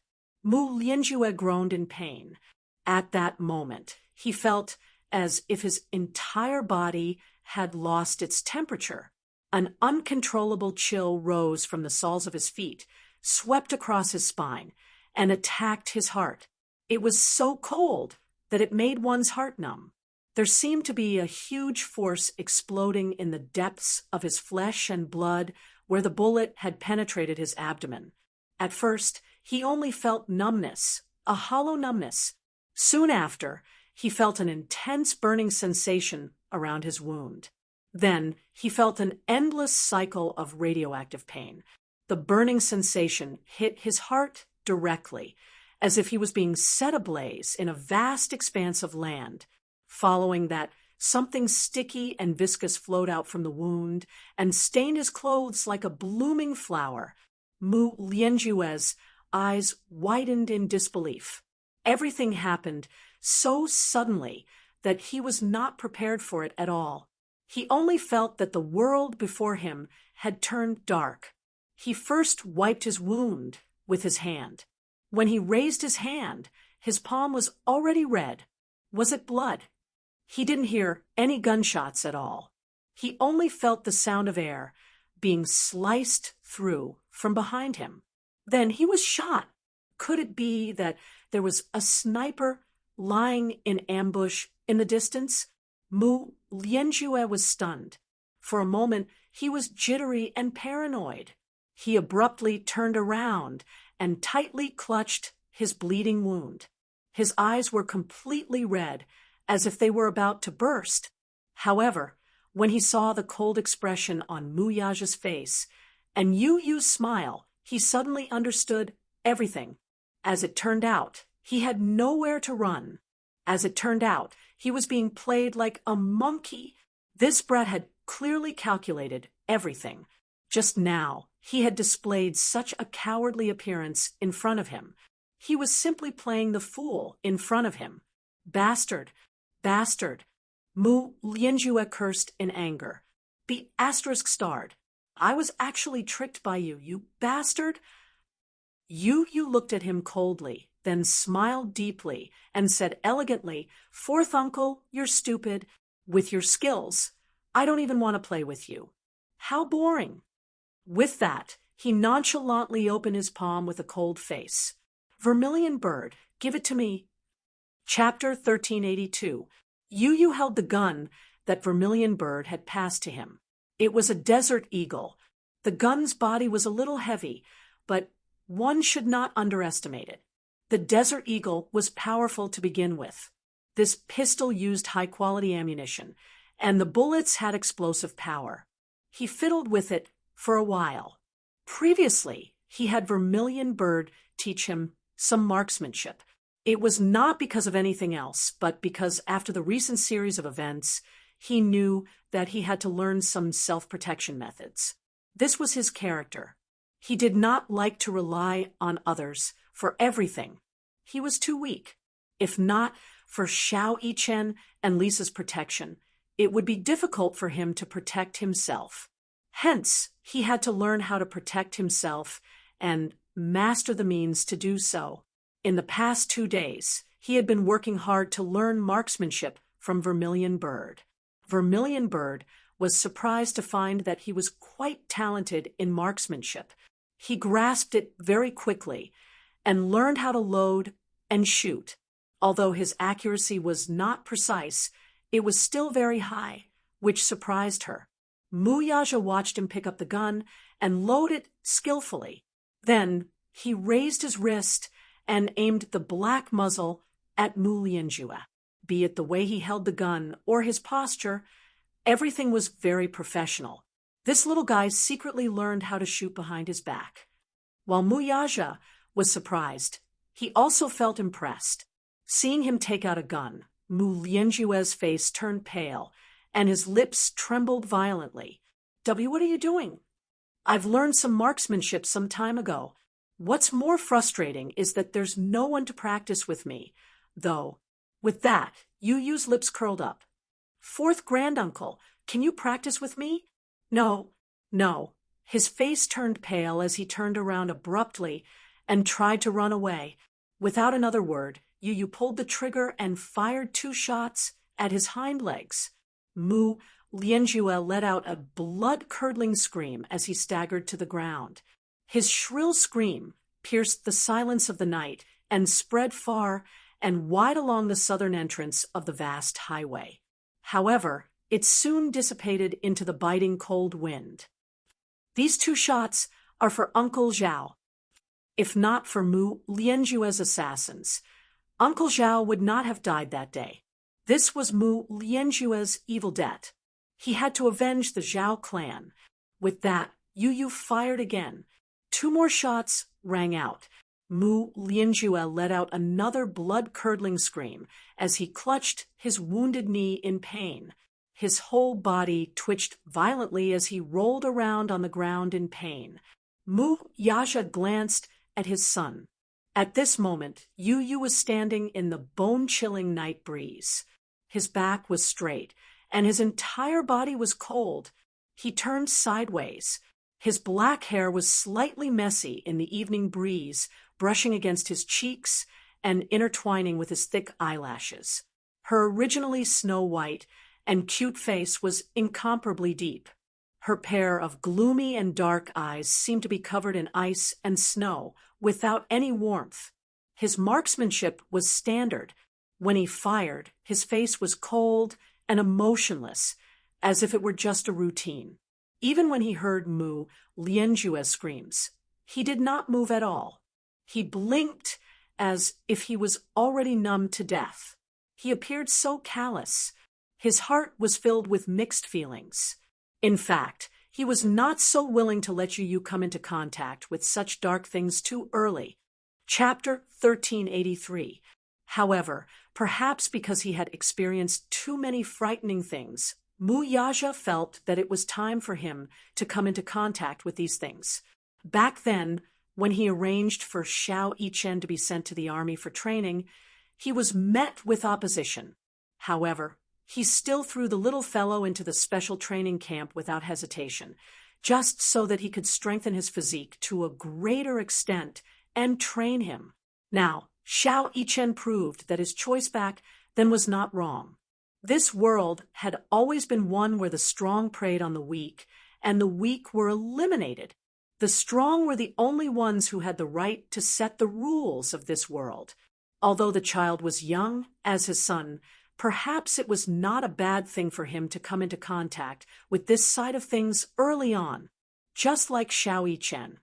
Mu Lianjue groaned in pain. At that moment, he felt as if his entire body had lost its temperature. An uncontrollable chill rose from the soles of his feet, swept across his spine, and attacked his heart. It was so cold that it made one's heart numb. There seemed to be a huge force exploding in the depths of his flesh and blood where the bullet had penetrated his abdomen. At first, he only felt numbness, a hollow numbness. Soon after, he felt an intense burning sensation around his wound. Then, he felt an endless cycle of radioactive pain. The burning sensation hit his heart directly, as if he was being set ablaze in a vast expanse of land. Following that, something sticky and viscous flowed out from the wound and stained his clothes like a blooming flower. Mu Lianjue's eyes widened in disbelief. Everything happened so suddenly that he was not prepared for it at all. He only felt that the world before him had turned dark. He first wiped his wound with his hand. When he raised his hand, his palm was already red. Was it blood? He didn't hear any gunshots at all. He only felt the sound of air being sliced through from behind him. Then he was shot. Could it be that there was a sniper lying in ambush in the distance? Mu Lianjue was stunned. For a moment, he was jittery and paranoid. He abruptly turned around and tightly clutched his bleeding wound. His eyes were completely red, as if they were about to burst. However, when he saw the cold expression on Mu Yaja's face and Yu Yu's smile, he suddenly understood everything. As it turned out, he had nowhere to run. As it turned out, he was being played like a monkey. This brat had clearly calculated everything. Just now, he had displayed such a cowardly appearance in front of him. He was simply playing the fool in front of him. Bastard! Bastard! Mu Lianjue cursed in anger. Be ****. I was actually tricked by you, you bastard! Yu looked at him coldly, then smiled deeply and said elegantly, "Fourth uncle, you're stupid. With your skills, I don't even want to play with you. How boring." With that, he nonchalantly opened his palm with a cold face. "Vermilion bird, give it to me." Chapter 1382. Yu held the gun that Vermilion bird had passed to him. It was a desert eagle. The gun's body was a little heavy, but one should not underestimate it. The Desert Eagle was powerful to begin with. This pistol used high-quality ammunition, and the bullets had explosive power. He fiddled with it for a while. Previously, he had Vermilion Bird teach him some marksmanship. It was not because of anything else, but because after the recent series of events, he knew that he had to learn some self-protection methods. This was his character. He did not like to rely on others for everything. He was too weak. If not for Xiao Yichen and Lisa's protection, it would be difficult for him to protect himself. Hence, he had to learn how to protect himself and master the means to do so. In the past 2 days, he had been working hard to learn marksmanship from Vermilion Bird. Vermilion Bird was surprised to find that he was quite talented in marksmanship. He grasped it very quickly and learned how to load and shoot. Although his accuracy was not precise, it was still very high, which surprised her. Mu Yaja watched him pick up the gun and load it skillfully. Then he raised his wrist and aimed the black muzzle at Mu Lianjue. Be it the way he held the gun or his posture, everything was very professional. This little guy secretly learned how to shoot behind his back. While Mu Yaja was surprised, he also felt impressed. Seeing him take out a gun, Mu Lianjue's face turned pale, and his lips trembled violently. What are you doing?" "I've learned some marksmanship some time ago. What's more frustrating is that there's no one to practice with me, though." With that, Yu Yu's lips curled up. "Fourth granduncle, can you practice with me?" No. His face turned pale as he turned around abruptly and tried to run away. Without another word, Yu pulled the trigger and fired 2 shots at his hind legs. Mu Lianjue let out a blood-curdling scream as he staggered to the ground. His shrill scream pierced the silence of the night and spread far and wide along the southern entrance of the vast highway. However, it soon dissipated into the biting cold wind. These 2 shots are for Uncle Zhao. If not for Mu Lianjue's assassins, Uncle Zhao would not have died that day. This was Mu Lianjue's evil debt. He had to avenge the Zhao clan. With that, Yu fired again. 2 more shots rang out. Mu Lianjue let out another blood-curdling scream as he clutched his wounded knee in pain. His whole body twitched violently as he rolled around on the ground in pain. Mu Yasha glanced at his son. At this moment, Yu was standing in the bone-chilling night breeze. His back was straight, and his entire body was cold. He turned sideways. His black hair was slightly messy in the evening breeze, brushing against his cheeks and intertwining with his thick eyelashes. Her originally snow-white and cute face was incomparably deep. Her pair of gloomy and dark eyes seemed to be covered in ice and snow, without any warmth. His marksmanship was standard. When he fired, his face was cold and emotionless, as if it were just a routine. Even when he heard Mu Lianjue's screams, he did not move at all. He blinked as if he was already numb to death. He appeared so callous. His heart was filled with mixed feelings. In fact, he was not so willing to let Yu come into contact with such dark things too early. Chapter 1383. However, perhaps because he had experienced too many frightening things, Mu Yaja felt that it was time for him to come into contact with these things. Back then, when he arranged for Xiao Yichen to be sent to the army for training, he was met with opposition. However, he still threw the little fellow into the special training camp without hesitation, just so that he could strengthen his physique to a greater extent and train him. Now, Xiao Yichen proved that his choice back then was not wrong. This world had always been one where the strong preyed on the weak, and the weak were eliminated. The strong were the only ones who had the right to set the rules of this world. Although the child was young, as his son, perhaps it was not a bad thing for him to come into contact with this side of things early on. Just like Xiao Yichen,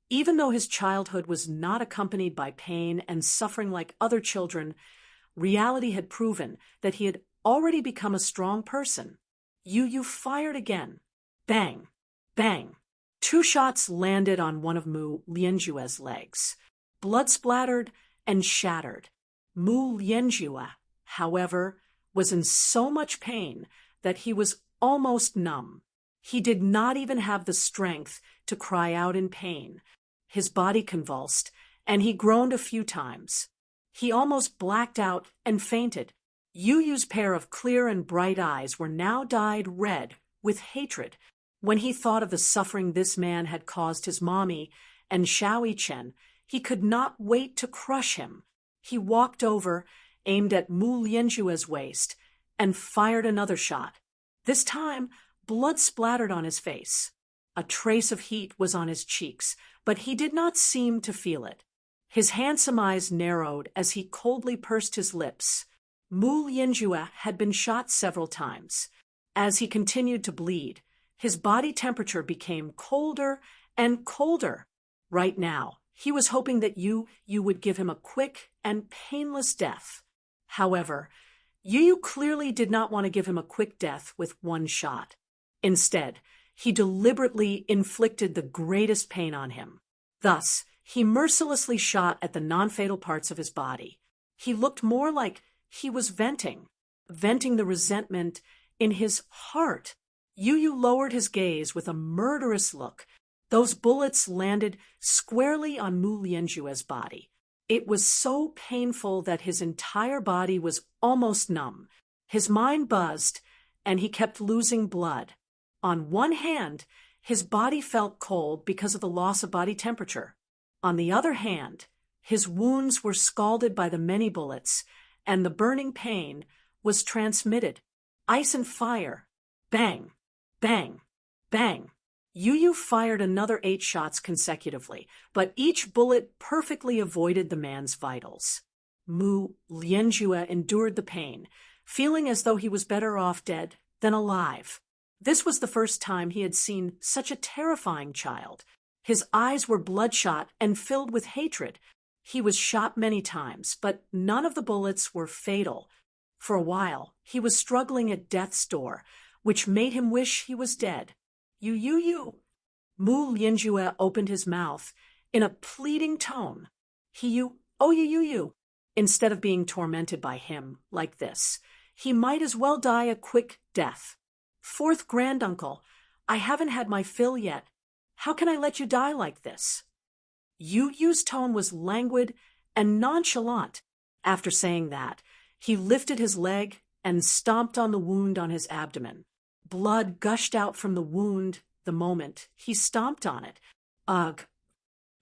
even though his childhood was not accompanied by pain and suffering like other children, reality had proven that he had already become a strong person. Yu fired again. Bang! Bang! 2 shots landed on one of Mu Lianjue's legs. Blood splattered and shattered. Mu Lianjue, however, was in so much pain that he was almost numb. He did not even have the strength to cry out in pain. His body convulsed, and he groaned a few times. He almost blacked out and fainted. Yu's pair of clear and bright eyes were now dyed red with hatred. When he thought of the suffering this man had caused his mommy and Xiao Yichen, he could not wait to crush him. He walked over, aimed at Mu Lianjue's waist, and fired another shot. This time, blood splattered on his face. A trace of heat was on his cheeks, but he did not seem to feel it. His handsome eyes narrowed as he coldly pursed his lips. Mu Lianjue had been shot several times. As he continued to bleed, his body temperature became colder and colder. Right now, he was hoping that Yu would give him a quick and painless death. However, Yu clearly did not want to give him a quick death with one shot. Instead, he deliberately inflicted the greatest pain on him. Thus, he mercilessly shot at the non-fatal parts of his body. He looked more like he was venting the resentment in his heart. Yu lowered his gaze with a murderous look. Those bullets landed squarely on Mu Lianjue's body. It was so painful that his entire body was almost numb. His mind buzzed, and he kept losing blood. On one hand, his body felt cold because of the loss of body temperature. On the other hand, His wounds were scalded by the many bullets, and the burning pain was transmitted. Ice and fire. Bang, bang, bang. Yu fired another 8 shots consecutively, but each bullet perfectly avoided the man's vitals. Mu Lianjue endured the pain, feeling as though he was better off dead than alive. This was the first time he had seen such a terrifying child. His eyes were bloodshot and filled with hatred. He was shot many times, but none of the bullets were fatal. For a while, he was struggling at death's door, which made him wish he was dead. You. Mu Lianjue opened his mouth in a pleading tone. You. Instead of being tormented by him like this, he might as well die a quick death. Fourth granduncle, I haven't had my fill yet. How can I let you die like this? Yu's tone was languid and nonchalant. After saying that, he lifted his leg and stomped on the wound on his abdomen. Blood gushed out from the wound the moment he stomped on it. Ugh.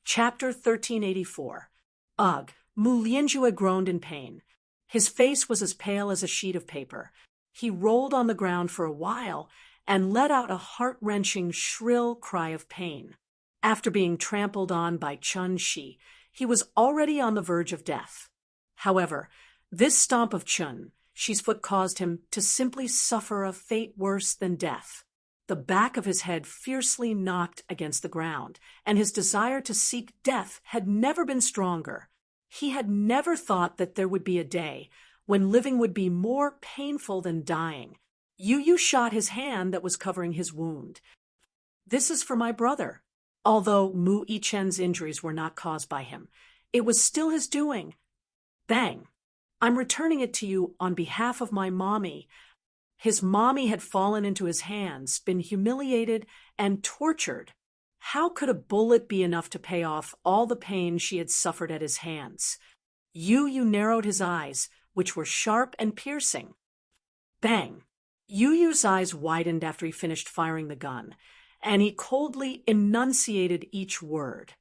Chapter 1384. Ugh. Mu Lianjue groaned in pain. His face was as pale as a sheet of paper. He rolled on the ground for a while and let out a heart-wrenching, shrill cry of pain. After being trampled on by Chun Shi, he was already on the verge of death. However, this stomp of Chun Shi's foot caused him to simply suffer a fate worse than death. The back of his head fiercely knocked against the ground, and his desire to seek death had never been stronger. He had never thought that there would be a day when living would be more painful than dying. Yu shot his hand that was covering his wound. This is for my brother. Although Mu Yichen's injuries were not caused by him, it was still his doing. Bang! I'm returning it to you on behalf of my mommy. His mommy had fallen into his hands, been humiliated and tortured. How could a bullet be enough to pay off all the pain she had suffered at his hands? Yu narrowed his eyes, which were sharp and piercing. Bang! Yu's eyes widened after he finished firing the gun, and he coldly enunciated each word.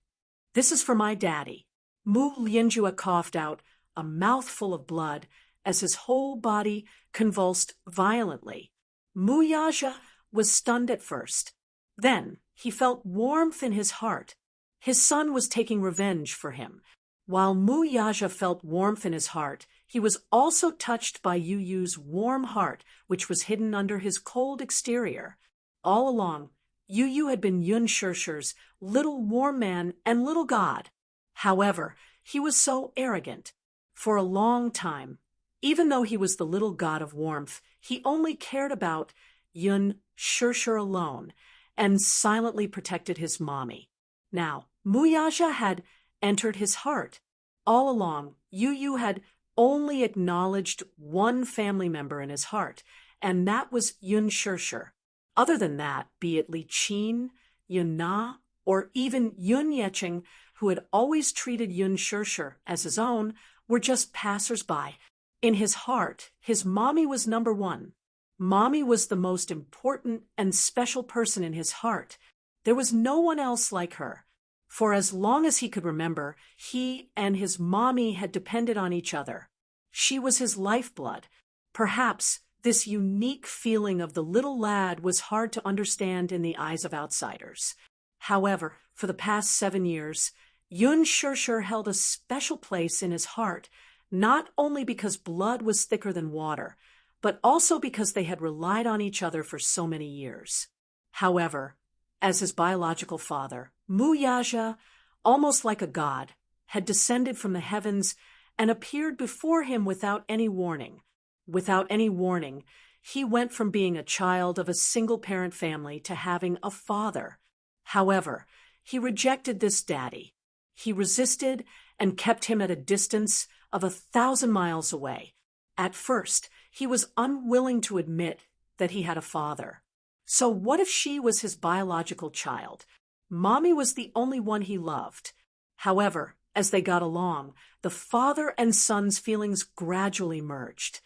This is for my daddy. Mu Lianjue coughed out a mouthful of blood as his whole body convulsed violently. Mu Yaja was stunned at first. Then he felt warmth in his heart. His son was taking revenge for him. While Mu Yaja felt warmth in his heart, he was also touched by Yu's warm heart, which was hidden under his cold exterior. All along, Yu had been Yun Shirshi's little warm man and little god. However, he was so arrogant. For a long time, even though he was the little god of warmth, he only cared about Yun Shirshir alone and silently protected his mommy. Now, Mu Yaja had entered his heart. All along, Yu had only acknowledged one family member in his heart, and that was Yun Shirshir. Other than that, be it Li Qin, Yun Na, or even Yun Yecheng, who had always treated Yun Shirshir as his own, were just passers-by. In his heart, his mommy was number one. Mommy was the most important and special person in his heart. There was no one else like her. For as long as he could remember, he and his mommy had depended on each other. She was his lifeblood. Perhaps this unique feeling of the little lad was hard to understand in the eyes of outsiders. However, for the past 7 years, Yun Shirshir held a special place in his heart, not only because blood was thicker than water, but also because they had relied on each other for so many years. However, as his biological father, Mu Yaja, almost like a god, had descended from the heavens and appeared before him without any warning. Without any warning, he went from being a child of a single-parent family to having a father. However, he rejected this daddy. He resisted and kept him at a distance of 1,000 miles away. At first, he was unwilling to admit that he had a father. So what if she was his biological child? Mommy was the only one he loved. However, as they got along, the father and son's feelings gradually merged.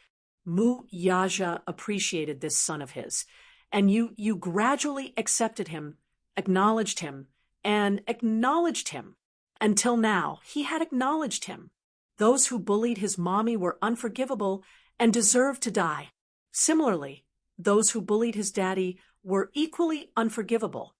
Mu Yaja appreciated this son of his, and you gradually accepted him, acknowledged him, and acknowledged him. Until now, he had acknowledged him. Those who bullied his mommy were unforgivable and deserved to die. Similarly, those who bullied his daddy were equally unforgivable.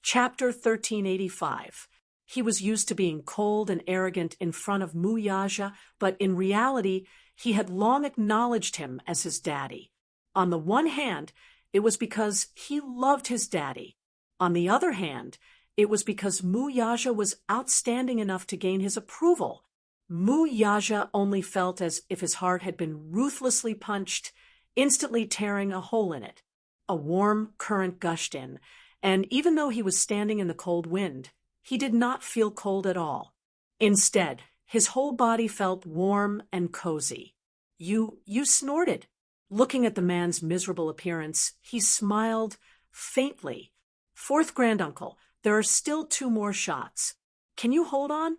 Chapter 1385. He was used to being cold and arrogant in front of Muyaja, but in reality, he had long acknowledged him as his daddy. On the one hand, it was because he loved his daddy. On the other hand, it was because Muyaja was outstanding enough to gain his approval. Muyaja only felt as if his heart had been ruthlessly punched, instantly tearing a hole in it. A warm current gushed in, and even though he was standing in the cold wind, he did not feel cold at all. Instead, his whole body felt warm and cozy. You snorted. Looking at the man's miserable appearance, he smiled faintly. Fourth granduncle, there are still 2 more shots. Can you hold on?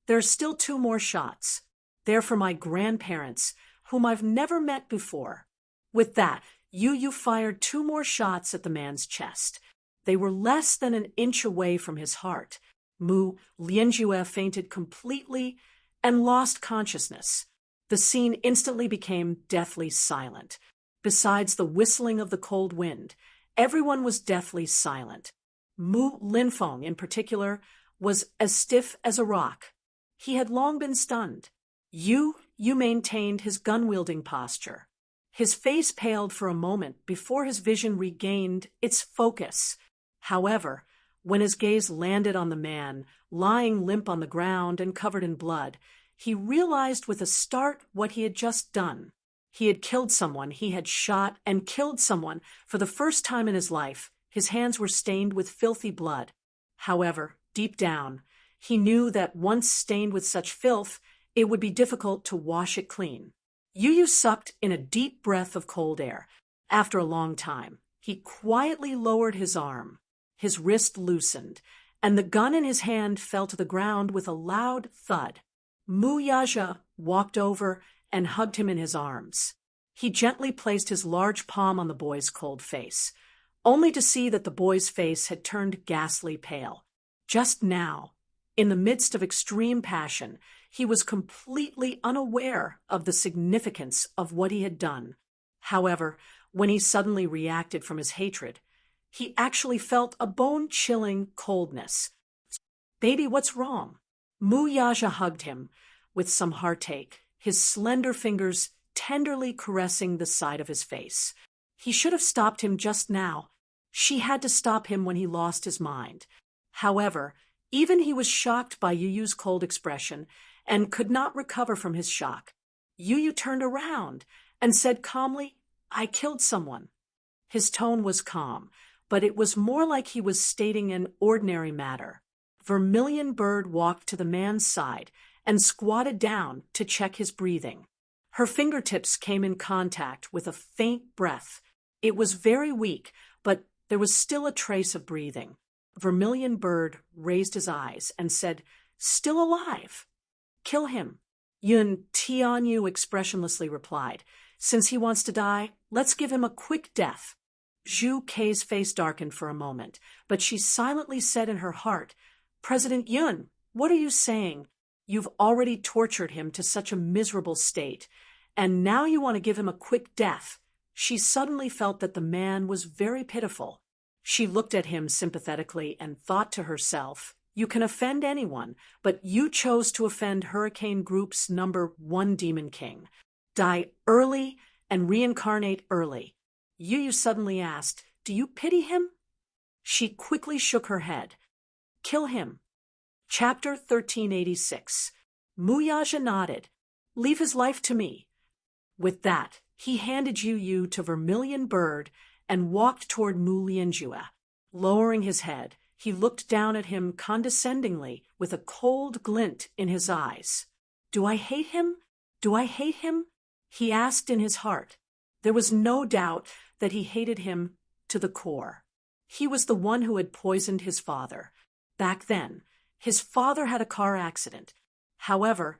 There are still 2 more shots. They're for my grandparents, whom I've never met before. With that, Yu fired 2 more shots at the man's chest. They were less than an inch away from his heart. Mu Lianjue fainted completely and lost consciousness. The scene instantly became deathly silent. Besides the whistling of the cold wind, everyone was deathly silent. Mu Linfeng, in particular, was as stiff as a rock. He had long been stunned. Yu maintained his gun-wielding posture. His face paled for a moment before his vision regained its focus. However, when his gaze landed on the man, lying limp on the ground and covered in blood, he realized with a start what he had just done. He had killed someone, he had shot and killed someone for the first time in his life. His hands were stained with filthy blood. However, deep down, he knew that once stained with such filth, it would be difficult to wash it clean. Yu sucked in a deep breath of cold air. After a long time, he quietly lowered his arm. His wrist loosened, and the gun in his hand fell to the ground with a loud thud. Muyaja walked over and hugged him in his arms. He gently placed his large palm on the boy's cold face, only to see that the boy's face had turned ghastly pale. Just now, in the midst of extreme passion, he was completely unaware of the significance of what he had done. However, when he suddenly reacted from his hatred, he actually felt a bone-chilling coldness. "Baby, what's wrong?" Muyaja hugged him with some heartache, his slender fingers tenderly caressing the side of his face. He should have stopped him just now. She had to stop him when he lost his mind. However, even he was shocked by Yuyu's cold expression and could not recover from his shock. Yu turned around and said calmly, "I killed someone." His tone was calm, but it was more like he was stating an ordinary matter. Vermilion Bird walked to the man's side and squatted down to check his breathing. Her fingertips came in contact with a faint breath. It was very weak, but there was still a trace of breathing. Vermilion Bird raised his eyes and said, "Still alive." "Kill him," Yun Tianyu expressionlessly replied. "Since he wants to die, let's give him a quick death." Zhu Kei's face darkened for a moment, but she silently said in her heart, "President Yun, what are you saying? You've already tortured him to such a miserable state, and now you want to give him a quick death." She suddenly felt that the man was very pitiful. She looked at him sympathetically and thought to herself, "You can offend anyone, but you chose to offend Hurricane Group's #1 Demon King. Die early and reincarnate early." Yu suddenly asked, "Do you pity him?" She quickly shook her head. "Kill him." Chapter 1386. Muyaja nodded. "Leave his life to me." With that, he handed Yu to Vermilion Bird and walked toward Mu Lianjue. Lowering his head, he looked down at him condescendingly with a cold glint in his eyes. "Do I hate him? Do I hate him?" he asked in his heart. There was no doubt that he hated him to the core. He was the one who had poisoned his father. Back then, his father had a car accident. However,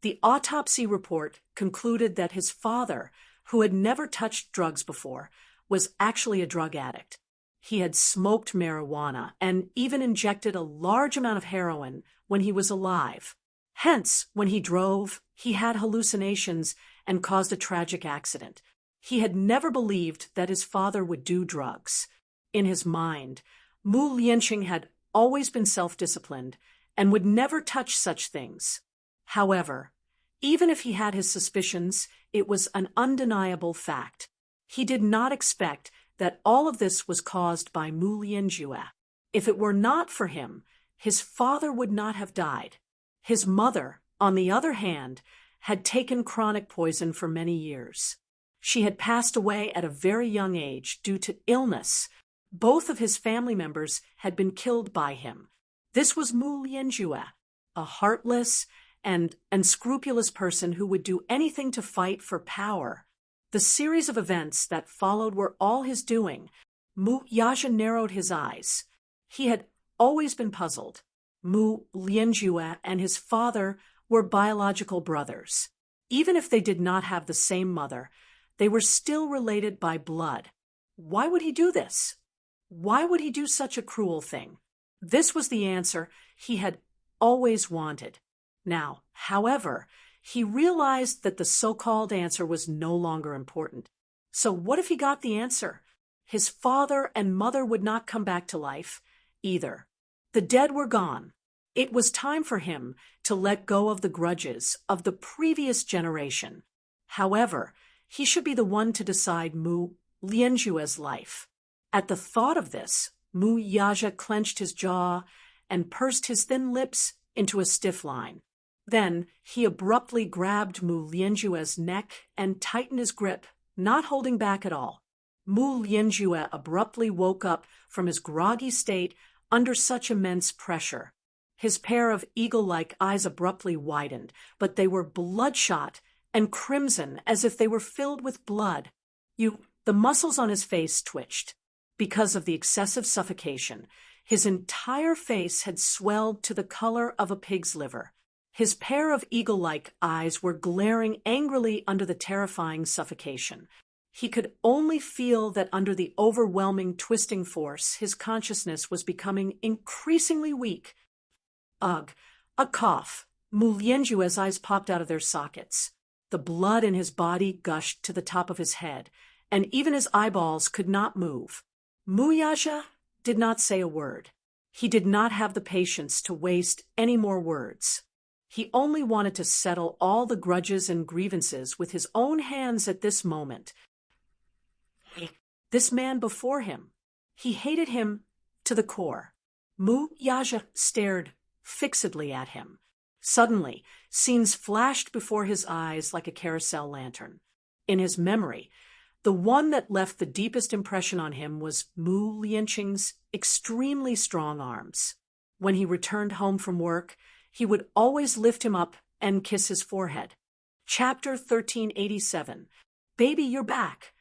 the autopsy report concluded that his father, who had never touched drugs before, was actually a drug addict. He had smoked marijuana and even injected a large amount of heroin when he was alive. Hence, when he drove, he had hallucinations and caused a tragic accident. He had never believed that his father would do drugs. In his mind, Mu Lianqing had always been self-disciplined and would never touch such things. However, even if he had his suspicions, it was an undeniable fact. He did not expect that all of this was caused by Mu Lianjue. If it were not for him, his father would not have died. His mother, on the other hand, had taken chronic poison for many years. She had passed away at a very young age due to illness. Both of his family members had been killed by him. This was Mu Lianjue, a heartless and unscrupulous person who would do anything to fight for power. The series of events that followed were all his doing. Mu Yaja narrowed his eyes. He had always been puzzled. Mu Lianjue and his father were biological brothers. Even if they did not have the same mother, they were still related by blood. Why would he do this? Why would he do such a cruel thing? This was the answer he had always wanted. Now, however, he realized that the so-called answer was no longer important. So what if he got the answer? His father and mother would not come back to life either. The dead were gone. It was time for him to let go of the grudges of the previous generation. However, he should be the one to decide Mu Lianjue's life. At the thought of this, Mu Yaja clenched his jaw and pursed his thin lips into a stiff line. Then he abruptly grabbed Mu Lianjue's neck and tightened his grip, not holding back at all. Mu Lianjue abruptly woke up from his groggy state under such immense pressure. His pair of eagle-like eyes abruptly widened, but they were bloodshot and crimson as if they were filled with blood. The muscles on his face twitched. Because of the excessive suffocation, his entire face had swelled to the color of a pig's liver. His pair of eagle-like eyes were glaring angrily under the terrifying suffocation. He could only feel that under the overwhelming twisting force, his consciousness was becoming increasingly weak. Ugh, a cough. Mu Lianjue's eyes popped out of their sockets. The blood in his body gushed to the top of his head, and even his eyeballs could not move. Mu Yaja did not say a word. He did not have the patience to waste any more words. He only wanted to settle all the grudges and grievances with his own hands at this moment. This man before him, he hated him to the core. Mu Yaja stared fixedly at him. Suddenly, scenes flashed before his eyes like a carousel lantern. In his memory, the one that left the deepest impression on him was Mu Lianqing's extremely strong arms. When he returned home from work, he would always lift him up and kiss his forehead. Chapter 1387. Baby, you're back.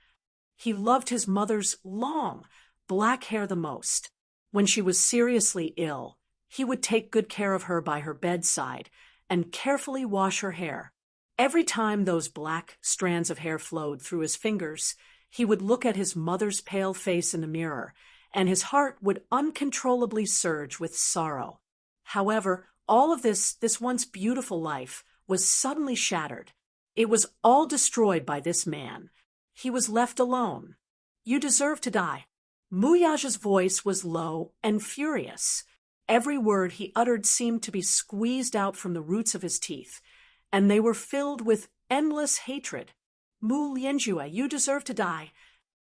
He loved his mother's long, black hair the most. When she was seriously ill, he would take good care of her by her bedside and carefully wash her hair. Every time those black strands of hair flowed through his fingers, he would look at his mother's pale face in the mirror, and his heart would uncontrollably surge with sorrow. However, all of this once beautiful life, was suddenly shattered. It was all destroyed by this man. He was left alone. You deserve to die. Mu Yaja's voice was low and furious. Every word he uttered seemed to be squeezed out from the roots of his teeth, and they were filled with endless hatred. Mu Lianjue, you deserve to die.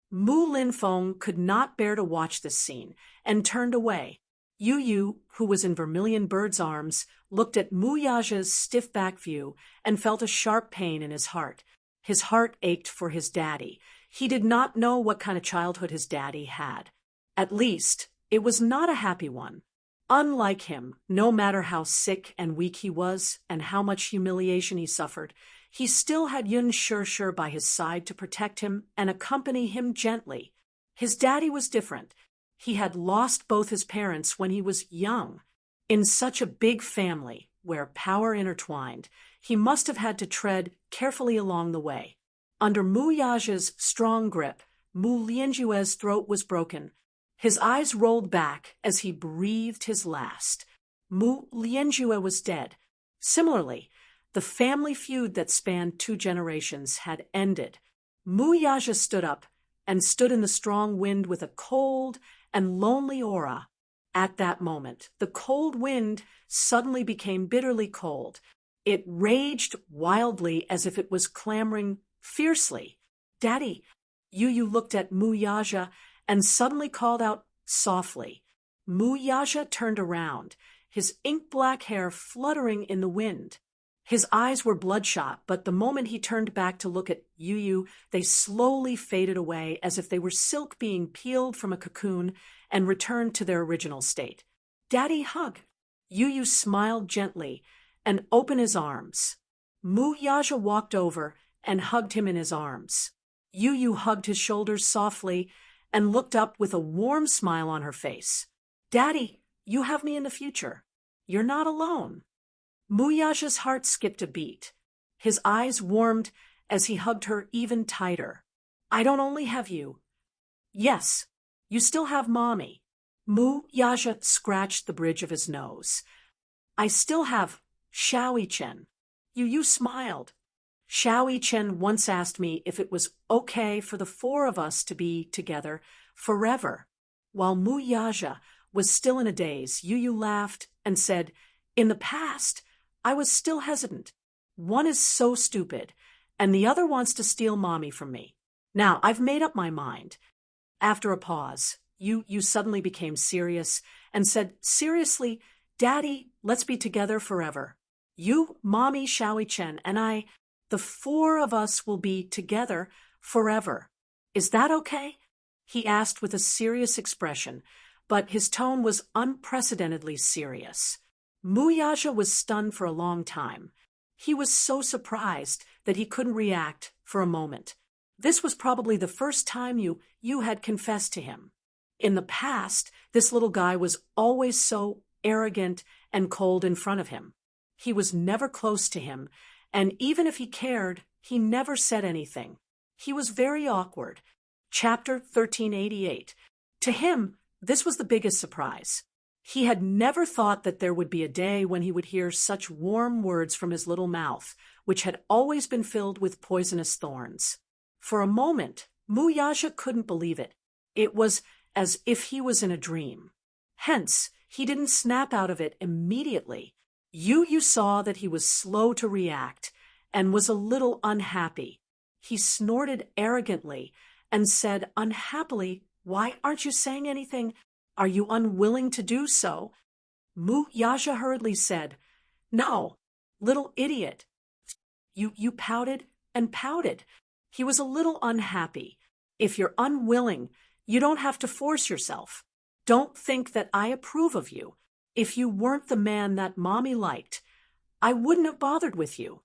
Mu Linfeng could not bear to watch this scene, and turned away. Yu, who was in Vermilion Bird's arms, looked at Mu Yaja's stiff back view and felt a sharp pain in his heart. His heart ached for his daddy. He did not know what kind of childhood his daddy had. At least, it was not a happy one. Unlike him, no matter how sick and weak he was and how much humiliation he suffered, he still had Yun Shirshir by his side to protect him and accompany him gently. His daddy was different. He had lost both his parents when he was young. In such a big family, where power intertwined, he must have had to tread carefully along the way. Under Mu Yaja's strong grip, Mu Lianjue's throat was broken. His eyes rolled back as he breathed his last. Mu Lianjue was dead. Similarly, the family feud that spanned 2 generations had ended. Mu Yaja stood up and stood in the strong wind with a cold and lonely aura. At that moment, the cold wind suddenly became bitterly cold. It raged wildly as if it was clamoring fiercely. "Daddy!" Yu looked at Mu Yaja and suddenly called out softly. Mu Yaja turned around, his ink-black hair fluttering in the wind. His eyes were bloodshot, but the moment he turned back to look at Yu, they slowly faded away as if they were silk being peeled from a cocoon and returned to their original state. "Daddy, hug!" Yu smiled gently and opened his arms. Mu Yaja walked over and hugged him in his arms. Yu hugged his shoulders softly and looked up with a warm smile on her face. "Daddy, you have me in the future. You're not alone." Mu Yaja's heart skipped a beat. His eyes warmed as he hugged her even tighter. "I don't only have you. Yes, you still have Mommy." Mu Yaja scratched the bridge of his nose. "I still have Xiaoi Chen." Yu smiled. "Xiaoi Chen once asked me if it was okay for the 4 of us to be together forever." While Mu Yaja was still in a daze, Yu laughed and said, "In the past, I was still hesitant. One is so stupid, and the other wants to steal Mommy from me. Now, I've made up my mind." After a pause, Yu suddenly became serious and said, "Seriously, Daddy, let's be together forever. You, Mommy, Xiaoi Chen, and I, the 4 of us will be together forever. Is that okay?" He asked with a serious expression, but his tone was unprecedentedly serious. Mu Yaja was stunned for a long time. He was so surprised that he couldn't react for a moment. This was probably the first time Yu had confessed to him. In the past, this little guy was always so arrogant and cold in front of him. He was never close to him, and even if he cared, he never said anything. He was very awkward. Chapter 1388. To him, this was the biggest surprise. He had never thought that there would be a day when he would hear such warm words from his little mouth, which had always been filled with poisonous thorns. For a moment, Mu Yaja couldn't believe it. It was as if he was in a dream. Hence, he didn't snap out of it immediately. Yu saw that he was slow to react and was a little unhappy. He snorted arrogantly and said unhappily, "Why aren't you saying anything? Are you unwilling to do so?" Mu Yaja hurriedly said, "No, little idiot." Yu pouted and pouted. He was a little unhappy. "If you're unwilling, you don't have to force yourself. Don't think that I approve of you. If you weren't the man that Mommy liked, I wouldn't have bothered with you."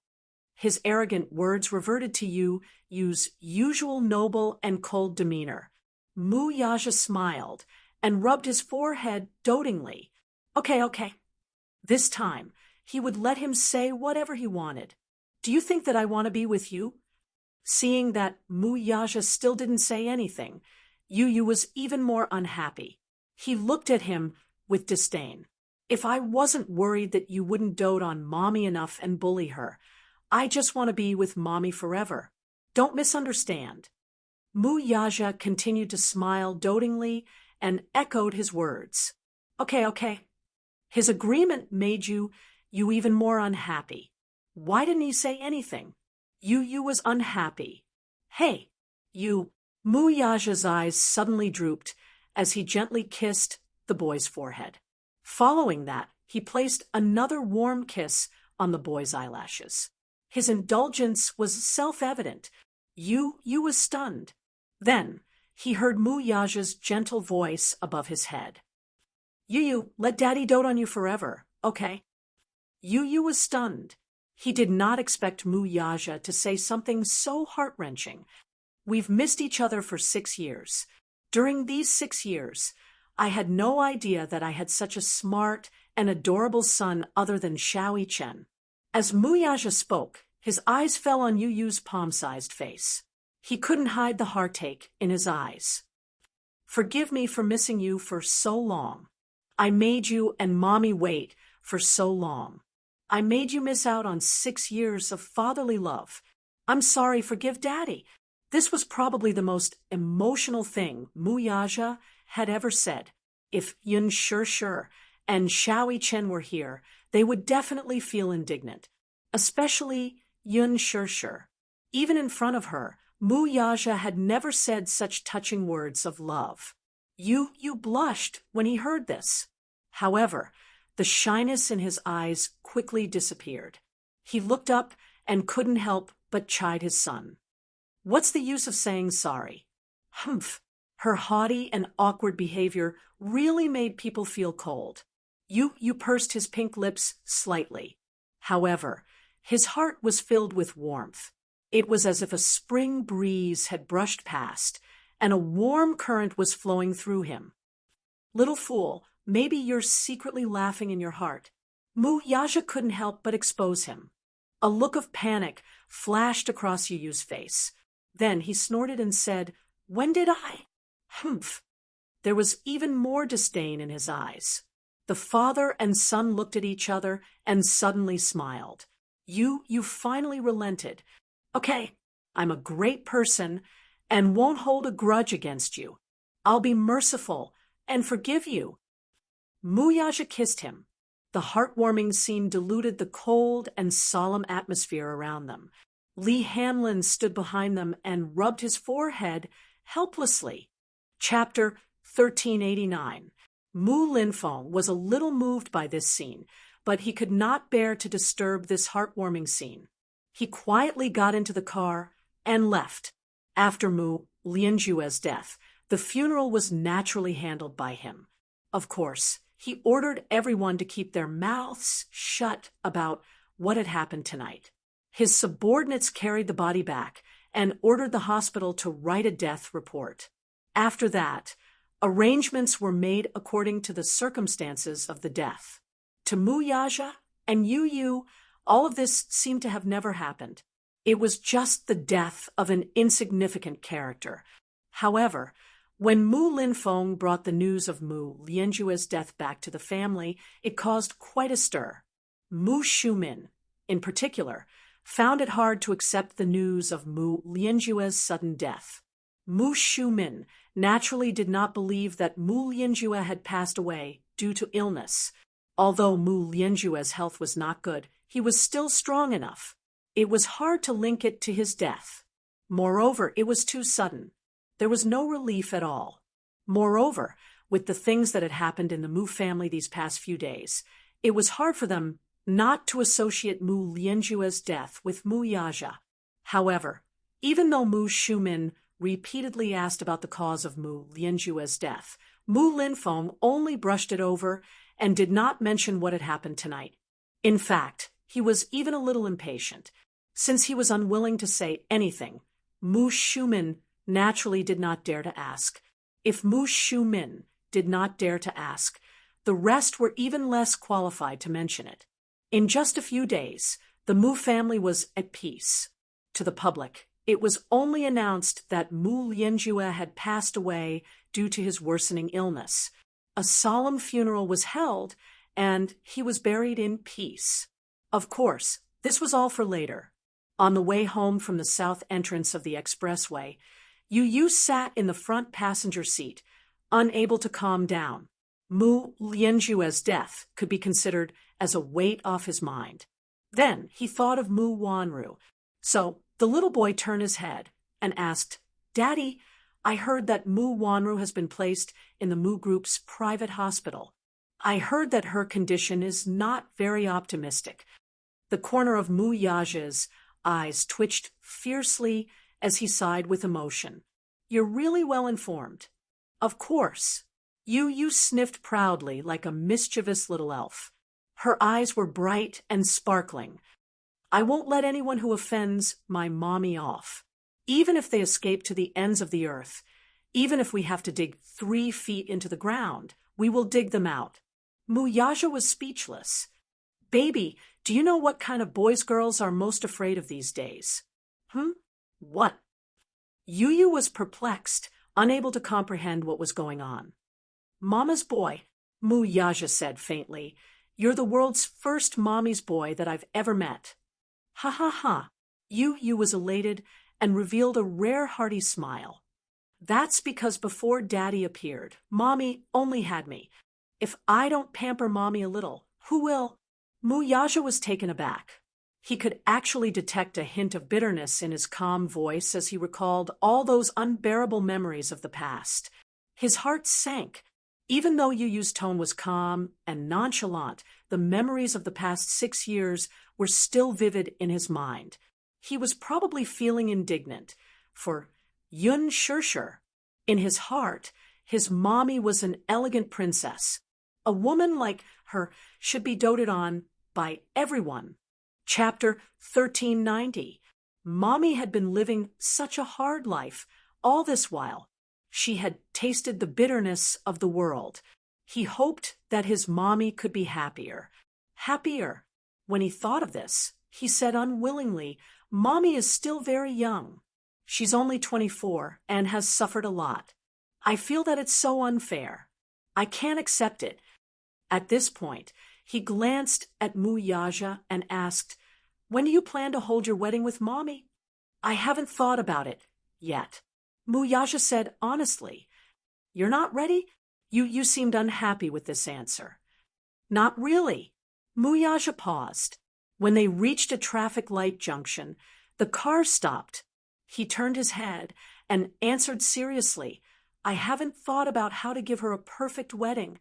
His arrogant words reverted to Yu's usual noble and cold demeanor. Mu Yaja smiled and rubbed his forehead dotingly. Okay. This time, he would let him say whatever he wanted. "Do you think that I want to be with you?" Seeing that Mu Yaja still didn't say anything, Yu was even more unhappy. He looked at him with disdain. "If I wasn't worried that you wouldn't dote on Mommy enough and bully her, I just want to be with Mommy forever. Don't misunderstand." Mu Yaja continued to smile dotingly and echoed his words. Okay. His agreement made you even more unhappy. Why didn't he say anything? Yu was unhappy. "Hey, you." Mu Yaja's eyes suddenly drooped as he gently kissed the boy's forehead. Following that, he placed another warm kiss on the boy's eyelashes. His indulgence was self-evident. Yu was stunned. Then, he heard Mu Yaja's gentle voice above his head. "Yu, let Daddy dote on you forever, okay?" Yu was stunned. He did not expect Mu Yaja to say something so heart-wrenching. "We've missed each other for 6 years. During these 6 years, I had no idea that I had such a smart and adorable son other than Xiaoi Chen." As Mu Yaja spoke, his eyes fell on Yu's palm-sized face. He couldn't hide the heartache in his eyes. Forgive me for missing you for so long. I made you and Mommy wait for so long. I made you miss out on 6 years of fatherly love. I'm sorry, forgive Daddy. This was probably the most emotional thing Mu Yaja had ever said. If Yun Shur and Xiaoi Chen were here, they would definitely feel indignant. Especially Yun Shur. Even in front of her, Mu Yaja had never said such touching words of love. You blushed when he heard this. However, the shyness in his eyes quickly disappeared. He looked up and couldn't help but chide his son. What's the use of saying sorry? Humph. Her haughty and awkward behavior really made people feel cold. You pursed his pink lips slightly. However, his heart was filled with warmth. It was as if a spring breeze had brushed past, and a warm current was flowing through him. Little fool, maybe you're secretly laughing in your heart. Mu Yaja couldn't help but expose him. A look of panic flashed across Yu's face. Then he snorted and said, "When did I?" Humph. There was even more disdain in his eyes. The father and son looked at each other and suddenly smiled. You finally relented. Okay, I'm a great person and won't hold a grudge against you. I'll be merciful and forgive you. Mu Yaja kissed him. The heartwarming scene diluted the cold and solemn atmosphere around them. Li Hanlin stood behind them and rubbed his forehead helplessly. Chapter 1389. Mu Linfeng was a little moved by this scene, but he could not bear to disturb this heartwarming scene. He quietly got into the car and left. After Mu Lianjue's death, the funeral was naturally handled by him. Of course, he ordered everyone to keep their mouths shut about what had happened tonight. His subordinates carried the body back and ordered the hospital to write a death report. After that, arrangements were made according to the circumstances of the death. To Mu Yaja and Yu, all of this seemed to have never happened. It was just the death of an insignificant character. However, when Mu Linfeng brought the news of Mu Lianjue's death back to the family, it caused quite a stir. Mu Shumin, in particular, found it hard to accept the news of Mu Lianjue's sudden death. Mu Shumin naturally did not believe that Mu Lianjue had passed away due to illness. Although Mu Lianjue's health was not good, he was still strong enough. It was hard to link it to his death. Moreover, it was too sudden. There was no relief at all. Moreover, with the things that had happened in the Mu family these past few days, it was hard for them not to associate Mu Lianjue's death with Mu Yaja. However, even though Mu Shumin repeatedly asked about the cause of Mu Lianjue's death, Mu Linfeng only brushed it over and did not mention what had happened tonight. In fact, he was even a little impatient. Since he was unwilling to say anything, Mu Shumin naturally did not dare to ask. If Mu Shumin did not dare to ask, the rest were even less qualified to mention it. In just a few days, the Mu family was at peace. To the public, it was only announced that Mu Lianjue had passed away due to his worsening illness. A solemn funeral was held, and he was buried in peace. Of course, this was all for later. On the way home from the south entrance of the expressway, Yu sat in the front passenger seat, unable to calm down. Mu Lianjue's death could be considered as a weight off his mind. Then he thought of Mu Wanru. So the little boy turned his head and asked, "Daddy, I heard that Mu Wanru has been placed in the Mu Group's private hospital. I heard that her condition is not very optimistic." The corner of Mu Yaja's eyes twitched fiercely as he sighed with emotion. "You're really well informed." "Of course." Yu sniffed proudly like a mischievous little elf. Her eyes were bright and sparkling. "I won't let anyone who offends my mommy off. Even if they escape to the ends of the earth, even if we have to dig 3 feet into the ground, we will dig them out." Mu Yaja was speechless. "Baby, do you know what kind of boys girls are most afraid of these days?" What? Yu was perplexed, unable to comprehend what was going on. "Mama's boy," Mu Yaja said faintly. "You're the world's first mommy's boy that I've ever met." "Ha ha ha." Yu was elated and revealed a rare hearty smile. "That's because before Daddy appeared, Mommy only had me. If I don't pamper Mommy a little, who will?" Mu Yaja was taken aback. He could actually detect a hint of bitterness in his calm voice as he recalled all those unbearable memories of the past. His heart sank. Even though Yu's tone was calm and nonchalant, the memories of the past 6 years were still vivid in his mind. He was probably feeling indignant, for Yun Shirshir, in his heart, his mommy was an elegant princess. A woman like her should be doted on by everyone. Chapter 1390. Mommy had been living such a hard life all this while. She had tasted the bitterness of the world. He hoped that his mommy could be happier. Happier. When he thought of this, he said unwillingly, "Mommy is still very young. She's only 24 and has suffered a lot. I feel that it's so unfair. I can't accept it." At this point, he glanced at Mu Yaja and asked, "When do you plan to hold your wedding with Mommy?" "I haven't thought about it yet," Mu Yaja said honestly. "You're not ready?" You seemed unhappy with this answer. "Not really." Mu Yaja paused. When they reached a traffic light junction, the car stopped. He turned his head and answered seriously, "I haven't thought about how to give her a perfect wedding."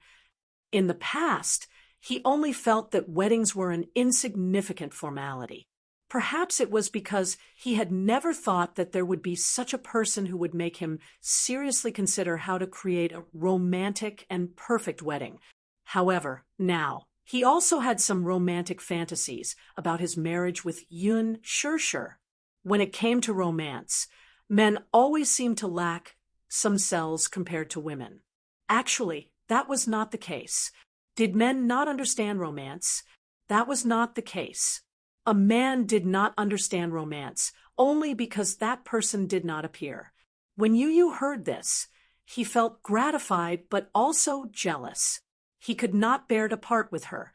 In the past, he only felt that weddings were an insignificant formality. Perhaps it was because he had never thought that there would be such a person who would make him seriously consider how to create a romantic and perfect wedding. However, now, he also had some romantic fantasies about his marriage with Yun Shirshir. When it came to romance, men always seemed to lack some cells compared to women. Actually, that was not the case. Did men not understand romance? That was not the case. A man did not understand romance only because that person did not appear. When Yu heard this, he felt gratified but also jealous. He could not bear to part with her.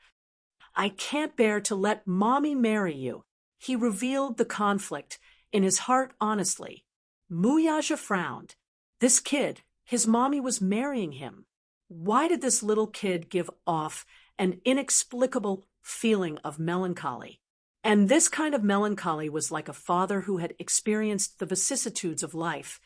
"I can't bear to let Mommy marry you." He revealed the conflict in his heart honestly. Mu Yaja frowned. This kid, his mommy was marrying him. Why did this little kid give off an inexplicable feeling of melancholy? And this kind of melancholy was like a father who had experienced the vicissitudes of life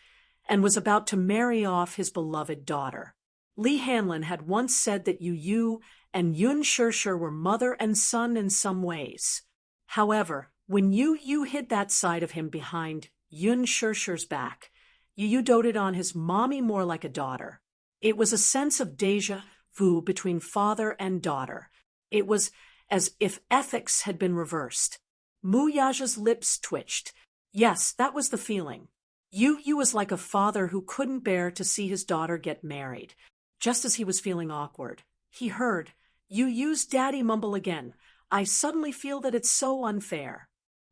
and was about to marry off his beloved daughter. Lee Hanlon had once said that Yu and Yun Shirshir were mother and son in some ways. However, when Yu hid that side of him behind Yun Shirshir's back, Yu doted on his mommy more like a daughter. It was a sense of déjà vu between father and daughter. It was as if ethics had been reversed. Mu Yaja's lips twitched. Yes, that was the feeling. Yu was like a father who couldn't bear to see his daughter get married. Just as he was feeling awkward, he heard Yu's daddy mumble again, "I suddenly feel that it's so unfair."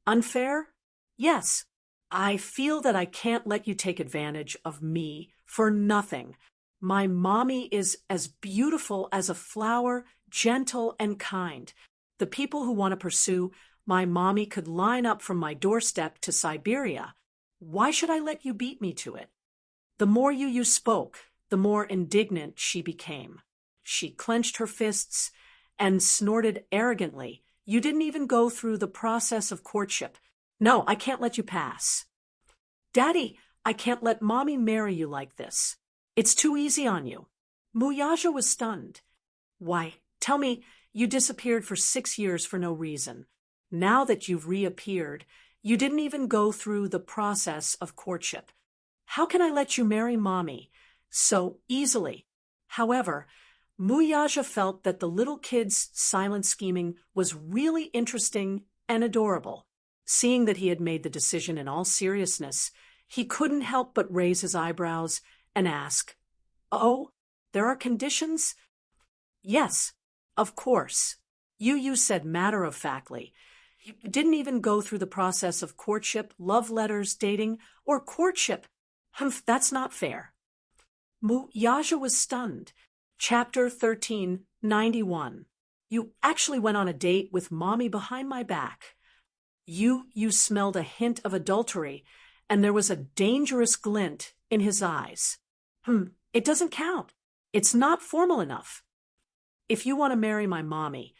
Unfair? Yes. "I feel that I can't let you take advantage of me for nothing. My mommy is as beautiful as a flower, gentle and kind. The people who want to pursue my mommy could line up from my doorstep to Siberia. Why should I let you beat me to it?" The more Yu spoke, the more indignant she became. She clenched her fists and snorted arrogantly, "You didn't even go through the process of courtship. No, I can't let you pass." "Daddy, I can't let Mommy marry you like this. It's too easy on you." Mu Yaja was stunned. "Why, tell me, you disappeared for 6 years for no reason. Now that you've reappeared, you didn't even go through the process of courtship. How can I let you marry Mommy so easily?" However, Mu Yaja felt that the little kid's silent scheming was really interesting and adorable. Seeing that he had made the decision in all seriousness, he couldn't help but raise his eyebrows and ask, "Oh, there are conditions?" "Yes, of course," Yu said matter-of-factly. "You didn't even go through the process of courtship, love letters, dating, or courtship. Humph, that's not fair." Yaja was stunned. Chapter 1391. You actually went on a date with mommy behind my back. You smelled a hint of adultery, and there was a dangerous glint in his eyes. It doesn't count. It's not formal enough. If you want to marry my mommy,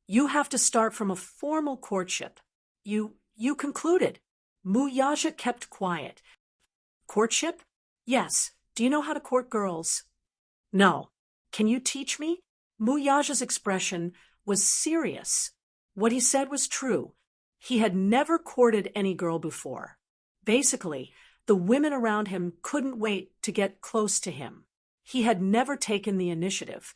you have to start from a formal courtship. You concluded. Yaja kept quiet. Courtship? Yes. Do you know how to court girls? No. Can you teach me? Yaja's expression was serious. What he said was true. He had never courted any girl before. Basically, the women around him couldn't wait to get close to him. He had never taken the initiative.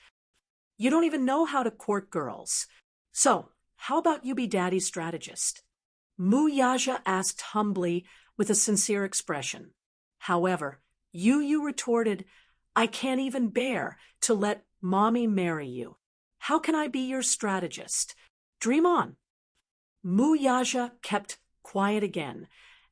You don't even know how to court girls. So, how about you be daddy's strategist? Yaja asked humbly with a sincere expression. However, you retorted, I can't even bear to let mommy marry you. How can I be your strategist? Dream on. Yaja kept quiet again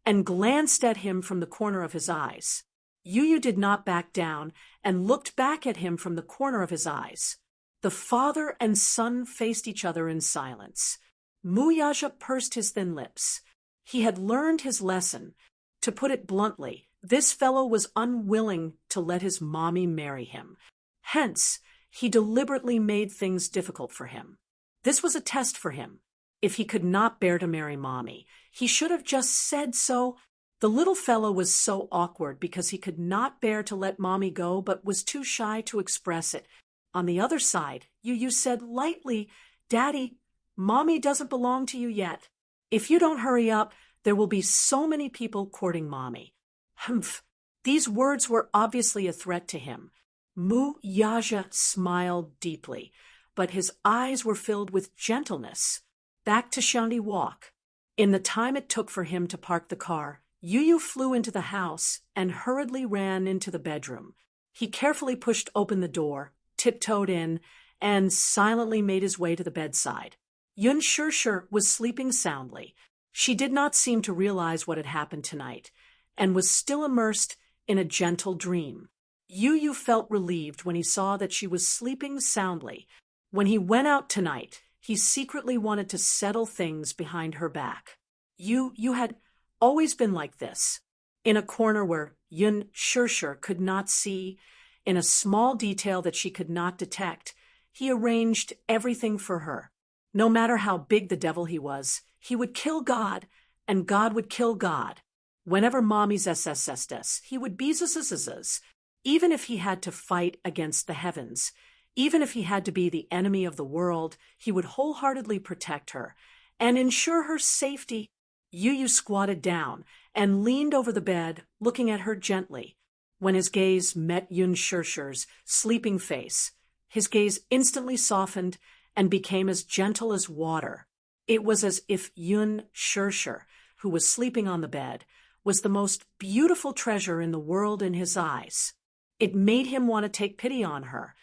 and glanced at him from the corner of his eyes. Yu did not back down and looked back at him from the corner of his eyes. The father and son faced each other in silence. Yaja pursed his thin lips. He had learned his lesson. To put it bluntly, this fellow was unwilling to let his mommy marry him. Hence, he deliberately made things difficult for him. This was a test for him. If he could not bear to marry mommy, he should have just said so. The little fellow was so awkward because he could not bear to let mommy go but was too shy to express it. On the other side, Yu said lightly, Daddy, mommy doesn't belong to you yet. If you don't hurry up, there will be so many people courting mommy. Humph. These words were obviously a threat to him. Yaja smiled deeply, but his eyes were filled with gentleness. Back to Shandy Walk. In the time it took for him to park the car, Yu flew into the house and hurriedly ran into the bedroom. He carefully pushed open the door, tiptoed in, and silently made his way to the bedside. Yun Shirshir was sleeping soundly. She did not seem to realize what had happened tonight, and was still immersed in a gentle dream. Yu felt relieved when he saw that she was sleeping soundly. When he went out tonight, he secretly wanted to settle things behind her back. You had always been like this, in a corner where Yun Shirshir could not see, in a small detail that she could not detect. He arranged everything for her. No matter how big the devil he would kill God, and God would kill God. Whenever mommy's SSSS, he would be ZZZZ, even if he had to fight against the heavens. Even if he had to be the enemy of the world, he would wholeheartedly protect her and ensure her safety. Yu squatted down and leaned over the bed, looking at her gently. When his gaze met Yun Shirshir's sleeping face, his gaze instantly softened and became as gentle as water. It was as if Yun Shirshir, who was sleeping on the bed, was the most beautiful treasure in the world in his eyes. It made him want to take pity on her.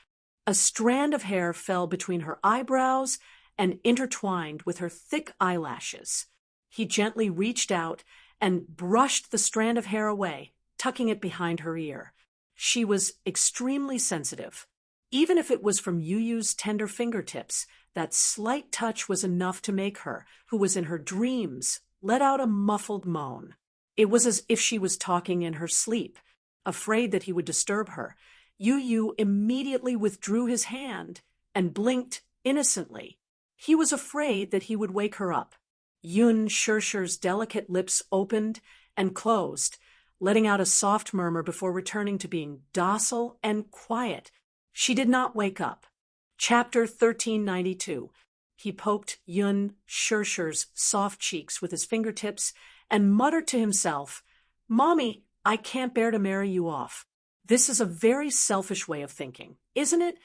A strand of hair fell between her eyebrows and intertwined with her thick eyelashes. He gently reached out and brushed the strand of hair away, tucking it behind her ear. She was extremely sensitive. Even if it was from Yu's tender fingertips, that slight touch was enough to make her, who was in her dreams, let out a muffled moan. It was as if she was talking in her sleep, afraid that he would disturb her. Yu immediately withdrew his hand and blinked innocently. He was afraid that he would wake her up. Yun Shirshir's delicate lips opened and closed, letting out a soft murmur before returning to being docile and quiet. She did not wake up. Chapter 1392. He poked Yun Shirshir's soft cheeks with his fingertips and muttered to himself, Mommy, I can't bear to marry you off. This is a very selfish way of thinking, isn't it?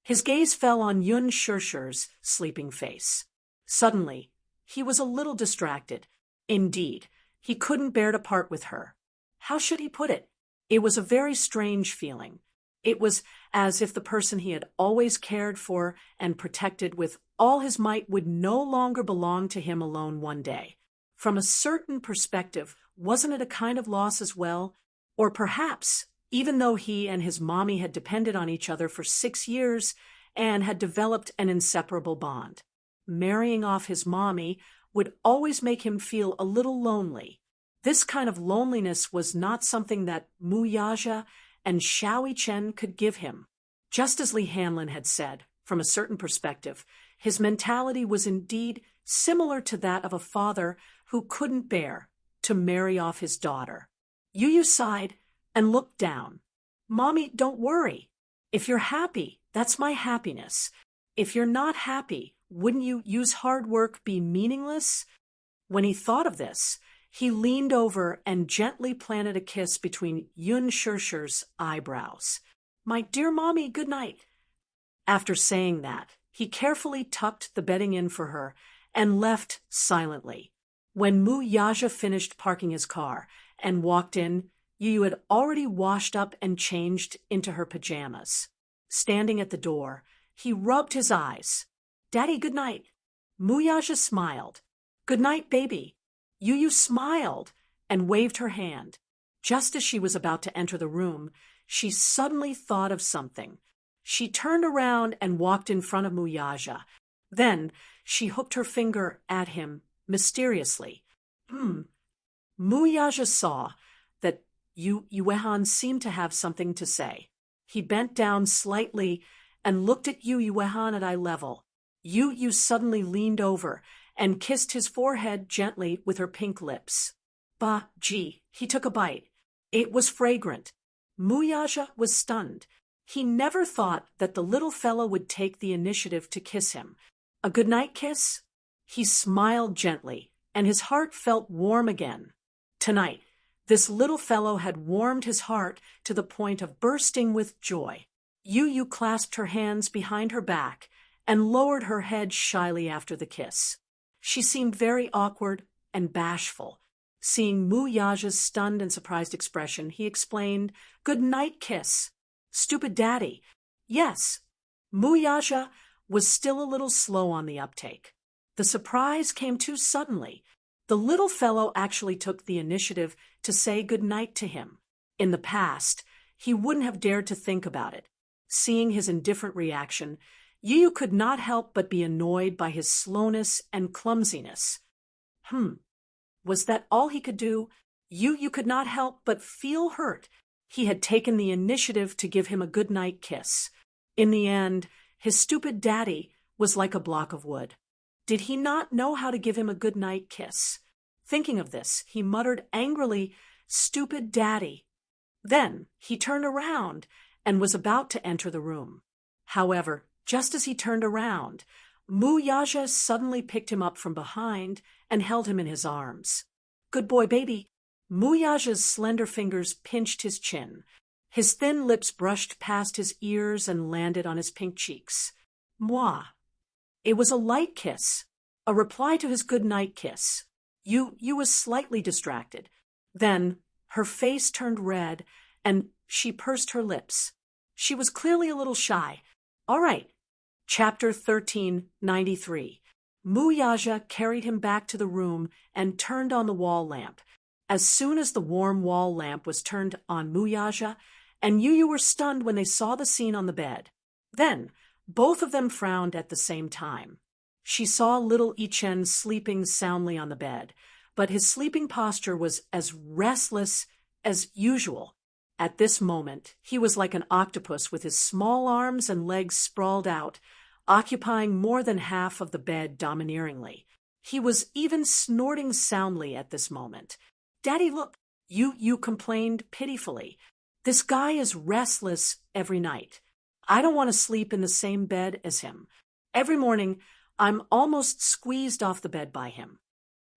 His gaze fell on Yun Shirshir's sleeping face. Suddenly, he was a little distracted. Indeed, he couldn't bear to part with her. How should he put it? It was a very strange feeling. It was as if the person he had always cared for and protected with all his might would no longer belong to him alone one day. From a certain perspective, wasn't it a kind of loss as well? Or perhaps even though he and his mommy had depended on each other for 6 years and had developed an inseparable bond. Marrying off his mommy would always make him feel a little lonely. This kind of loneliness was not something that Mu Yaja and Xiao Chen could give him. Just as Li Hanlin had said, from a certain perspective, his mentality was indeed similar to that of a father who couldn't bear to marry off his daughter. Yu Yu sighed and looked down. Mommy, don't worry. If you're happy, that's my happiness. If you're not happy, wouldn't you use hard work be meaningless? When he thought of this, he leaned over and gently planted a kiss between Yun Shirshir's eyebrows. My dear mommy, good night. After saying that, he carefully tucked the bedding in for her and left silently. When Mu Yaja finished parking his car and walked in, Yu Yu had already washed up and changed into her pajamas. Standing at the door, he rubbed his eyes. Daddy, good night. Mu Yaja smiled. Good night, baby. Yu Yu smiled and waved her hand. Just as she was about to enter the room, she suddenly thought of something. She turned around and walked in front of Mu Yaja. Then she hooked her finger at him mysteriously. Mu Yaja saw that Yu Yuehan seemed to have something to say. He bent down slightly and looked at Yu Yuehan at eye level. Yu Yu suddenly leaned over and kissed his forehead gently with her pink lips. Bah, gee, he took a bite. It was fragrant. Mu Yaja was stunned. He never thought that the little fellow would take the initiative to kiss him. A goodnight kiss? He smiled gently, and his heart felt warm again. Tonight, this little fellow had warmed his heart to the point of bursting with joy. Yu Yu clasped her hands behind her back and lowered her head shyly after the kiss. She seemed very awkward and bashful. Seeing Mu Yaja's stunned and surprised expression, he explained, Good night, kiss. Stupid daddy. Yes. Mu Yaja was still a little slow on the uptake. The surprise came too suddenly. The little fellow actually took the initiative to say good night to him. In the past, he wouldn't have dared to think about it. Seeing his indifferent reaction, Yu Yu could not help but be annoyed by his slowness and clumsiness. Was that all he could do? Yu Yu could not help but feel hurt. He had taken the initiative to give him a good-night kiss. In the end, his stupid daddy was like a block of wood. Did he not know how to give him a good-night kiss? Thinking of this, he muttered angrily, Stupid daddy. Then he turned around and was about to enter the room. However, just as he turned around, Mu Yaja suddenly picked him up from behind and held him in his arms. Good boy, baby. Mu Yaja's slender fingers pinched his chin. His thin lips brushed past his ears and landed on his pink cheeks. Moi. It was a light kiss, a reply to his good-night kiss. Yu was slightly distracted. Then her face turned red, and she pursed her lips. She was clearly a little shy. All right. Chapter 1393. Mu Yaja carried him back to the room and turned on the wall lamp. As soon as the warm wall lamp was turned on Mu Yaja, and Yu were stunned when they saw the scene on the bed. Then, both of them frowned at the same time. She saw little Ichen sleeping soundly on the bed, but his sleeping posture was as restless as usual. At this moment, he was like an octopus with his small arms and legs sprawled out, occupying more than half of the bed domineeringly. He was even snorting soundly at this moment. Daddy, look, Yu complained pitifully. This guy is restless every night. I don't want to sleep in the same bed as him. Every morning, I'm almost squeezed off the bed by him.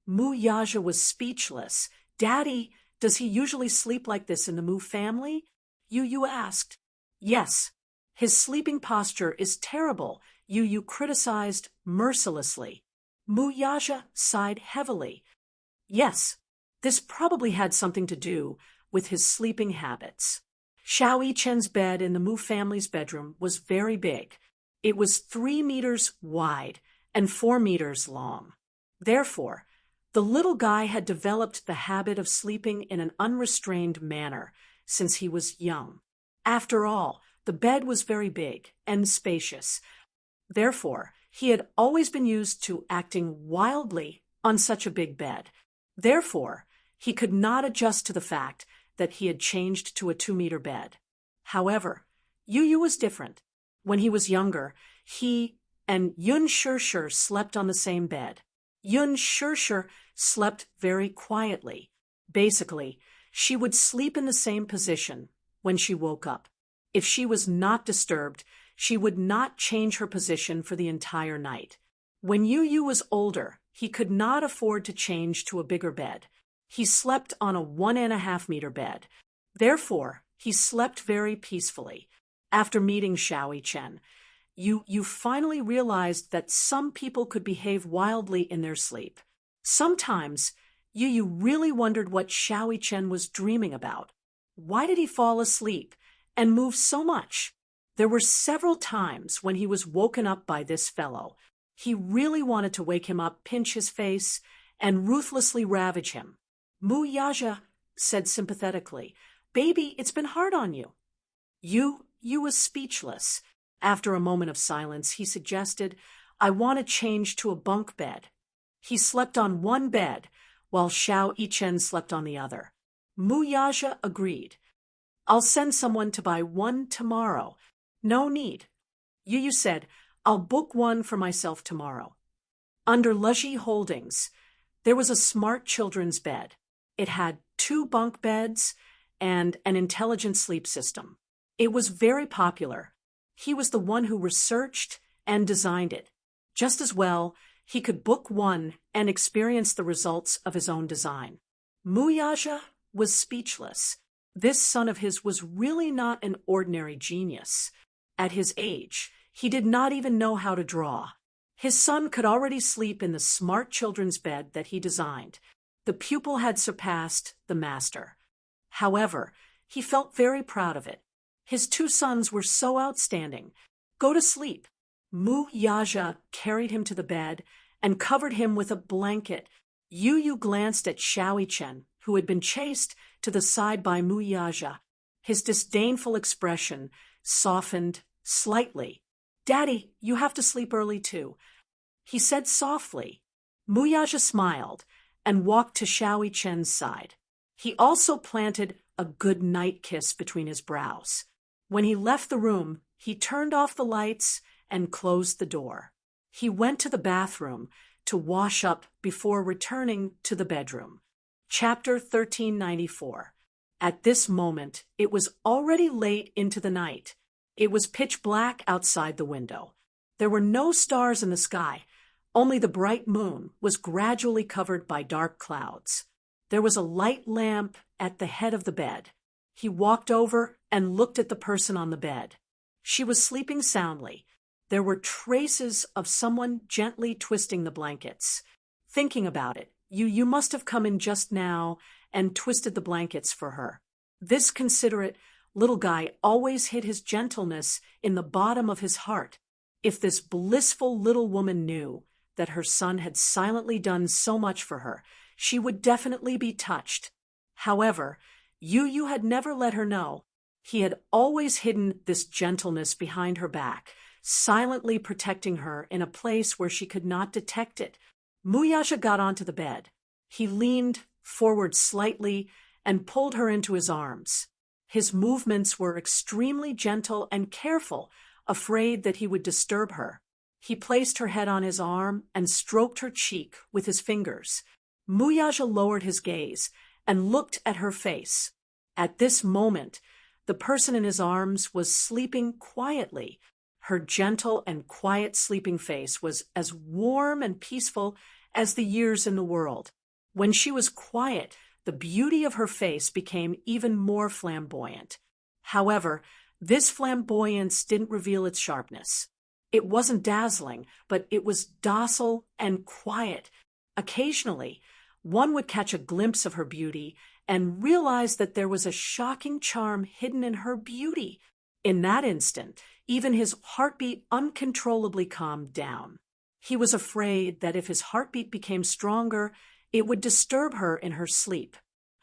Mu Yaja was speechless. Daddy, does he usually sleep like this in the Mu family? Yu asked. Yes. His sleeping posture is terrible, Yu criticized mercilessly. Mu Yaja sighed heavily. Yes, this probably had something to do with his sleeping habits. Xiao Yichen's bed in the Mu family's bedroom was very big. It was 3 meters wide and 4 meters long. Therefore, the little guy had developed the habit of sleeping in an unrestrained manner, since he was young. After all, the bed was very big and spacious. Therefore, he had always been used to acting wildly on such a big bed. Therefore, he could not adjust to the fact that he had changed to a 2-meter bed. However, Yu was different. When he was younger, he and Yun Shirshir slept on the same bed. Yun Shirshir slept very quietly. Basically, she would sleep in the same position when she woke up. If she was not disturbed, she would not change her position for the entire night. When Yu was older, he could not afford to change to a bigger bed. He slept on a 1.5-meter bed. Therefore, he slept very peacefully. After meeting Xiao Chen, you finally realized that some people could behave wildly in their sleep. Sometimes, Yu really wondered what Xiao Chen was dreaming about. Why did he fall asleep and move so much? There were several times when he was woken up by this fellow. He really wanted to wake him up, pinch his face, and ruthlessly ravage him. Mu Yaja said sympathetically, "Baby, it's been hard on you." Yu was speechless. After a moment of silence, he suggested, "I want to change to a bunk bed." He slept on one bed, while Xiao Yichen slept on the other. Mu Yaja agreed. "I'll send someone to buy one tomorrow." "No need." Yu said, "I'll book one for myself tomorrow." Under Leji Holdings, there was a smart children's bed. It had 2 bunk beds and an intelligent sleep system. It was very popular. He was the one who researched and designed it. Just as well, he could book one and experience the results of his own design. Mu Yaja was speechless. This son of his was really not an ordinary genius. At his age, he did not even know how to draw. His son could already sleep in the smart children's bed that he designed. The pupil had surpassed the master. However, he felt very proud of it. His 2 sons were so outstanding. "Go to sleep." Mu Yaja carried him to the bed and covered him with a blanket. Yu glanced at Xiao Chen, who had been chased to the side by Mu Yaja. His disdainful expression softened slightly. "Daddy, you have to sleep early too," he said softly. Mu Yaja smiled and walked to Xiao Chen's side. He also planted a good night kiss between his brows. When he left the room, he turned off the lights and closed the door. He went to the bathroom to wash up before returning to the bedroom. Chapter 1394. At this moment, it was already late into the night. It was pitch black outside the window. There were no stars in the sky. Only the bright moon was gradually covered by dark clouds. There was a light lamp at the head of the bed. He walked over and looked at the person on the bed. She was sleeping soundly. There were traces of someone gently twisting the blankets. Thinking about it, you must have come in just now and twisted the blankets for her. This considerate little guy always hid his gentleness in the bottom of his heart. If this blissful little woman knew that her son had silently done so much for her, she would definitely be touched. However, Yu had never let her know. He had always hidden this gentleness behind her back, silently protecting her in a place where she could not detect it. Mu Yaja got onto the bed. He leaned forward slightly and pulled her into his arms. His movements were extremely gentle and careful, afraid that he would disturb her. He placed her head on his arm and stroked her cheek with his fingers. Mu Yaja lowered his gaze and looked at her face. At this moment, the person in his arms was sleeping quietly. Her gentle and quiet sleeping face was as warm and peaceful as the years in the world. When she was quiet, the beauty of her face became even more flamboyant. However, this flamboyance didn't reveal its sharpness. It wasn't dazzling, but it was docile and quiet. Occasionally, one would catch a glimpse of her beauty and realize that there was a shocking charm hidden in her beauty. In that instant, even his heartbeat uncontrollably calmed down. He was afraid that if his heartbeat became stronger, it would disturb her in her sleep.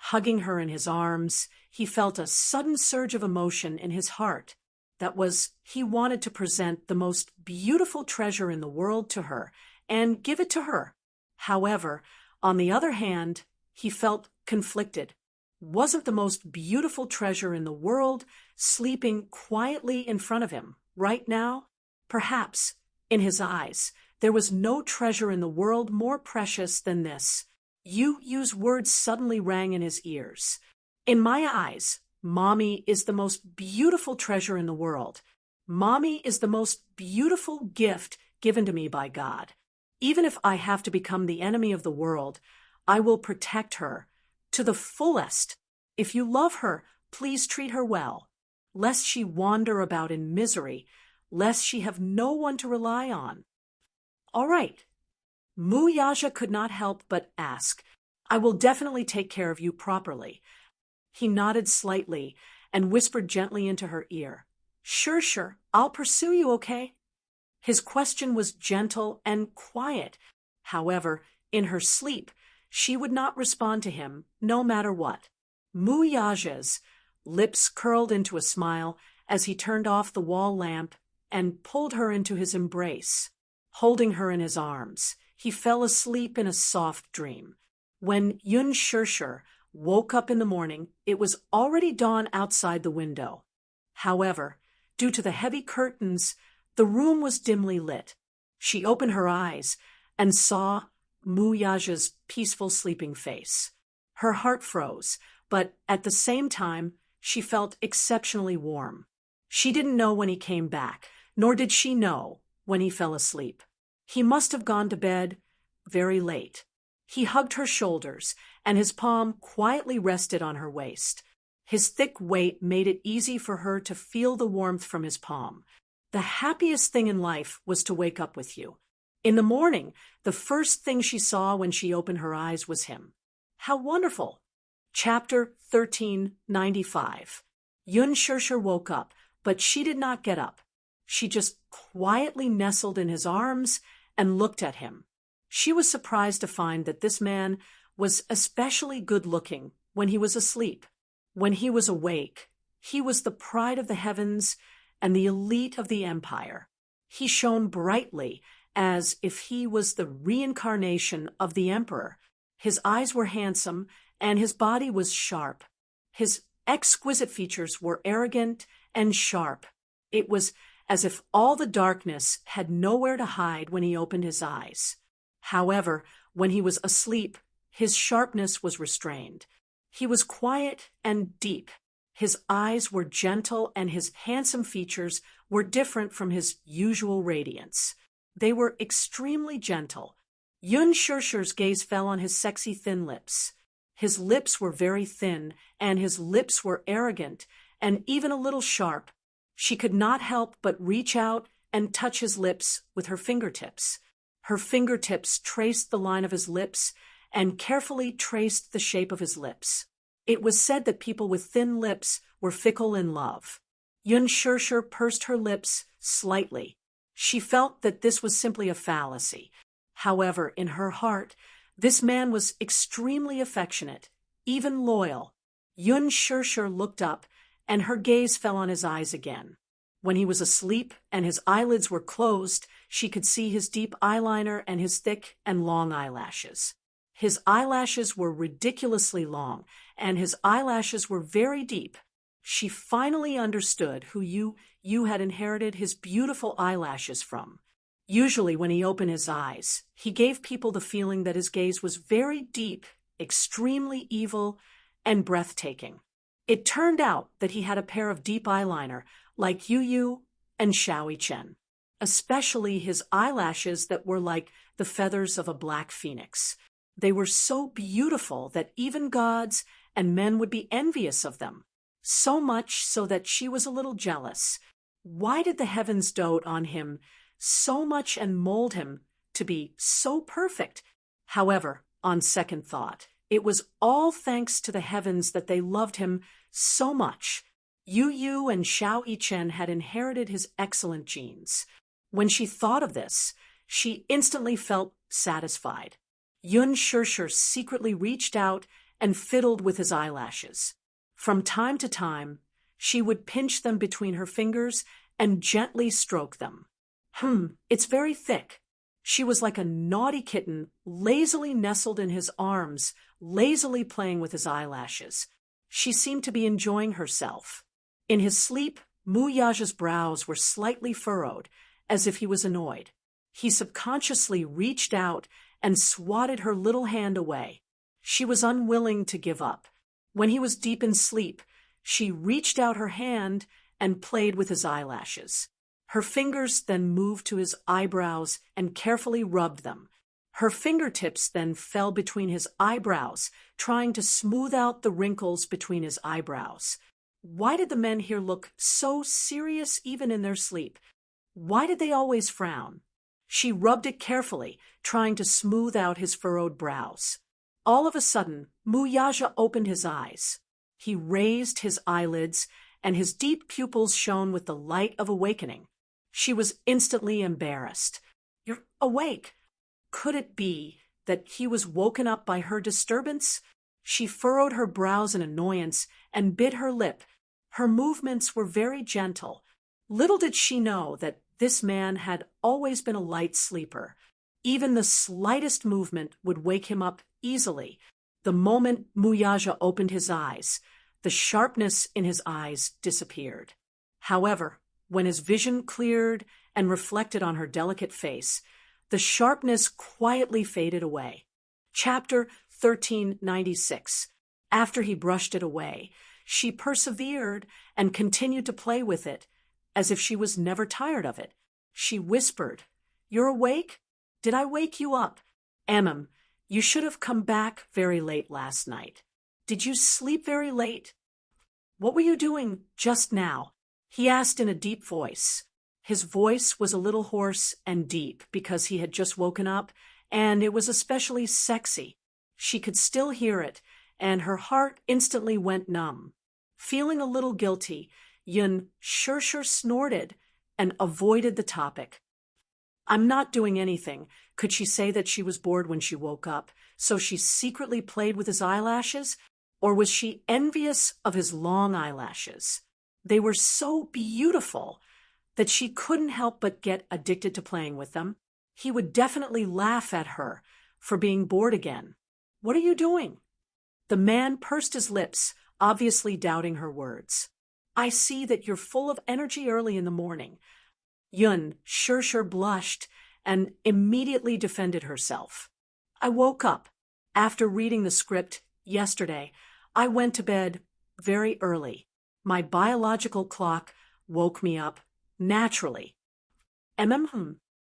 Hugging her in his arms, he felt a sudden surge of emotion in his heart. That was, he wanted to present the most beautiful treasure in the world to her and give it to her. However, on the other hand, he felt conflicted. Wasn't the most beautiful treasure in the world sleeping quietly in front of him right now? Perhaps, in his eyes, there was no treasure in the world more precious than this. Yu's words suddenly rang in his ears. In my eyes, Mommy is the most beautiful treasure in the world. Mommy is the most beautiful gift given to me by God. Even if I have to become the enemy of the world, I will protect her to the fullest. If you love her, please treat her well, lest she wander about in misery, lest she have no one to rely on. All right. Muyaja could not help but ask, I will definitely take care of you properly. He nodded slightly and whispered gently into her ear, Sure, I'll pursue you, okay? His question was gentle and quiet. However, in her sleep, she would not respond to him, no matter what. Muyaja's lips curled into a smile as he turned off the wall lamp and pulled her into his embrace. Holding her in his arms, he fell asleep in a soft dream. When Yun Shirshir woke up in the morning, it was already dawn outside the window. However, due to the heavy curtains, the room was dimly lit. She opened her eyes and saw Muyaja's peaceful sleeping face. Her heart froze, but at the same time, she felt exceptionally warm. She didn't know when he came back, nor did she know when he fell asleep. He must have gone to bed very late. He hugged her shoulders, and his palm quietly rested on her waist. His thick weight made it easy for her to feel the warmth from his palm. The happiest thing in life was to wake up with you. In the morning, the first thing she saw when she opened her eyes was him. How wonderful! Chapter 1395. Yun Shirshir woke up, but she did not get up. She just quietly nestled in his arms and looked at him. She was surprised to find that this man was especially good-looking when he was asleep. When he was awake, he was the pride of the heavens and the elite of the empire. He shone brightly as if he was the reincarnation of the emperor. His eyes were handsome and his body was sharp. His exquisite features were arrogant and sharp. It was as if all the darkness had nowhere to hide when he opened his eyes. However, when he was asleep, his sharpness was restrained. He was quiet and deep. His eyes were gentle and his handsome features were different from his usual radiance. They were extremely gentle. Yun Shirshir's gaze fell on his sexy thin lips. His lips were very thin, and his lips were arrogant and even a little sharp. She could not help but reach out and touch his lips with her fingertips. Her fingertips traced the line of his lips and carefully traced the shape of his lips. It was said that people with thin lips were fickle in love. Yun Shirshir pursed her lips slightly. She felt that this was simply a fallacy. However, in her heart, this man was extremely affectionate, even loyal. Yun Shirshir looked up, and her gaze fell on his eyes again. When he was asleep and his eyelids were closed, she could see his deep eyeliner and his thick and long eyelashes. His eyelashes were ridiculously long, and his eyelashes were very deep. She finally understood who you had inherited his beautiful eyelashes from. Usually when he opened his eyes, he gave people the feeling that his gaze was very deep, extremely evil, and breathtaking. It turned out that he had a pair of deep eyeliner like Yu and Xiao Chen, especially his eyelashes that were like the feathers of a black phoenix. They were so beautiful that even gods and men would be envious of them, so much so that she was a little jealous. Why did the heavens dote on him so much and mold him to be so perfect? However, on second thought, it was all thanks to the heavens that they loved him so much. Yu and Xiao Chen had inherited his excellent genes. When she thought of this, she instantly felt satisfied. Yun Shirshir secretly reached out and fiddled with his eyelashes. From time to time, she would pinch them between her fingers and gently stroke them. It's very thick. She was like a naughty kitten, lazily nestled in his arms, lazily playing with his eyelashes. She seemed to be enjoying herself. In his sleep, Muyaja's brows were slightly furrowed, as if he was annoyed. He subconsciously reached out and swatted her little hand away. She was unwilling to give up. When he was deep in sleep, she reached out her hand and played with his eyelashes. Her fingers then moved to his eyebrows and carefully rubbed them. Her fingertips then fell between his eyebrows, trying to smooth out the wrinkles between his eyebrows. Why did the men here look so serious even in their sleep? Why did they always frown? She rubbed it carefully, trying to smooth out his furrowed brows. All of a sudden, Muyaja opened his eyes. He raised his eyelids, and his deep pupils shone with the light of awakening. She was instantly embarrassed. "You're awake." Could it be that he was woken up by her disturbance? She furrowed her brows in annoyance and bit her lip. Her movements were very gentle. Little did she know that this man had always been a light sleeper. Even the slightest movement would wake him up easily. The moment Muyaja opened his eyes, the sharpness in his eyes disappeared. However, when his vision cleared and reflected on her delicate face, the sharpness quietly faded away. Chapter 1396. After he brushed it away, she persevered and continued to play with it, as if she was never tired of it. She whispered, "You're awake? Did I wake you up? You should have come back very late last night. Did you sleep very late? What were you doing just now?" he asked in a deep voice. His voice was a little hoarse and deep because he had just woken up, and it was especially sexy. She could still hear it, and her heart instantly went numb. Feeling a little guilty, Yun Shirshir snorted and avoided the topic. "I'm not doing anything." Could she say that she was bored when she woke up, so she secretly played with his eyelashes? Or was she envious of his long eyelashes? They were so beautiful that she couldn't help but get addicted to playing with them. He would definitely laugh at her for being bored again. "What are you doing?" The man pursed his lips, obviously doubting her words. "I see that you're full of energy early in the morning." Yun Shirshir blushed and immediately defended herself. "I woke up. After reading the script yesterday, I went to bed very early. My biological clock woke me up naturally."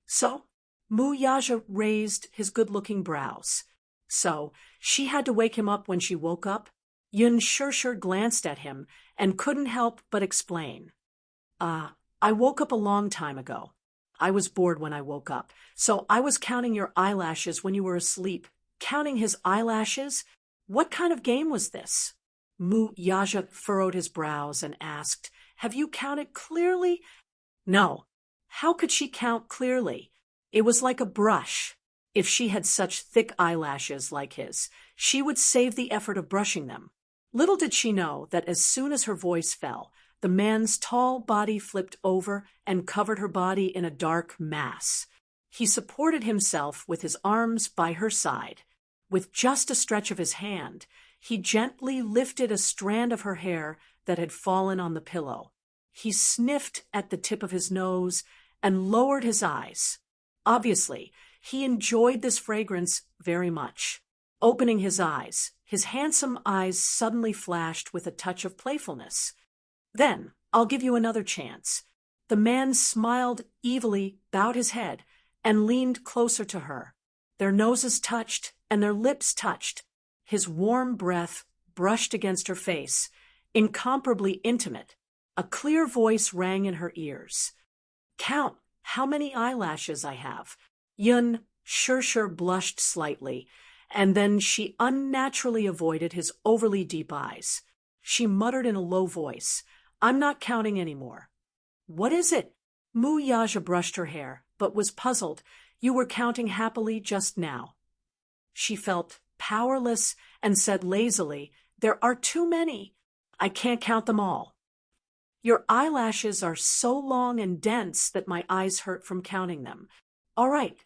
So? Muyaja raised his good-looking brows. "So, she had to wake him up when she woke up?" Yun Shirshir glanced at him and couldn't help but explain. I woke up a long time ago. I was bored when I woke up, so I was counting your eyelashes when you were asleep." Counting his eyelashes? What kind of game was this? Muyaja furrowed his brows and asked, "Have you counted clearly?" No. How could she count clearly? It was like a brush. If she had such thick eyelashes like his, she would save the effort of brushing them. Little did she know that as soon as her voice fell, the man's tall body flipped over and covered her body in a dark mass. He supported himself with his arms by her side. With just a stretch of his hand, he gently lifted a strand of her hair that had fallen on the pillow. He sniffed at the tip of his nose and lowered his eyes. Obviously, he enjoyed this fragrance very much. Opening his eyes, his handsome eyes suddenly flashed with a touch of playfulness. "Then, I'll give you another chance." The man smiled evilly, bowed his head, and leaned closer to her. Their noses touched, and their lips touched. His warm breath brushed against her face, incomparably intimate. A clear voice rang in her ears. "Count how many eyelashes I have." Yun Shirshir blushed slightly, and then she unnaturally avoided his overly deep eyes. She muttered in a low voice, "I'm not counting anymore." "What is it?" Muyaja brushed her hair, but was puzzled. "You were counting happily just now." She felt powerless, and said lazily, "There are too many. I can't count them all. Your eyelashes are so long and dense that my eyes hurt from counting them. All right."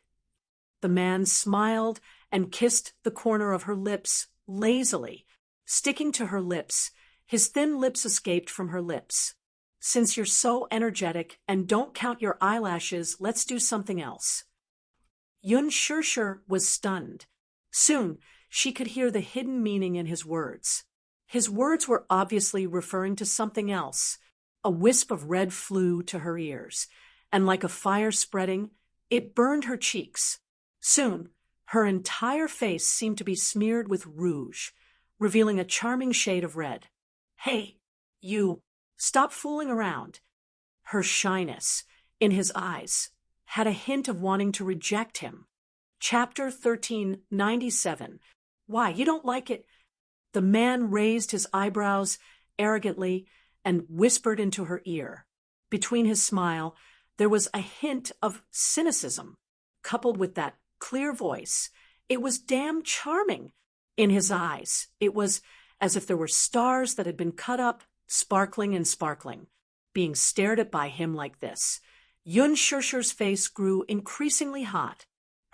The man smiled and kissed the corner of her lips lazily. Sticking to her lips, his thin lips escaped from her lips. "Since you're so energetic and don't count your eyelashes, let's do something else." Yun Shirshir was stunned. Soon, she could hear the hidden meaning in his words. His words were obviously referring to something else. A wisp of red flew to her ears, and like a fire spreading, it burned her cheeks. Soon, her entire face seemed to be smeared with rouge, revealing a charming shade of red. "Hey, you, stop fooling around." Her shyness, in his eyes, had a hint of wanting to reject him. Chapter 1397. Why, you don't like it? The man raised his eyebrows arrogantly and whispered into her ear. Between his smile, there was a hint of cynicism, coupled with that clear voice. It was damn charming. In his eyes, it was as if there were stars that had been cut up, sparkling and sparkling, being stared at by him like this. Yun Shirshir's face grew increasingly hot.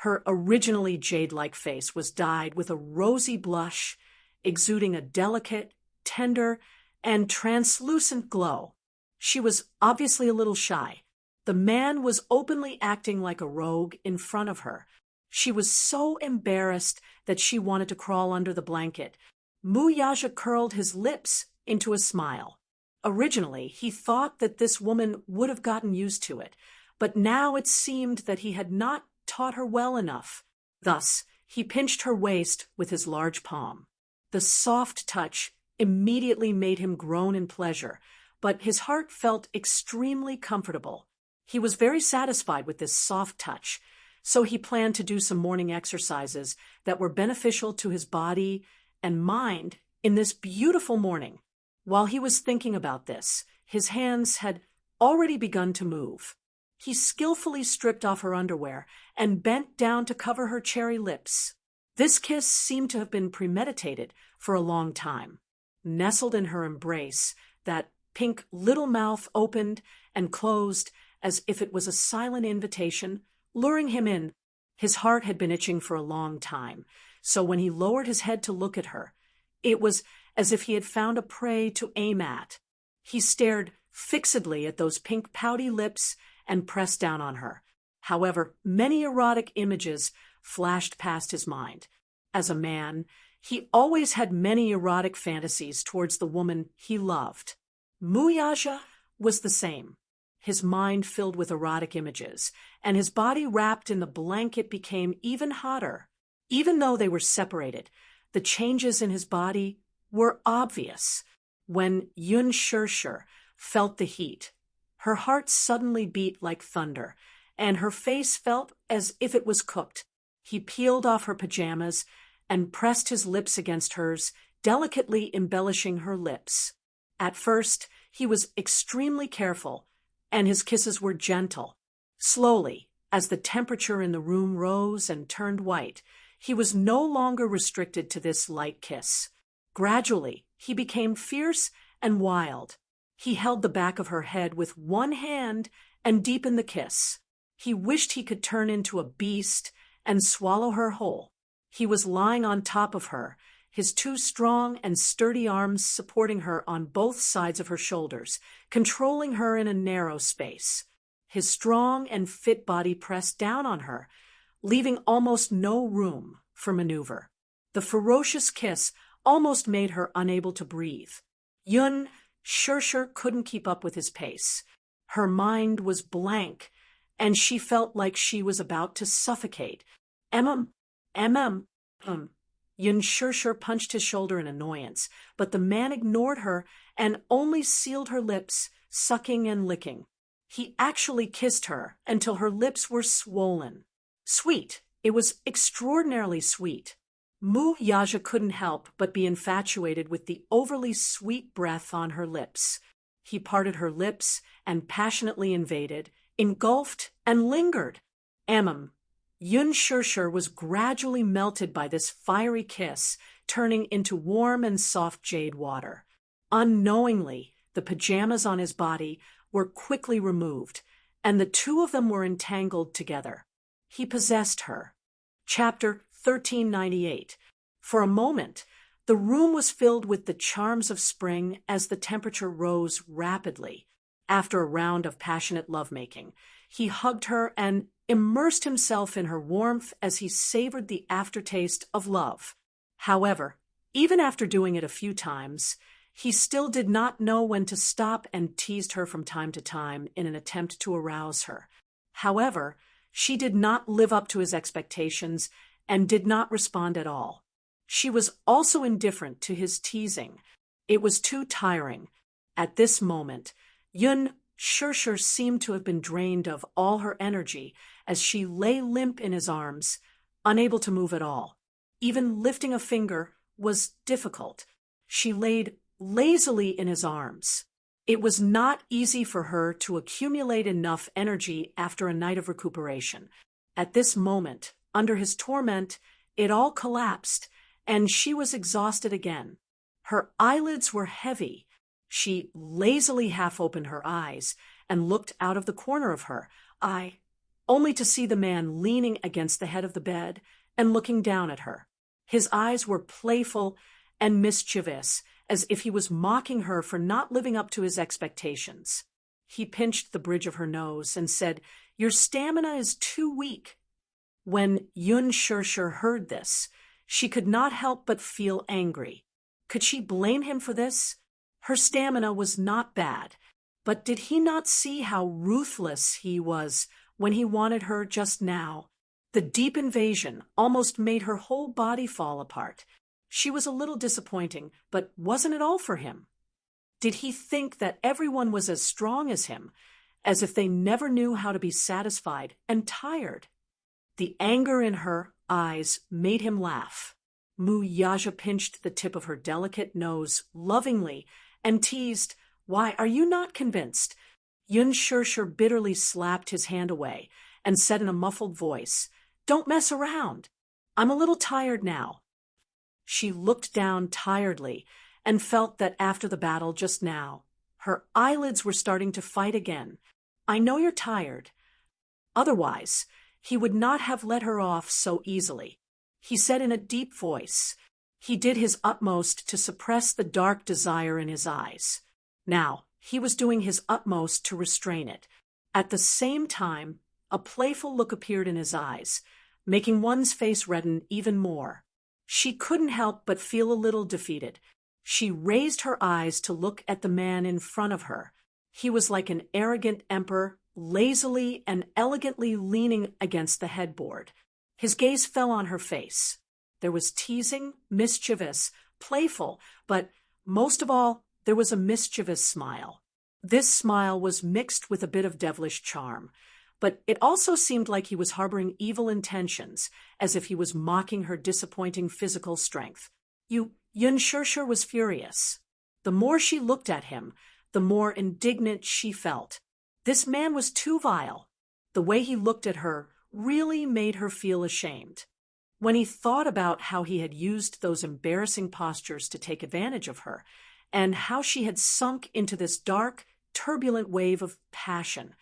Her originally jade-like face was dyed with a rosy blush, exuding a delicate, tender, and translucent glow. She was obviously a little shy. The man was openly acting like a rogue in front of her. She was so embarrassed that she wanted to crawl under the blanket. Muyaja curled his lips into a smile. Originally, he thought that this woman would have gotten used to it, but now it seemed that he had not taught her well enough. Thus, he pinched her waist with his large palm. The soft touch immediately made him groan in pleasure, but his heart felt extremely comfortable. He was very satisfied with this soft touch, so he planned to do some morning exercises that were beneficial to his body and mind in this beautiful morning. While he was thinking about this, his hands had already begun to move. He skillfully stripped off her underwear and bent down to cover her cherry lips. This kiss seemed to have been premeditated for a long time. Nestled in her embrace, that pink little mouth opened and closed as if it was a silent invitation, luring him in. His heart had been itching for a long time, so when he lowered his head to look at her, it was as if he had found a prey to aim at. He stared fixedly at those pink pouty lips and pressed down on her. However, many erotic images flashed past his mind. As a man, he always had many erotic fantasies towards the woman he loved. Muyaja was the same. His mind filled with erotic images, and his body wrapped in the blanket became even hotter. Even though they were separated, the changes in his body were obvious. When Yun Shirshir felt the heat, her heart suddenly beat like thunder, and her face felt as if it was cooked. He peeled off her pajamas and pressed his lips against hers, delicately embellishing her lips. At first, he was extremely careful, and his kisses were gentle. Slowly, as the temperature in the room rose and turned white, he was no longer restricted to this light kiss. Gradually, he became fierce and wild. He held the back of her head with one hand and deepened the kiss. He wished he could turn into a beast and swallow her whole. He was lying on top of her, his two strong and sturdy arms supporting her on both sides of her shoulders, controlling her in a narrow space. His strong and fit body pressed down on her, leaving almost no room for maneuver. The ferocious kiss almost made her unable to breathe. Yun Shirshir couldn't keep up with his pace. Her mind was blank, and she felt like she was about to suffocate. Yun Shirshir punched his shoulder in annoyance, but the man ignored her and only sealed her lips, sucking and licking. He actually kissed her until her lips were swollen. Sweet. It was extraordinarily sweet. Muyaja couldn't help but be infatuated with the overly sweet breath on her lips. He parted her lips and passionately invaded, engulfed, and lingered. Yun Shirshir was gradually melted by this fiery kiss, turning into warm and soft jade water. Unknowingly, the pajamas on his body were quickly removed, and the two of them were entangled together. He possessed her. Chapter 1398. For a moment, the room was filled with the charms of spring as the temperature rose rapidly. After a round of passionate lovemaking, he hugged her and immersed himself in her warmth as he savored the aftertaste of love. However, even after doing it a few times, he still did not know when to stop and teased her from time to time in an attempt to arouse her. However, she did not live up to his expectations and did not respond at all. She was also indifferent to his teasing. It was too tiring. At this moment, Yun Shirshir seemed to have been drained of all her energy as she lay limp in his arms, unable to move at all. Even lifting a finger was difficult. She laid lazily in his arms. It was not easy for her to accumulate enough energy after a night of recuperation. At this moment, under his torment, it all collapsed, and she was exhausted again. Her eyelids were heavy. She lazily half-opened her eyes and looked out of the corner of her eye, only to see the man leaning against the head of the bed and looking down at her. His eyes were playful and mischievous, as if he was mocking her for not living up to his expectations. He pinched the bridge of her nose and said, "Your stamina is too weak." When Yun Shirshir heard this, she could not help but feel angry. Could she blame him for this? Her stamina was not bad, but did he not see how ruthless he was when he wanted her just now? The deep invasion almost made her whole body fall apart. She was a little disappointing, but wasn't it all for him? Did he think that everyone was as strong as him, as if they never knew how to be satisfied and tired? The anger in her eyes made him laugh. Mu Yaja pinched the tip of her delicate nose lovingly and teased, "Why, are you not convinced?" Yun Shirshir bitterly slapped his hand away and said in a muffled voice, "Don't mess around. I'm a little tired now." She looked down tiredly and felt that after the battle just now, her eyelids were starting to fight again. "I know you're tired." Otherwise, he would not have let her off so easily. He said in a deep voice. He did his utmost to suppress the dark desire in his eyes. Now, he was doing his utmost to restrain it. At the same time, a playful look appeared in his eyes, making one's face redden even more. She couldn't help but feel a little defeated. She raised her eyes to look at the man in front of her. He was like an arrogant emperor, lazily and elegantly leaning against the headboard. His gaze fell on her face. There was teasing, mischievous, playful, but most of all, there was a mischievous smile. This smile was mixed with a bit of devilish charm, but it also seemed like he was harboring evil intentions, as if he was mocking her disappointing physical strength. Yun Shirshir was furious. The more she looked at him, the more indignant she felt. This man was too vile. The way he looked at her really made her feel ashamed. When he thought about how he had used those embarrassing postures to take advantage of her, and how she had sunk into this dark, turbulent wave of passion,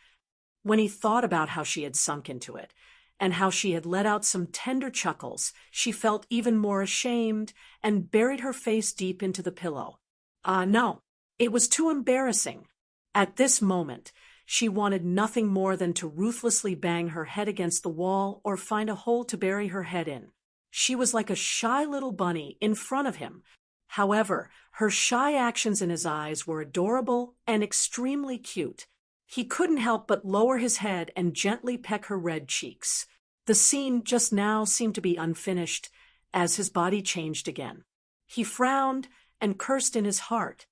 when he thought about how she had sunk into it, and how she had let out some tender chuckles, she felt even more ashamed and buried her face deep into the pillow. No, it was too embarrassing. At this moment, she wanted nothing more than to ruthlessly bang her head against the wall or find a hole to bury her head in. She was like a shy little bunny in front of him. However, her shy actions in his eyes were adorable and extremely cute. He couldn't help but lower his head and gently peck her red cheeks. The scene just now seemed to be unfinished, as his body changed again. He frowned and cursed in his heart.